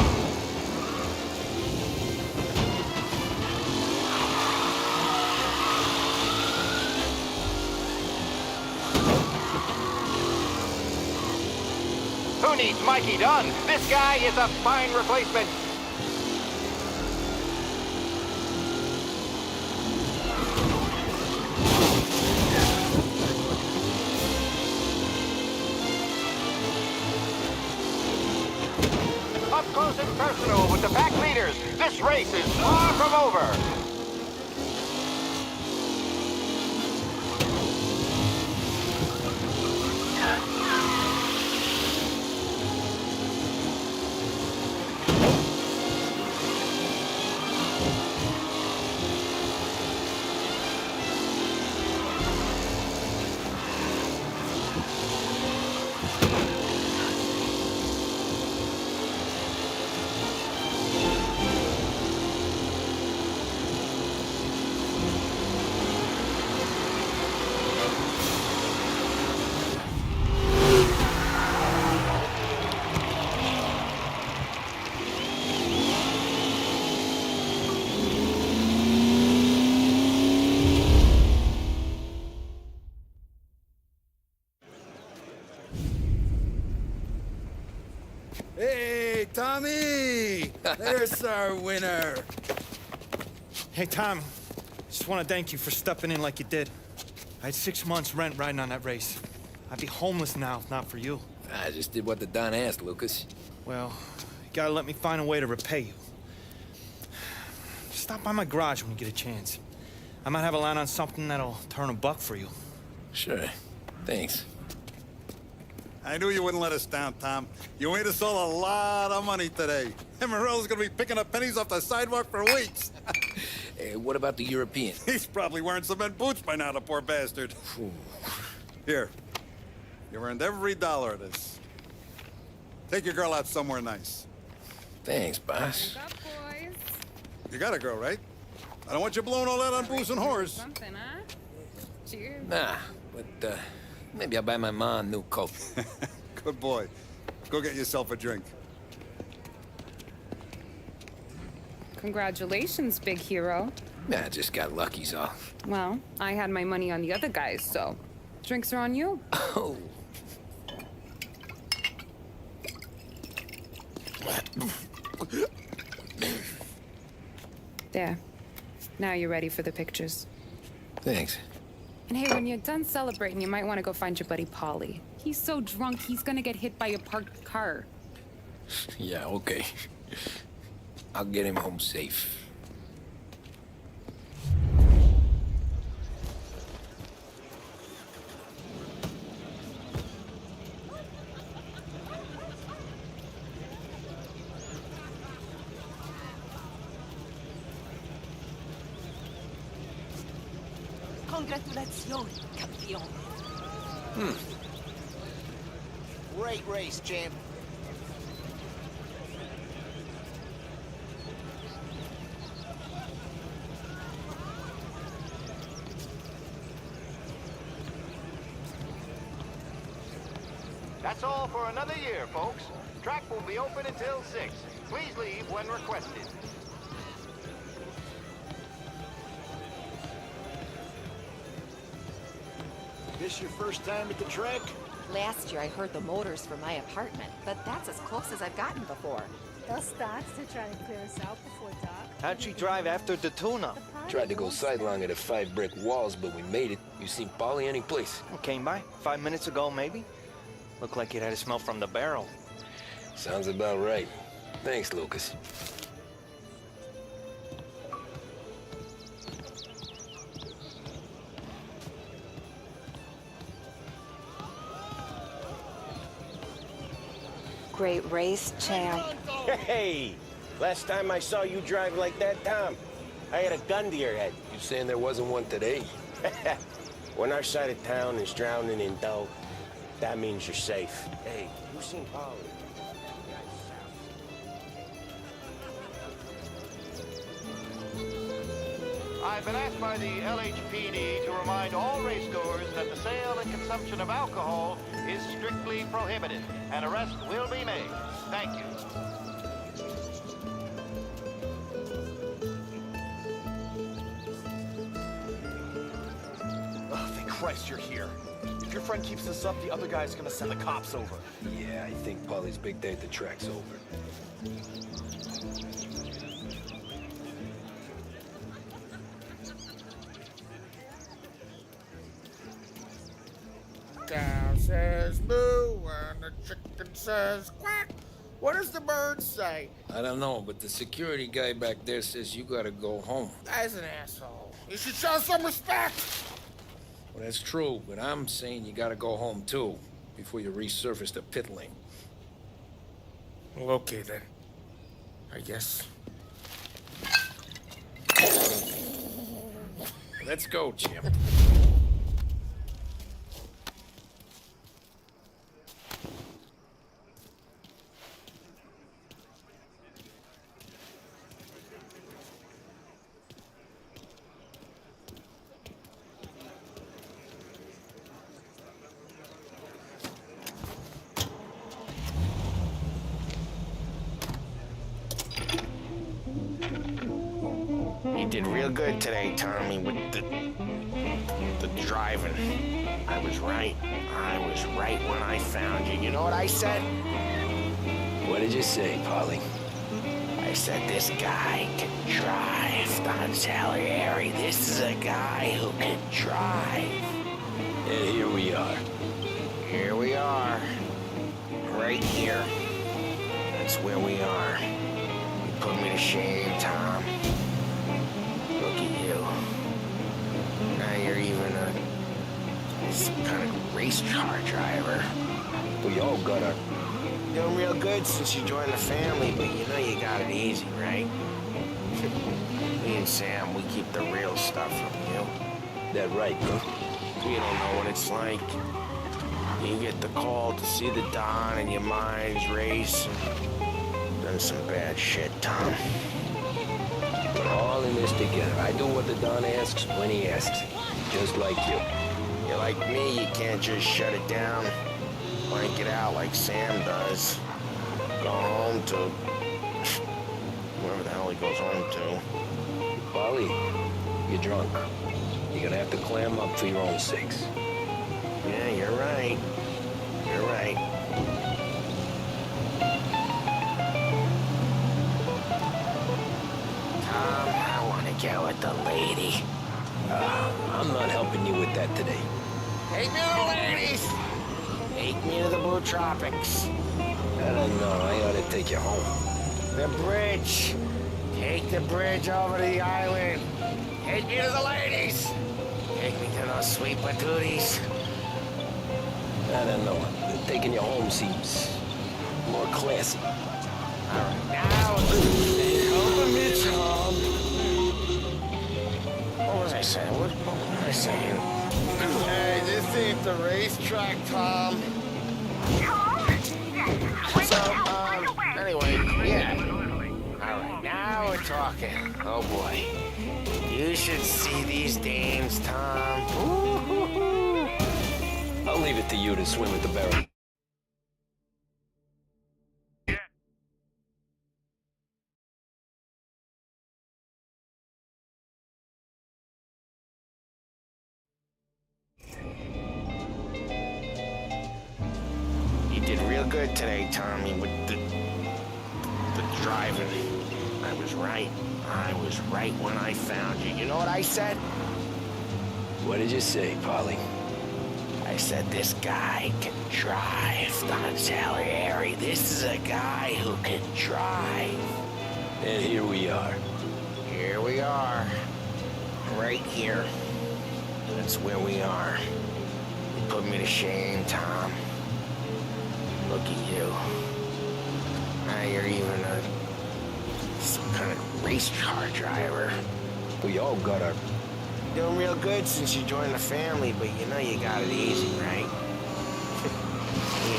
Who needs Mikey Dunn? This guy is a fine replacement. Up close and personal with the pack leaders. This race is far from over. Hey, Tommy! There's our winner. Hey, Tom. Just want to thank you for stepping in like you did. I had 6 months rent riding on that race. I'd be homeless now if not for you. I just did what the Don asked, Lucas. Well, you gotta let me find a way to repay you. Stop by my garage when you get a chance. I might have a line on something that'll turn a buck for you. Sure. Thanks. I knew you wouldn't let us down, Tom. You made us all a lot of money today. And Morello's gonna be picking up pennies off the sidewalk for weeks. Hey, what about the European? He's probably wearing cement boots by now, the poor bastard. Here. You earned every dollar of this. Take your girl out somewhere nice. Thanks, boss. Wake up, boys. You got a girl, right? I don't want you blowing all that on booze and whores. Something, huh? Cheers. Nah, but maybe I'll buy my mom a new coat. Good boy. Go get yourself a drink. Congratulations, big hero. Nah, just got lucky's all. Well, I had my money on the other guys, so drinks are on you. Oh. There. Now you're ready for the pictures. Thanks. And hey, when you're done celebrating, you might want to go find your buddy Paulie. He's so drunk, he's gonna get hit by a parked car. Yeah, okay. I'll get him home safe. Congratulazioni, campione. Great race, champ. That's all for another year, folks. Track will be open until 6. Please leave when requested. This your first time at the track? Last year I heard the motors for my apartment, but that's as close as I've gotten before. They'll start to try to clear us out before dark. How'd she drive after the tuna? Tried to go sidelong at the 5 brick walls, but we made it. You seen Polly any place? Came by 5 minutes ago, maybe. Looked like it had a smell from the barrel. Sounds about right. Thanks, Lucas. Great race, champ. Hey! Last time I saw you drive like that, Tom, I had a gun to your head. You saying there wasn't one today? When our side of town is drowning in dough, that means you're safe. Hey, you seen Polly? I've been asked by the LHPD to remind all racegoers that the sale and consumption of alcohol is strictly prohibited. An arrest will be made. Thank you. Oh, thank Christ you're here. If your friend keeps this up, the other guy's gonna send the cops over. Yeah, I think Polly's big day at the track's over. Cow says moo and the chicken says quack. What does the bird say? I don't know, but the security guy back there says you gotta go home. Guy's an asshole. You should show some respect. Well, that's true, but I'm saying you gotta go home too, before you resurface the pit lane. Well, okay then. I guess. Let's go, champ. You did real good today, Tommy, with the driving. I was right. I was right when I found you. You know what I said? What did you say, Polly? I said this guy can drive, Don Salieri. This is a guy who can drive. And here we are. Here we are. Right here. That's where we are. You put me to shame, Tom. Look at you. Now you're even some kind of race car driver. We all got our... Doing real good since you joined the family, but you know you got it easy, right? Me and Sam, we keep the real stuff from you. That right, huh? You don't know what it's like. You get the call to see the Don and your mind's race. Done some bad shit, Tom. We're all in this together. I do what the Don asks when he asks. Just like you. You're like me, you can't just shut it down. Blank it out like Sam does. Go home to... wherever the hell he goes home to. Polly, you're drunk. You're gonna have to clam up for your own sakes. Yeah, you're right. You're right. Tom, I want to get with the lady. I'm not helping you with that today. Take me to the ladies! Take me to the Blue Tropics. I don't know. I ought to take you home. The bridge. Take the bridge over to the island. Take me to the ladies. Take me to those sweet patooties. I don't know. Taking you home seems more classy. All right, now... Open me, Tom. What was I saying? What was I saying? Hey, this ain't the racetrack, Tom. So, anyway, yeah. All right, now we're talking. Oh, boy. You should see these dames, Tom. Ooh. I'll leave it to you to swim with the barrel. You did real good today, Tommy, with the driving. I was right. I was right when I found you. You know what I said? What did you say, Polly? I said this guy can drive, Don Salieri. This is a guy who can drive. And here we are. Here we are. Right here. That's where we are. You put me to shame, Tom. Look at you. Now you're even some kind of race car driver. We all got our... You're doing real good since you joined the family, but you know you got it easy, right?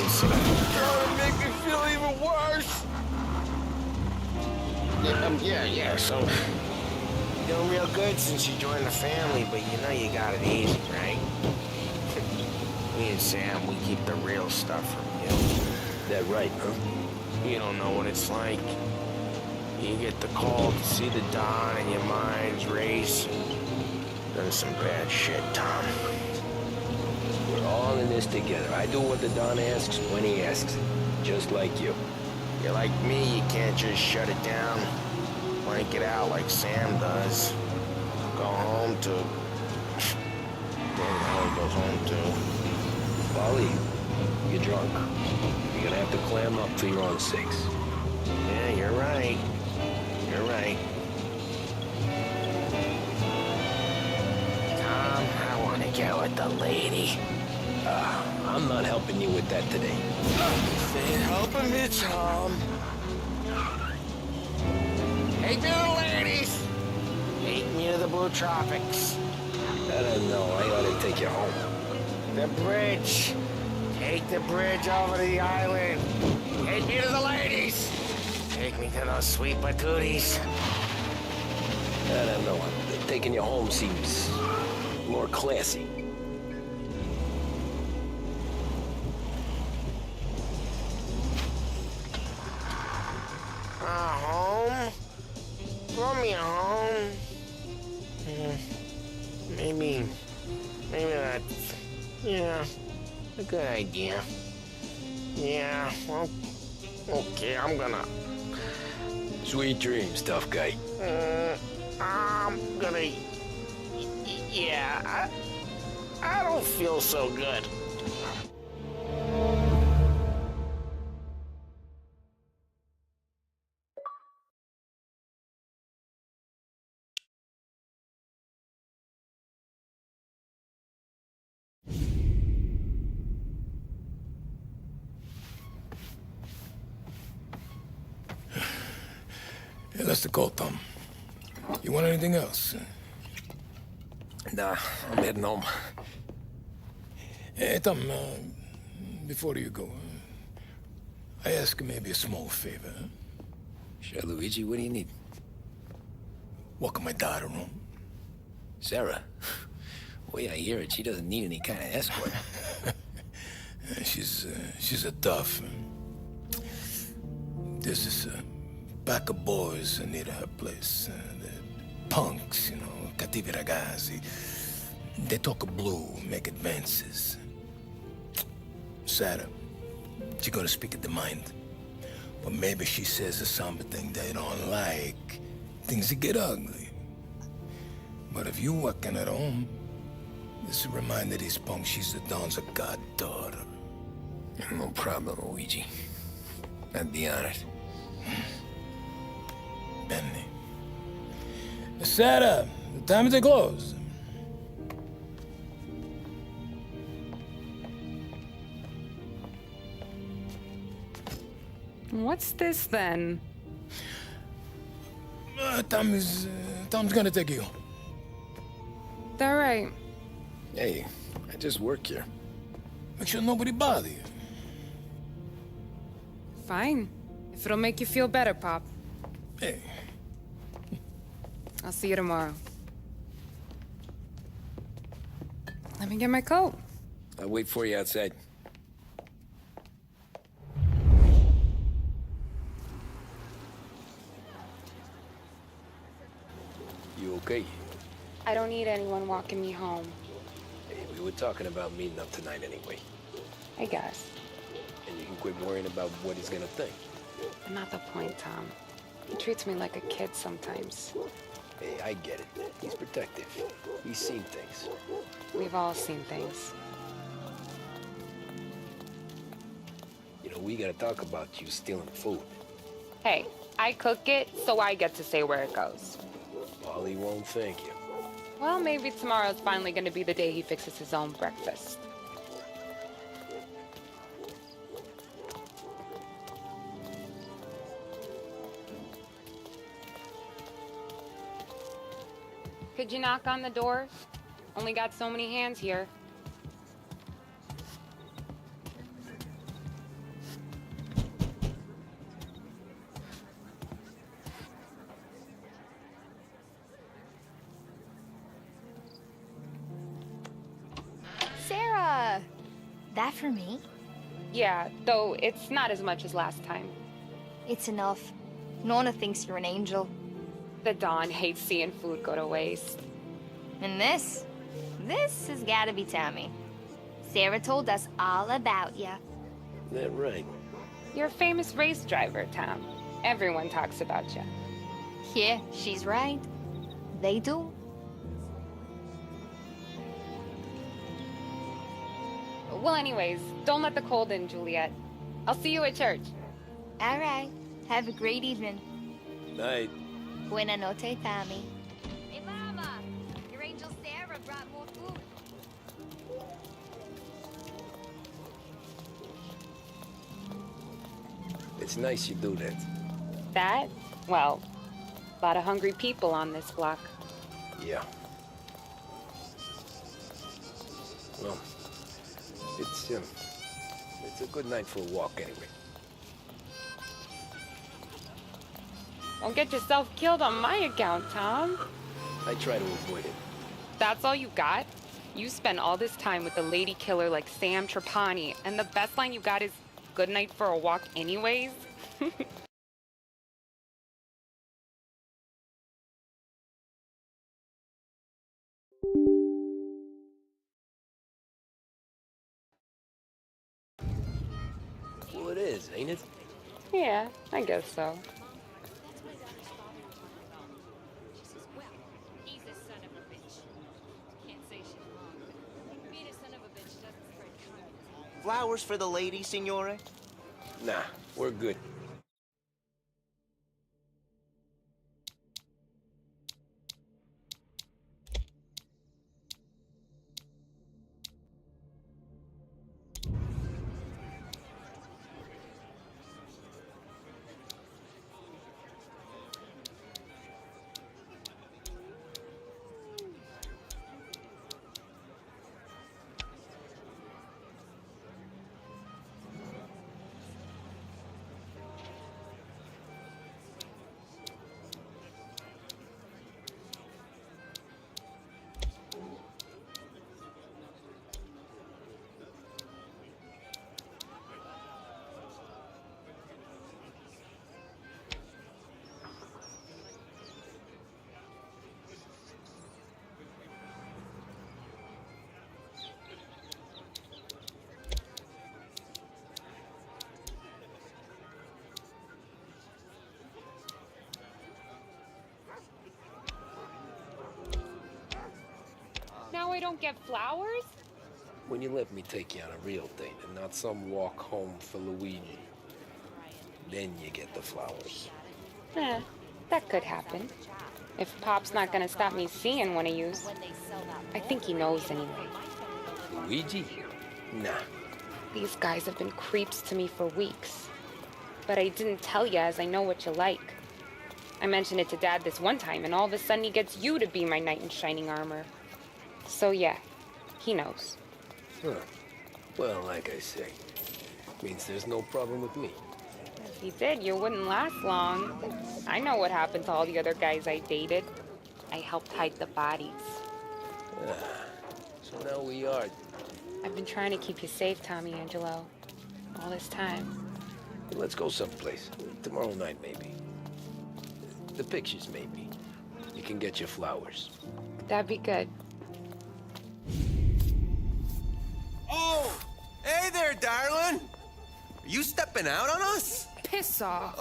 It's gonna make me feel even worse. Yeah, so... You're doing real good since you joined the family, but you know you got it easy, right? Me and Sam, we keep the real stuff from you. That right, huh? You don't know what it's like. You get the call to see the Don and your mind's race. Done some bad shit, Tom. We're all in this together. I do what the Don asks when he asks. Just like you. You're like me, you can't just shut it down. Blank it out like Sam does. Go home to... Don't know how he goes home to. Polly, you're drunk. You're gonna have to clam up for your own sakes. Yeah, you're right. You're right. Tom, I want to get with the lady. I'm not helping you with that today. Ain't helping me, Tom. Take me to the ladies. Take me to the Blue Tropics. I don't know. I ought to take you home. The bridge. Take the bridge over to the island. Take me to the ladies. Take me to those sweet patooties. I don't know. Taking you home seems more classy. Home? Brought me home. Maybe that's, a good idea. Yeah, well, okay, I'm gonna... Sweet dreams, tough guy. I'm gonna... Yeah, I don't feel so good. Yeah, that's the call, Tom. You want anything else? Nah, I'm heading home. Hey, Tom, before you go, I ask maybe a small favor. Sure, Luigi, what do you need? Walk my daughter home. Sarah? Way I hear it, she doesn't need any kind of escort. She's a tough. There's this pack of boys near her place. The punks, cattivi ragazzi. They talk blue, make advances. Sarah, she gonna speak at the mind. But maybe she says something they don't like. Things get ugly. But if you working at home, this reminder these punks she's the Don's a goddaughter. No problem, Luigi. I'd be honored. Benny. Sarah, time to close. What's this then? Tom's gonna take you. All right. Hey, I just work here. Make sure nobody bother you. Fine. If it'll make you feel better, Pop. Hey. I'll see you tomorrow. Let me get my coat. I'll wait for you outside. You okay? I don't need anyone walking me home. Hey, we were talking about meeting up tonight anyway. I guess. And you can quit worrying about what he's gonna think. But not the point, Tom. He treats me like a kid sometimes. Hey, I get it. He's protective. He's seen things. We've all seen things. You know, we gotta talk about you stealing food. Hey, I cook it, so I get to say where it goes. Ollie won't thank you. Well, maybe tomorrow's finally gonna be the day he fixes his own breakfast. Could you knock on the door? Only got so many hands here. Sarah! That for me? Yeah, though it's not as much as last time. It's enough. Nona thinks you're an angel. The Don hates seeing food go to waste. And this has gotta be Tammy. Sarah told us all about ya. That right? You're a famous race driver, Tom. Everyone talks about you. Yeah, she's right. They do. Well, anyways, don't let the cold in, Juliet. I'll see you at church. All right. Have a great evening. Night. Buena noche, Tommy. Hey, Mama! Your angel Sarah brought more food. It's nice you do that. That? Well, a lot of hungry people on this block. Yeah. Well, it's a good night for a walk anyway. Don't get yourself killed on my account, Tom. I try to avoid it. That's all you got? You spend all this time with a lady killer like Sam Trapani, and the best line you got is, "Good night for a walk anyways"? Well, it is, ain't it? Yeah, I guess so. Flowers for the lady, Signore? Nah, we're good. Now I don't get flowers? When you let me take you on a real date and not some walk home for Luigi, then you get the flowers. That could happen. If Pop's not gonna stop me seeing one of yous, I think he knows anyway. Luigi? Nah. These guys have been creeps to me for weeks. But I didn't tell ya as I know what you like. I mentioned it to Dad this one time, and all of a sudden he gets you to be my knight in shining armor. So yeah, he knows. Huh. Well, like I say, means there's no problem with me. If he did, you wouldn't last long. I know what happened to all the other guys I dated. I helped hide the bodies. So now we are. I've been trying to keep you safe, Tommy Angelo. All this time. Let's go someplace. Tomorrow night, maybe. The pictures, maybe. You can get your flowers. That'd be good. Oh! Hey there, darling! Are you stepping out on us? Piss off.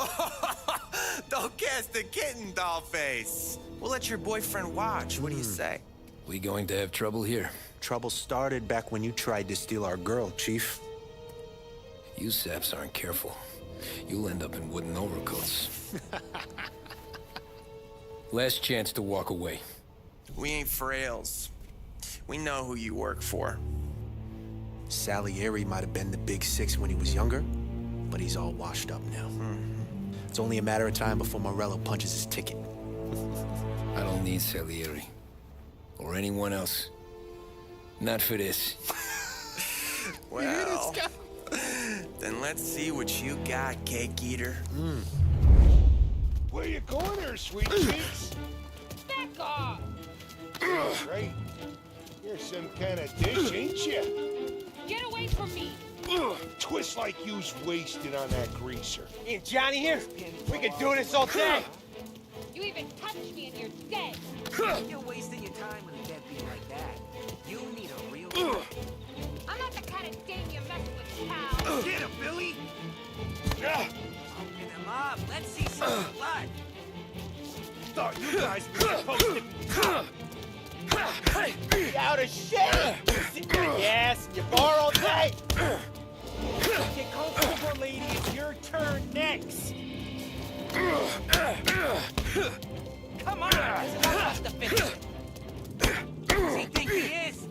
Don't cast a kitten, dollface. We'll let your boyfriend watch. What do you say? We going to have trouble here. Trouble started back when you tried to steal our girl, Chief. You saps aren't careful. You'll end up in wooden overcoats. Last chance to walk away. We ain't frails. We know who you work for. Salieri might have been the big six when he was younger, but he's all washed up now. It's only a matter of time before Morello punches his ticket. I don't need Salieri. Or anyone else. Not for this. Well, then let's see what you got, cake eater. Where you going there, sweet cheeks? Back off! Right? You're some kind of dish, ain't you? Get away from me! Twist like you's wasted on that greaser. Hey, Johnny here. We could do this all day. You even touch me and you're dead! You're wasting your time with a deadbeat like that. You need a real... I'm not the kind of dame you mess with, pal! Get him, Billy! Open him up. Let's see some blood. Thought you guys were supposed to Be out of shape! Sit on your ass and you bar all day! Get comfortable, lady. It's your turn next. Come on, there's enough else to finish. Does he think he is?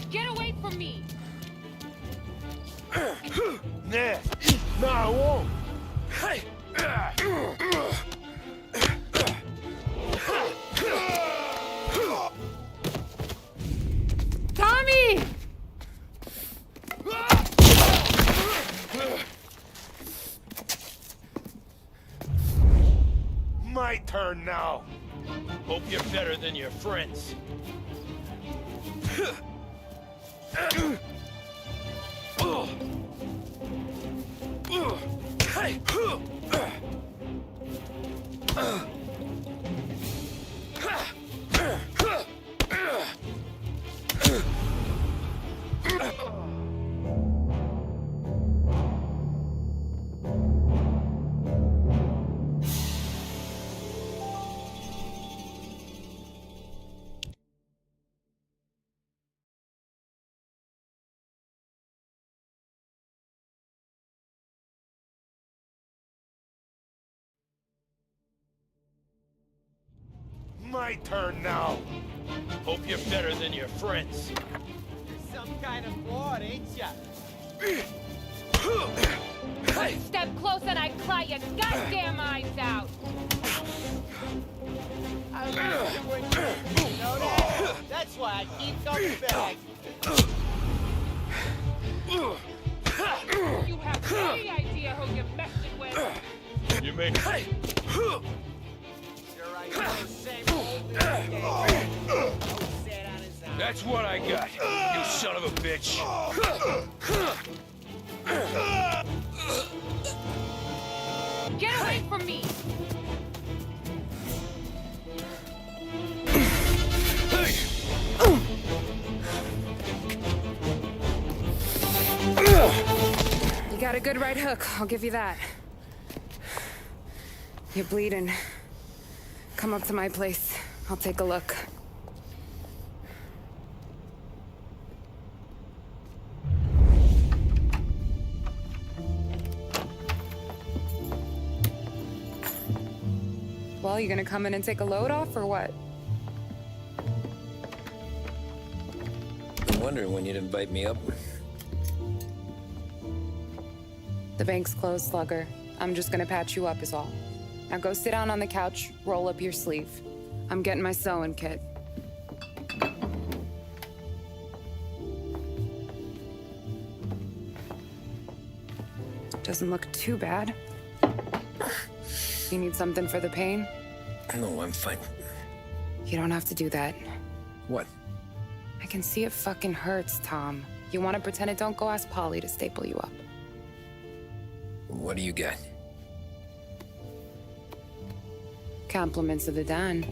Get away from me! Nah. No, I won't. Tommy! My turn now. Hope you're better than your friends. My turn now. Hope you're better than your friends. You're some kind of fraud, ain't ya? One step close and I cry your goddamn eyes out! I listen when you know that? That's why I keep coming back. You have any idea who you're messing with? You make Sure I know the same old mistake. No set on his own. That's what I got, you son of a bitch. Get away from me! You got a good right hook, I'll give you that. You're bleeding. Come up to my place. I'll take a look. Well, you gonna come in and take a load off, or what? Been wondering when you'd invite me up. The bank's closed, Slugger. I'm just gonna patch you up is all. Now go sit down on the couch, roll up your sleeve. I'm getting my sewing kit. Doesn't look too bad. You need something for the pain? No, I'm fine. You don't have to do that. What? I can see it fucking hurts, Tom. You want to pretend it don't? Go ask Polly to staple you up. What do you got? Compliments of the Don.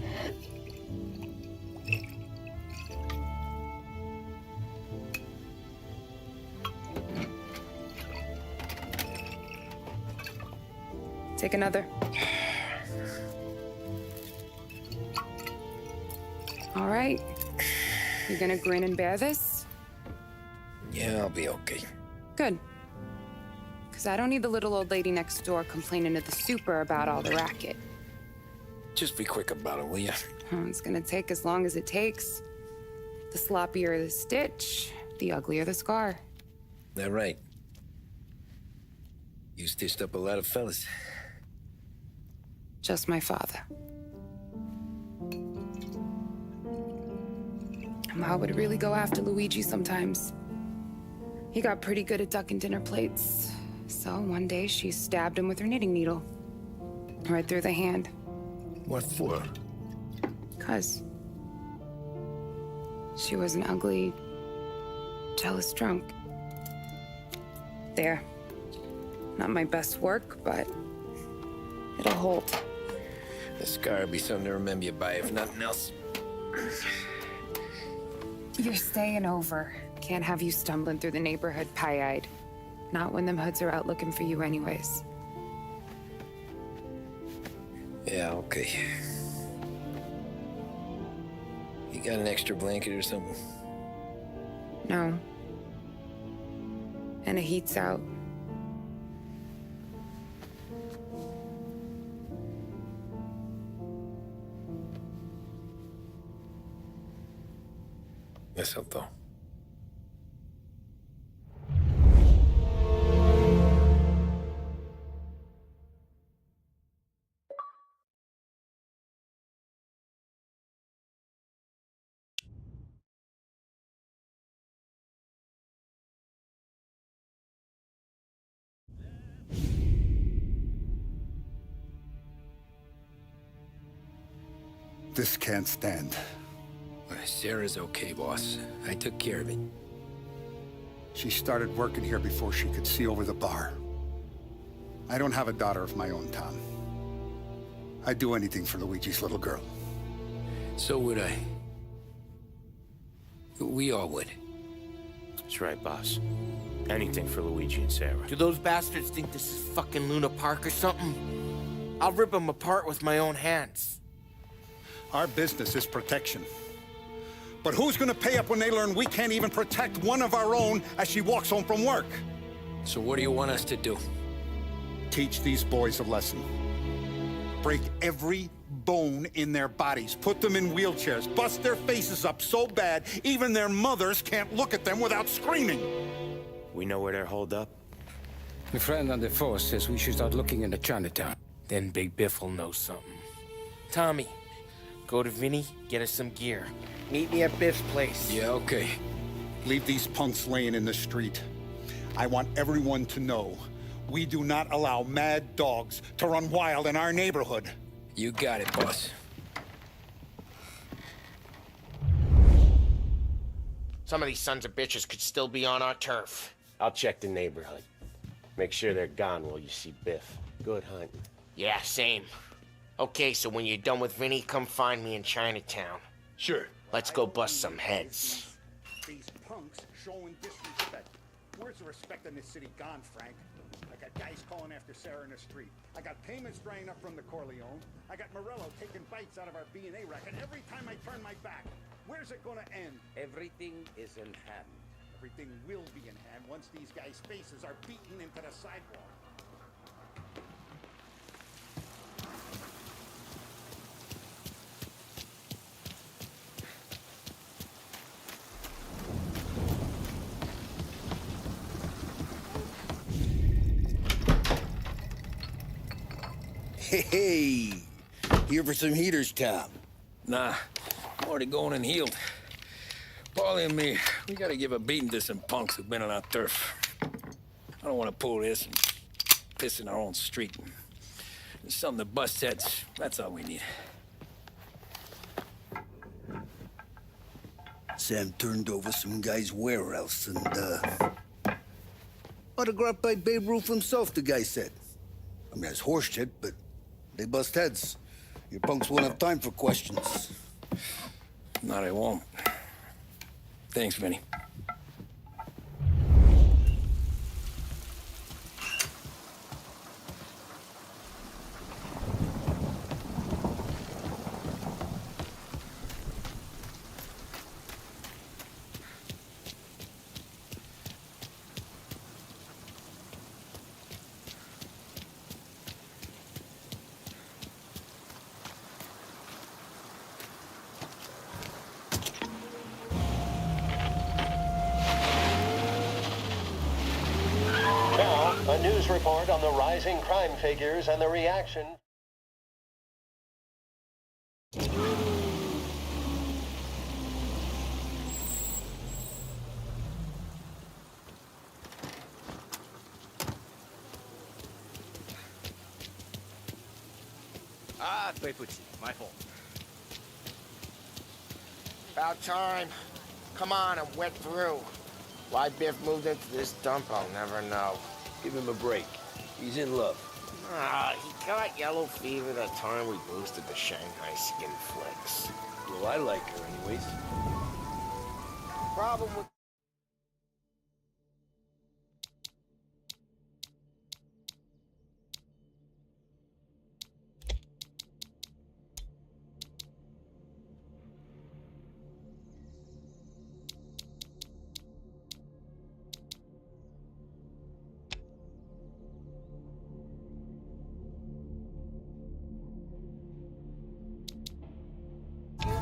Take another. All right. You gonna grin and bear this? Yeah, I'll be okay. Good. Because I don't need the little old lady next door complaining to the super about all the racket. Just be quick about it, will ya? It's gonna take as long as it takes. The sloppier the stitch, the uglier the scar. That right. You stitched up a lot of fellas. Just my father. Ma would really go after Luigi sometimes. He got pretty good at ducking dinner plates. So one day she stabbed him with her knitting needle. Right through the hand. What for? 'Cause she was an ugly, jealous drunk. There. Not my best work, but it'll hold. The scar will be something to remember you by, if nothing else. You're staying over. Can't have you stumbling through the neighborhood pie-eyed. Not when them hoods are out looking for you anyways. Yeah, okay. You got an extra blanket or something? No. And the heat's out. Eso todo. This can't stand. Sarah's okay, boss. I took care of it. She started working here before she could see over the bar. I don't have a daughter of my own, Tom. I'd do anything for Luigi's little girl. So would I. We all would. That's right, boss. Anything for Luigi and Sarah. Do those bastards think this is fucking Luna Park or something? I'll rip them apart with my own hands. Our business is protection. But who's gonna pay up when they learn we can't even protect one of our own as she walks home from work? So what do you want us to do? Teach these boys a lesson. Break every bone in their bodies. Put them in wheelchairs. Bust their faces up so bad, even their mothers can't look at them without screaming. We know where they're holed up? The friend on the force says we should start looking into Chinatown. Then Big Biff will know something. Tommy, go to Vinny, get us some gear. Meet me at Biff's place. Yeah, okay. Leave these punks laying in the street. I want everyone to know we do not allow mad dogs to run wild in our neighborhood. You got it, boss. Some of these sons of bitches could still be on our turf. I'll check the neighborhood. Make sure they're gone while you see Biff. Good hunting. Yeah, same. Okay, so when you're done with Vinny, come find me in Chinatown. Sure. Let's go bust some heads. These punks showing disrespect. Where's the respect in this city gone, Frank? I got guys calling after Sarah in the street. I got payments drying up from the Corleone. I got Morello taking bites out of our B&A racket every time I turn my back. Where's it gonna end? Everything is in hand. Everything will be in hand once these guys' faces are beaten into the sidewalk. Hey, here for some heaters, Tom? Nah, I'm already going and healed. Paulie and me, we gotta give a beating to some punks who've been on our turf. I don't want to pull this and piss in our own street. There's something to bust heads. That's all we need. Sam turned over some guy's warehouse and, autographed by Babe Ruth himself, the guy said. I mean, that's horse shit, but they bust heads. Your punks won't have time for questions. No, they won't. Thanks, Vinny. A news report on the rising crime figures and the reaction. Ah, 对不起, my fault. About time. Come on, I'm wet through. Why Biff moved into this dump, I'll never know. Give him a break. He's in love. Ah, he got yellow fever that time we boosted the Shanghai skin flicks. Well, I like her anyways. Problem with...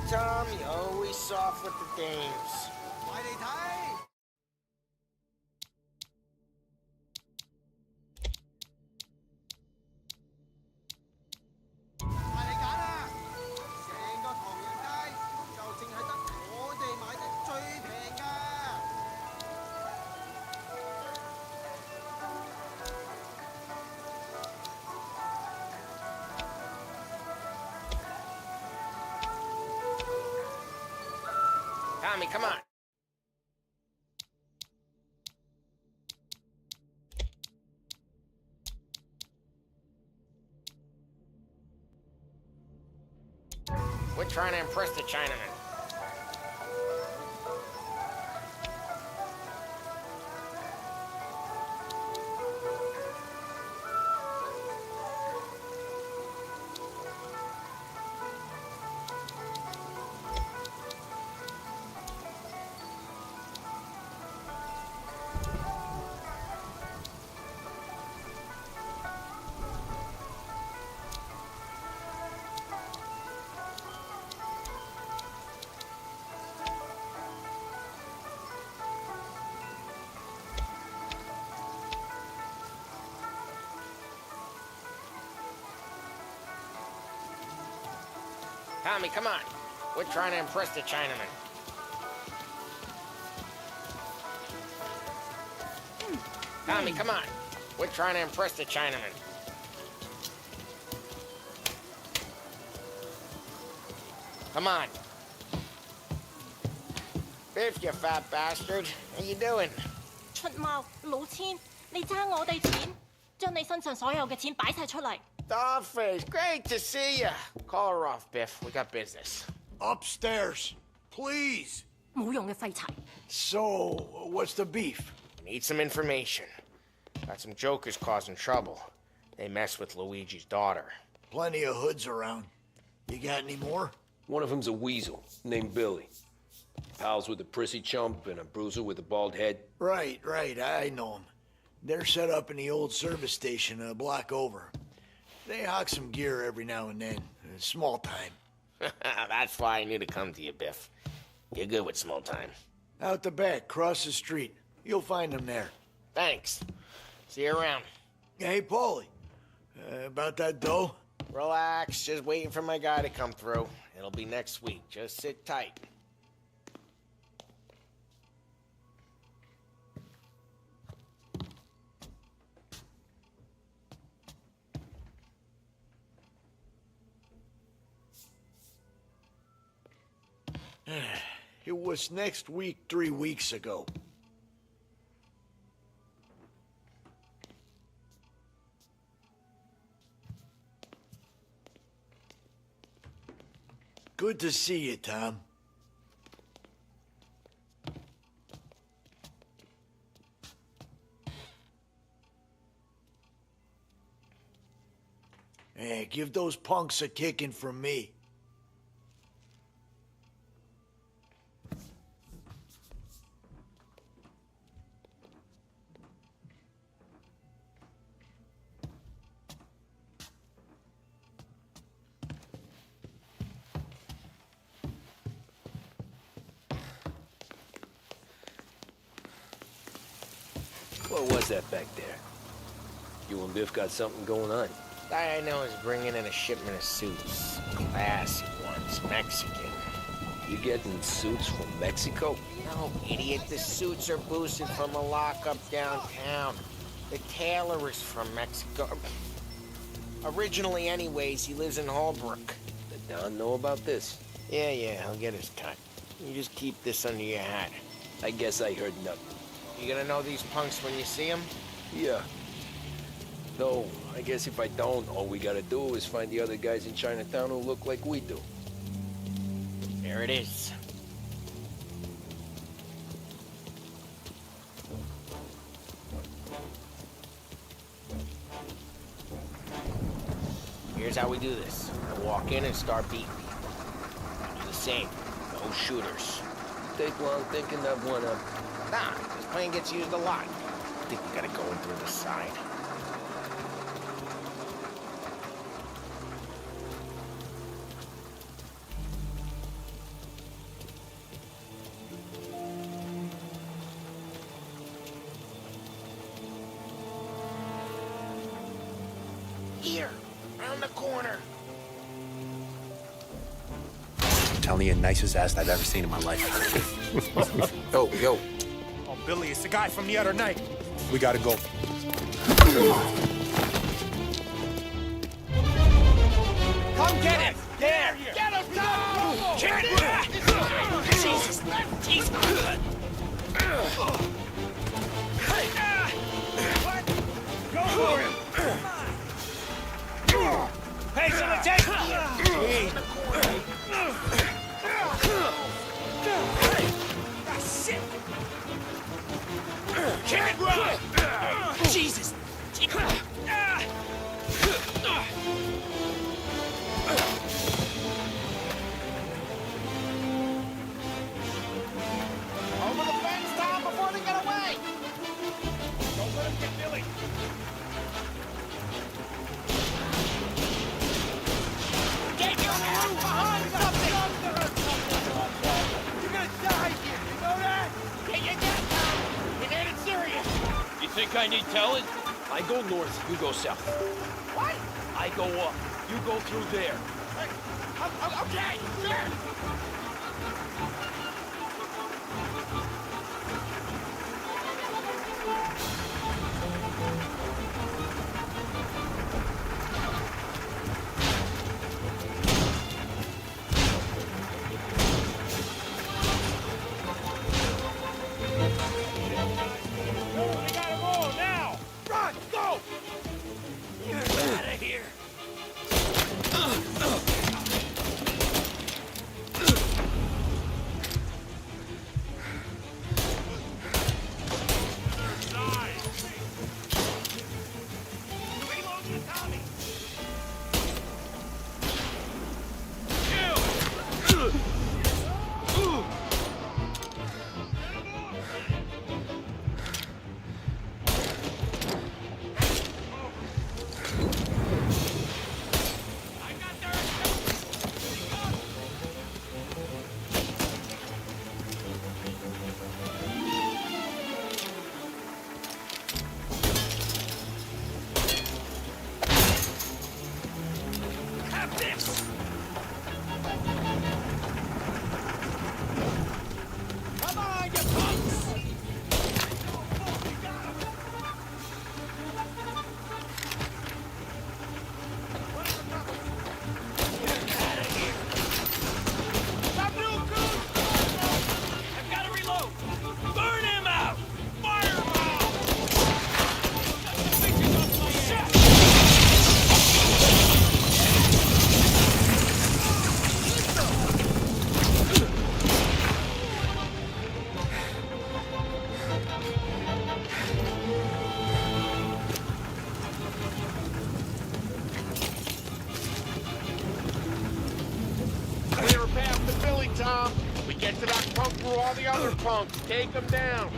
Tom, you're always soft with the dames. Tommy, come on. We're trying to impress the Chinaman. Tommy, come on. We're trying to impress the Chinaman. Tommy, come on. We're trying to impress the Chinaman. Come on. Biff, you fat bastard. How you doing? 出貓，老千，你爭我哋錢，將你身上所有嘅錢擺晒出嚟。Dollface, great to see you. Call her off, Biff. We got business. Upstairs, please. 冇用嘅廢柴。 So, what's the beef? Need some information. Got some jokers causing trouble. They mess with Luigi's daughter. Plenty of hoods around. You got any more? One of them's a weasel named Billy. Pals with a prissy chump and a bruiser with a bald head. Right, I know them. They're set up in the old service station a block over. They hawk some gear every now and then. Small time. That's why I knew to come to you, Biff. You're good with small time. Out the back, cross the street. You'll find them there. Thanks. See you around. Hey, Paulie. About that dough? Relax, just waiting for my guy to come through. It'll be next week. Just sit tight. It was next week 3 weeks ago. Good to see you, Tom. Hey, give those punks a kicking from me. What was that back there? You and Biff got something going on. Guy I know is bringing in a shipment of suits. Classy ones, Mexican. You getting suits from Mexico? No, idiot. The suits are boosted from a lockup downtown. The tailor is from Mexico. Originally, anyways, he lives in Holbrook. Did Don know about this? Yeah, he'll get his cut. You just keep this under your hat. I guess I heard nothing. You gonna know these punks when you see them? Yeah. Though, I guess if I don't, all we gotta do is find the other guys in Chinatown who look like we do. There it is. Here's how we do this. I walk in and start beating people. You do the same. No shooters. Take long thinking that one up. Nah, this plane gets used a lot. I think we gotta go in through the side. Here, around the corner. I'm telling you, nicest ass I've ever seen in my life. Yo. Oh, Billy, it's the guy from the other night. We gotta go. Come get him! There! Get him! No! Get him! Jesus! Jesus! What? Go for him! Hey, someone take him! Shit! Can't run! Jesus! Over the fence, Tom, before they get away! Don't let him get Billy! Get your ass behind something! You're gonna die here, you know that? Get your gun, Tom! You made it serious! You think I need telling? I go north, you go south. What? I go up. You go through there. Okay, sure! We got him all now! Run, go! Get out of here! Get to that punk through all the other punks. Take them down.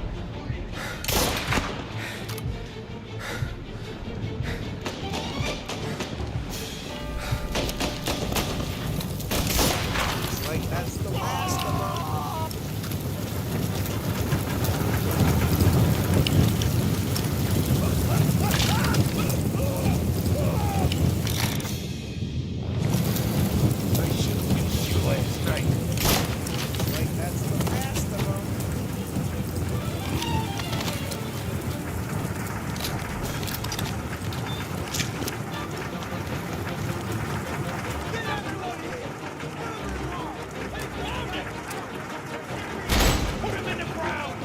Like that's the last of them. I should have finished you last night. Like that's the last of them. Put him in the ground!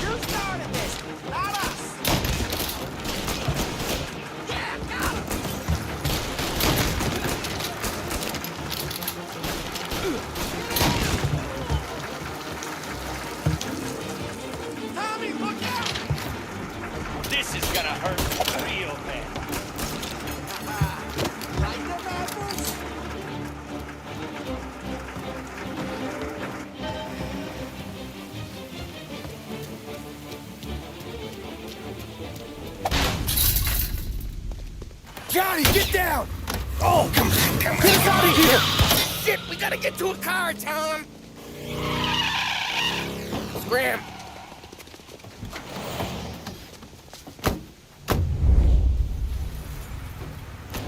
You started this, not us. Yeah, got him. Tommy, look out! This is gonna hurt real bad. Like the apples? Johnny, get down! Oh, come on. Get us out of here! Shit, we gotta get to a car, Tom! Scram!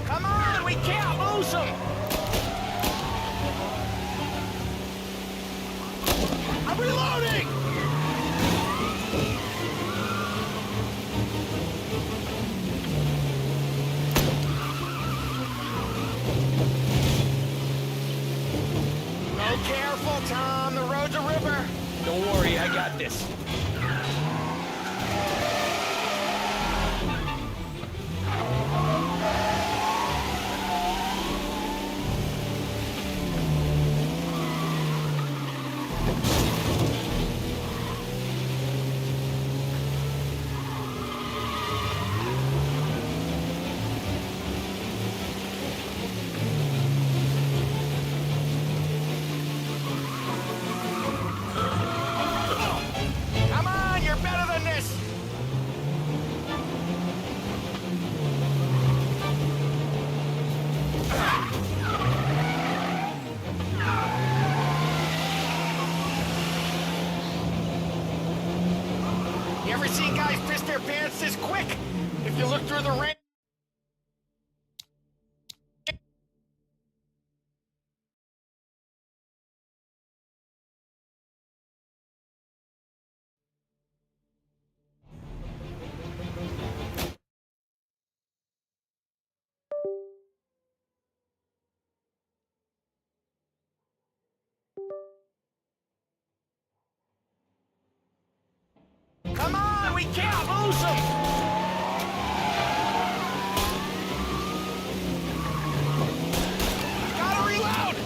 Come on, we can't lose him! I'm reloading! Go careful, Tom. The road's a river. Don't worry, I got this. Come on, you're better than this. You ever seen guys piss their pants this quick? If you look through the rain. Come on, we can't lose him! Gotta reload!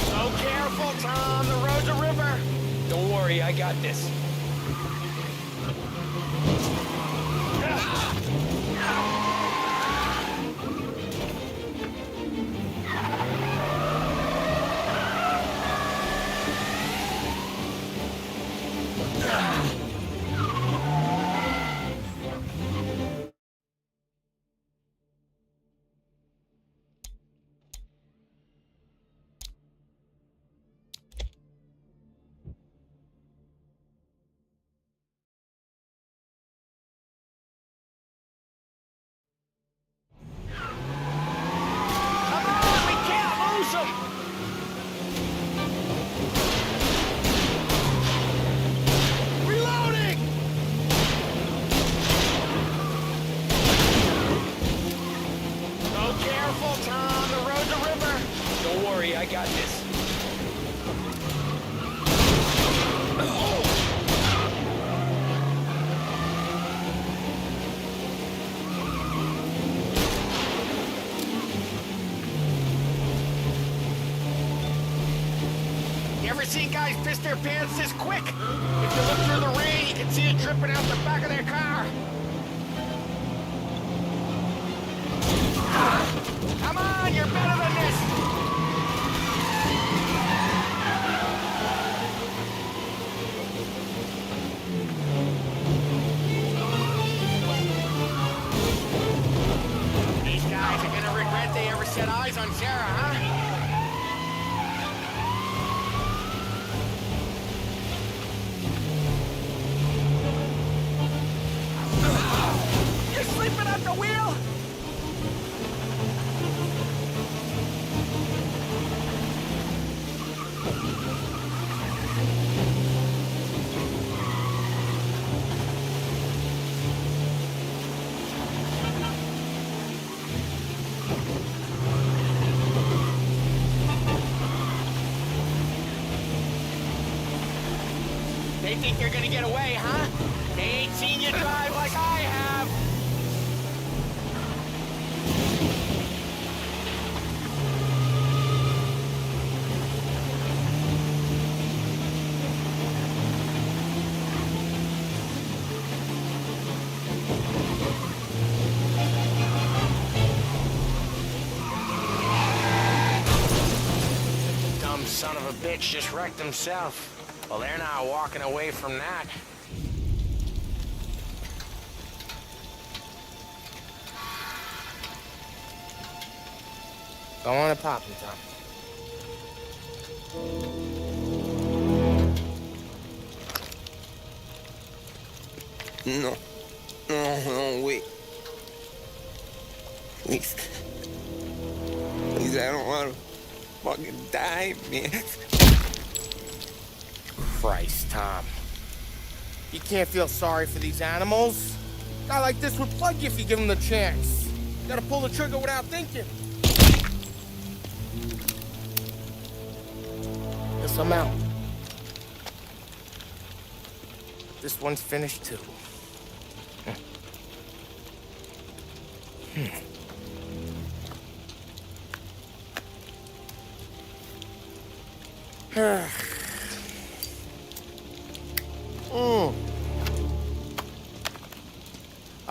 So careful, Tom. The road's a river. Don't worry, I got this. Come on, we can't lose him! Reloading! Go careful, Tom. The road's a river. Don't worry, I got this. ever seen guys piss their pants this quick? If you look through the rain, you can see it dripping out the back of their car. Come on, you're better than this! These guys are gonna regret they ever set eyes on Sarah, huh? You're sleeping at the wheel? They think they're gonna get away, huh? They ain't seen you drive like I have. Dumb son of a bitch just wrecked himself. Well, they're not walking away from that. Go on and pop him, Tom. No. No, wait. Please. Please, I don't want to fucking die, man. Christ, Tom. You can't feel sorry for these animals. A guy like this would plug you if you give him the chance. You gotta pull the trigger without thinking. Guess I'm out. This one's finished too.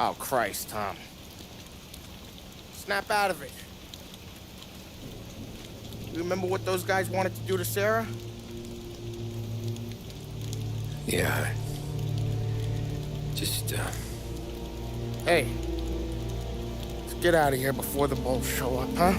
Oh, Christ, Tom. Snap out of it. You remember what those guys wanted to do to Sarah? Yeah. Just, Hey. Let's get out of here before the bulls show up, huh?